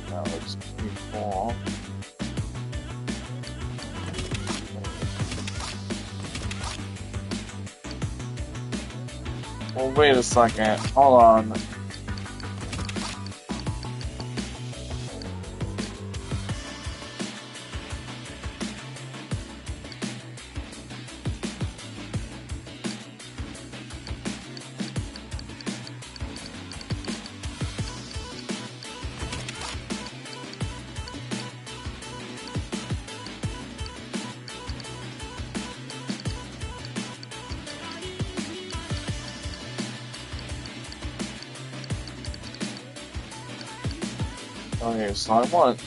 that looks pretty cool. Well, wait a second. Hold on. Okay, so I want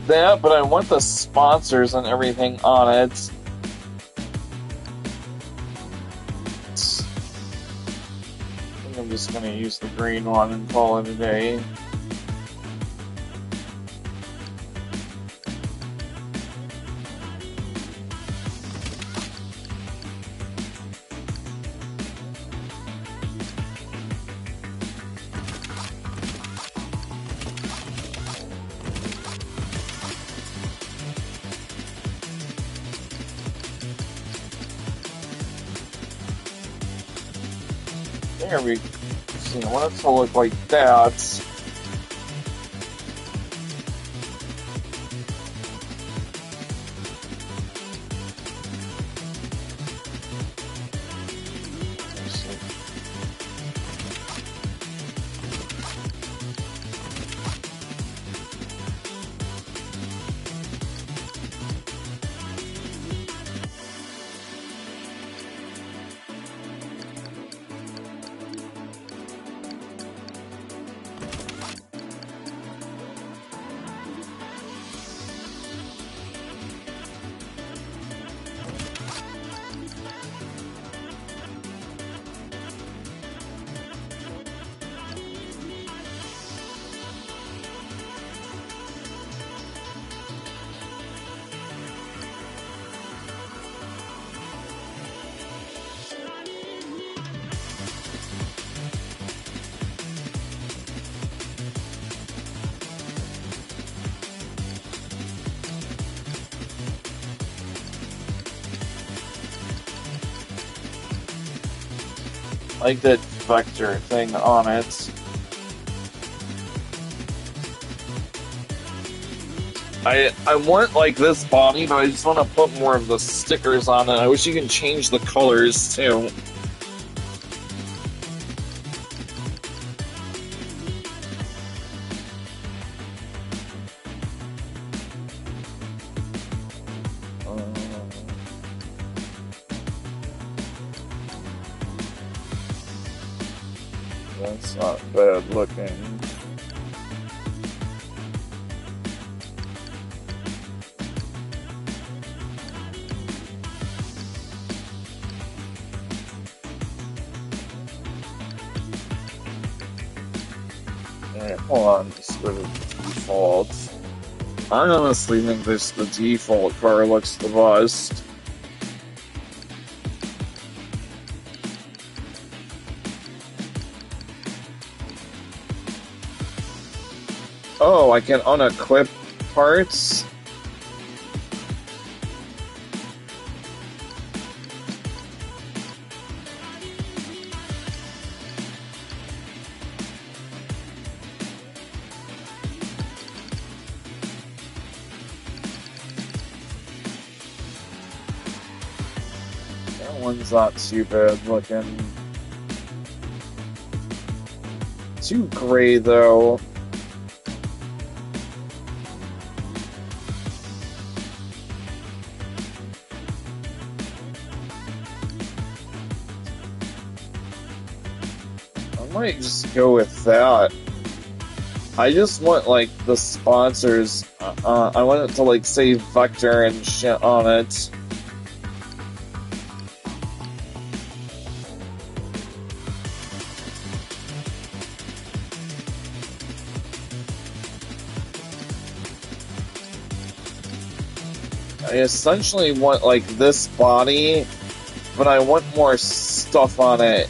that, but I want the sponsors and everything on it. I think I'm just gonna use the green one and call it a day. There we see. I want it to look like that. Let's see. Like that vector thing on it. I want like this body, but I just want to put more of the stickers on it. I wish you can change the colors too. That's not bad looking. Hold on, just go to default. I honestly think this the default car looks the best. Oh, I can unequip parts? That one's not too bad looking. Too gray though. I might just go with that. I just want like the sponsors. I want it to like say Vector and shit on it. I essentially want like this body, but I want more stuff on it.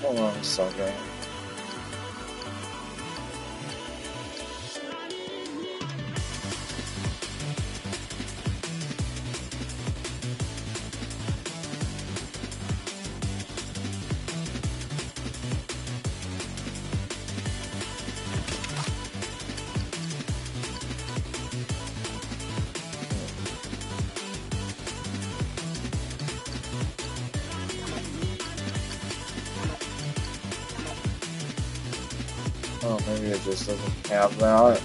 Hold on a second. Oh, maybe it just doesn't have that.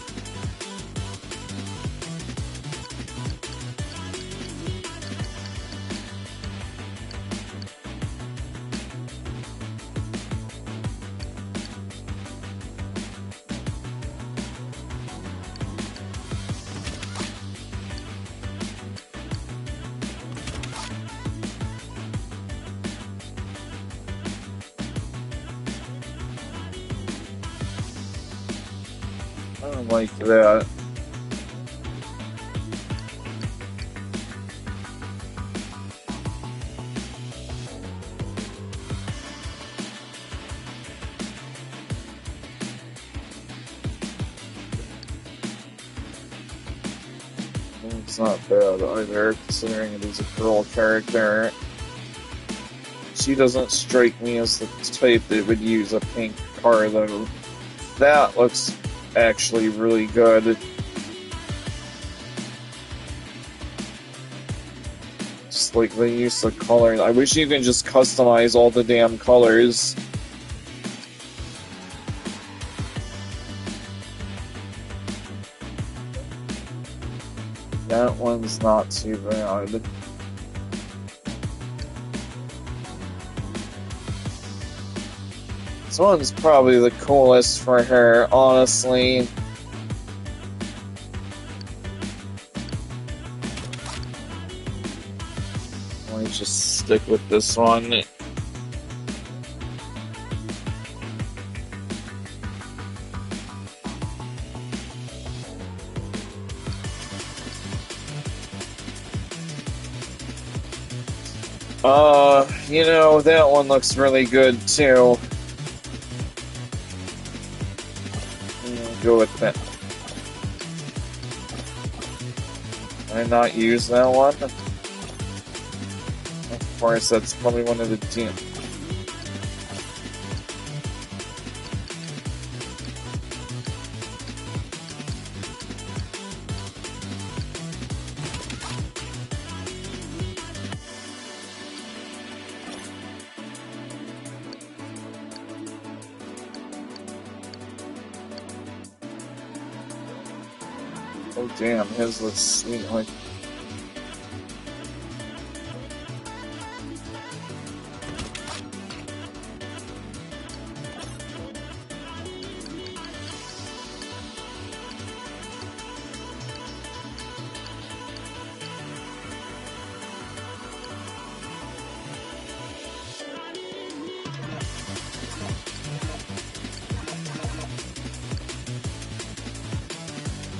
I don't like that. It's not bad either, considering it is a girl character. She doesn't strike me as the type that would use a pink car, though. That looks actually really good. Just like the use of color. I wish you could just customize all the damn colors. That one's not too bad. This one's probably the coolest for her, honestly. Let me just stick with this one. You know, that one looks really good too. Go with that. Can I not use that one? Of course, that's probably one of the team. Oh damn, his looks sweet. Like,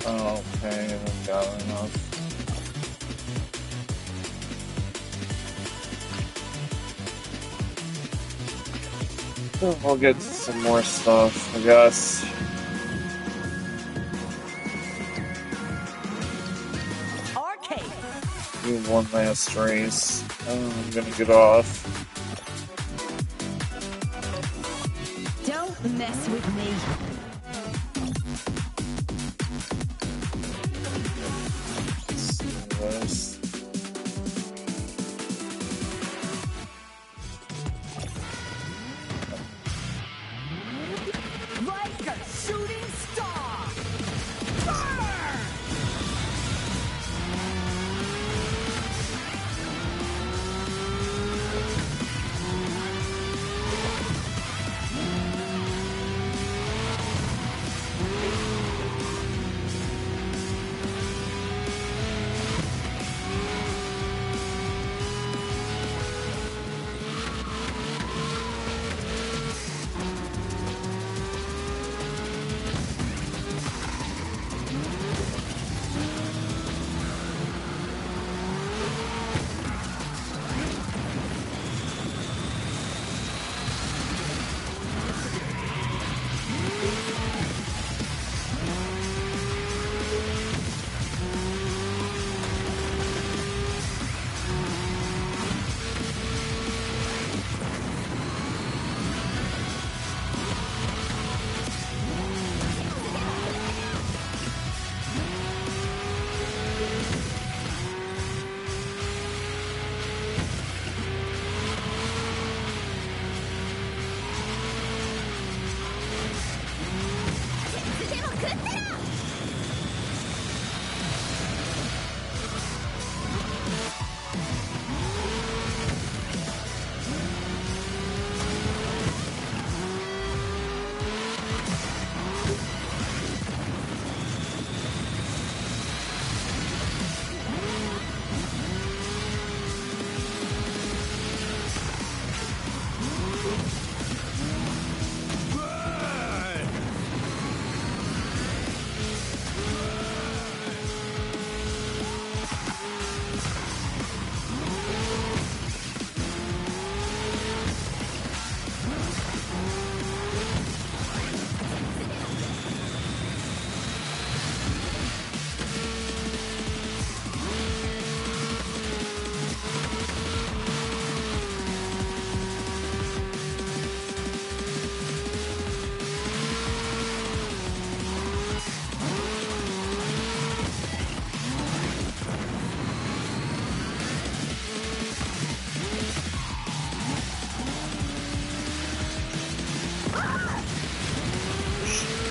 oh, okay, I've got enough. I'll get some more stuff, I guess. Arcade. Do one last race. I'm gonna get off. Don't mess with me. Let's see this. Like a shooting star. Burn!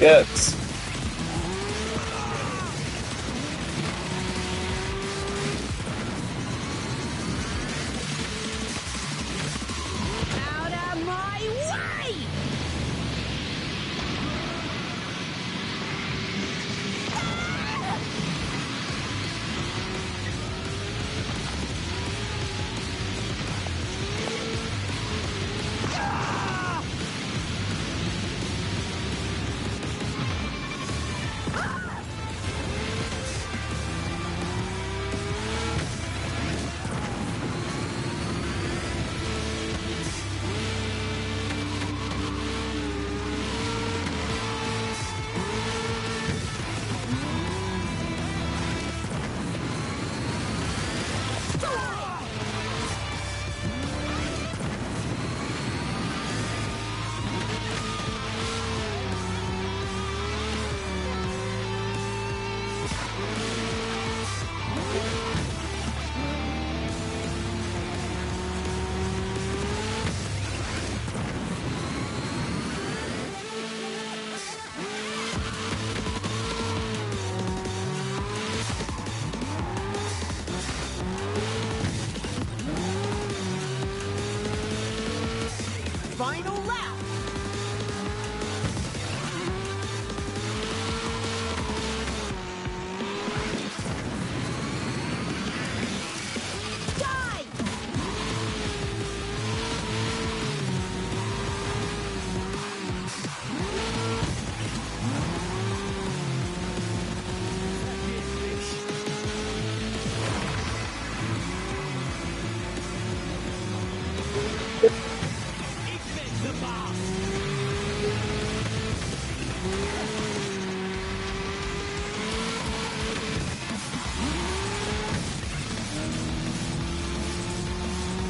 Get. Out of my way!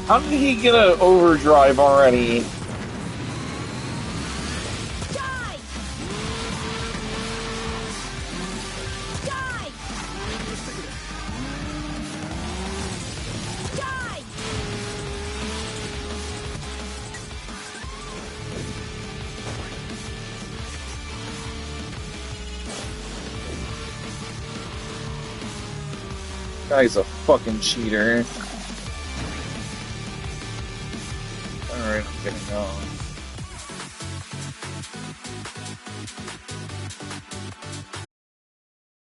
How did he get an overdrive already? Die! Die! Die! Guy's a fucking cheater. Alright, I'm getting going.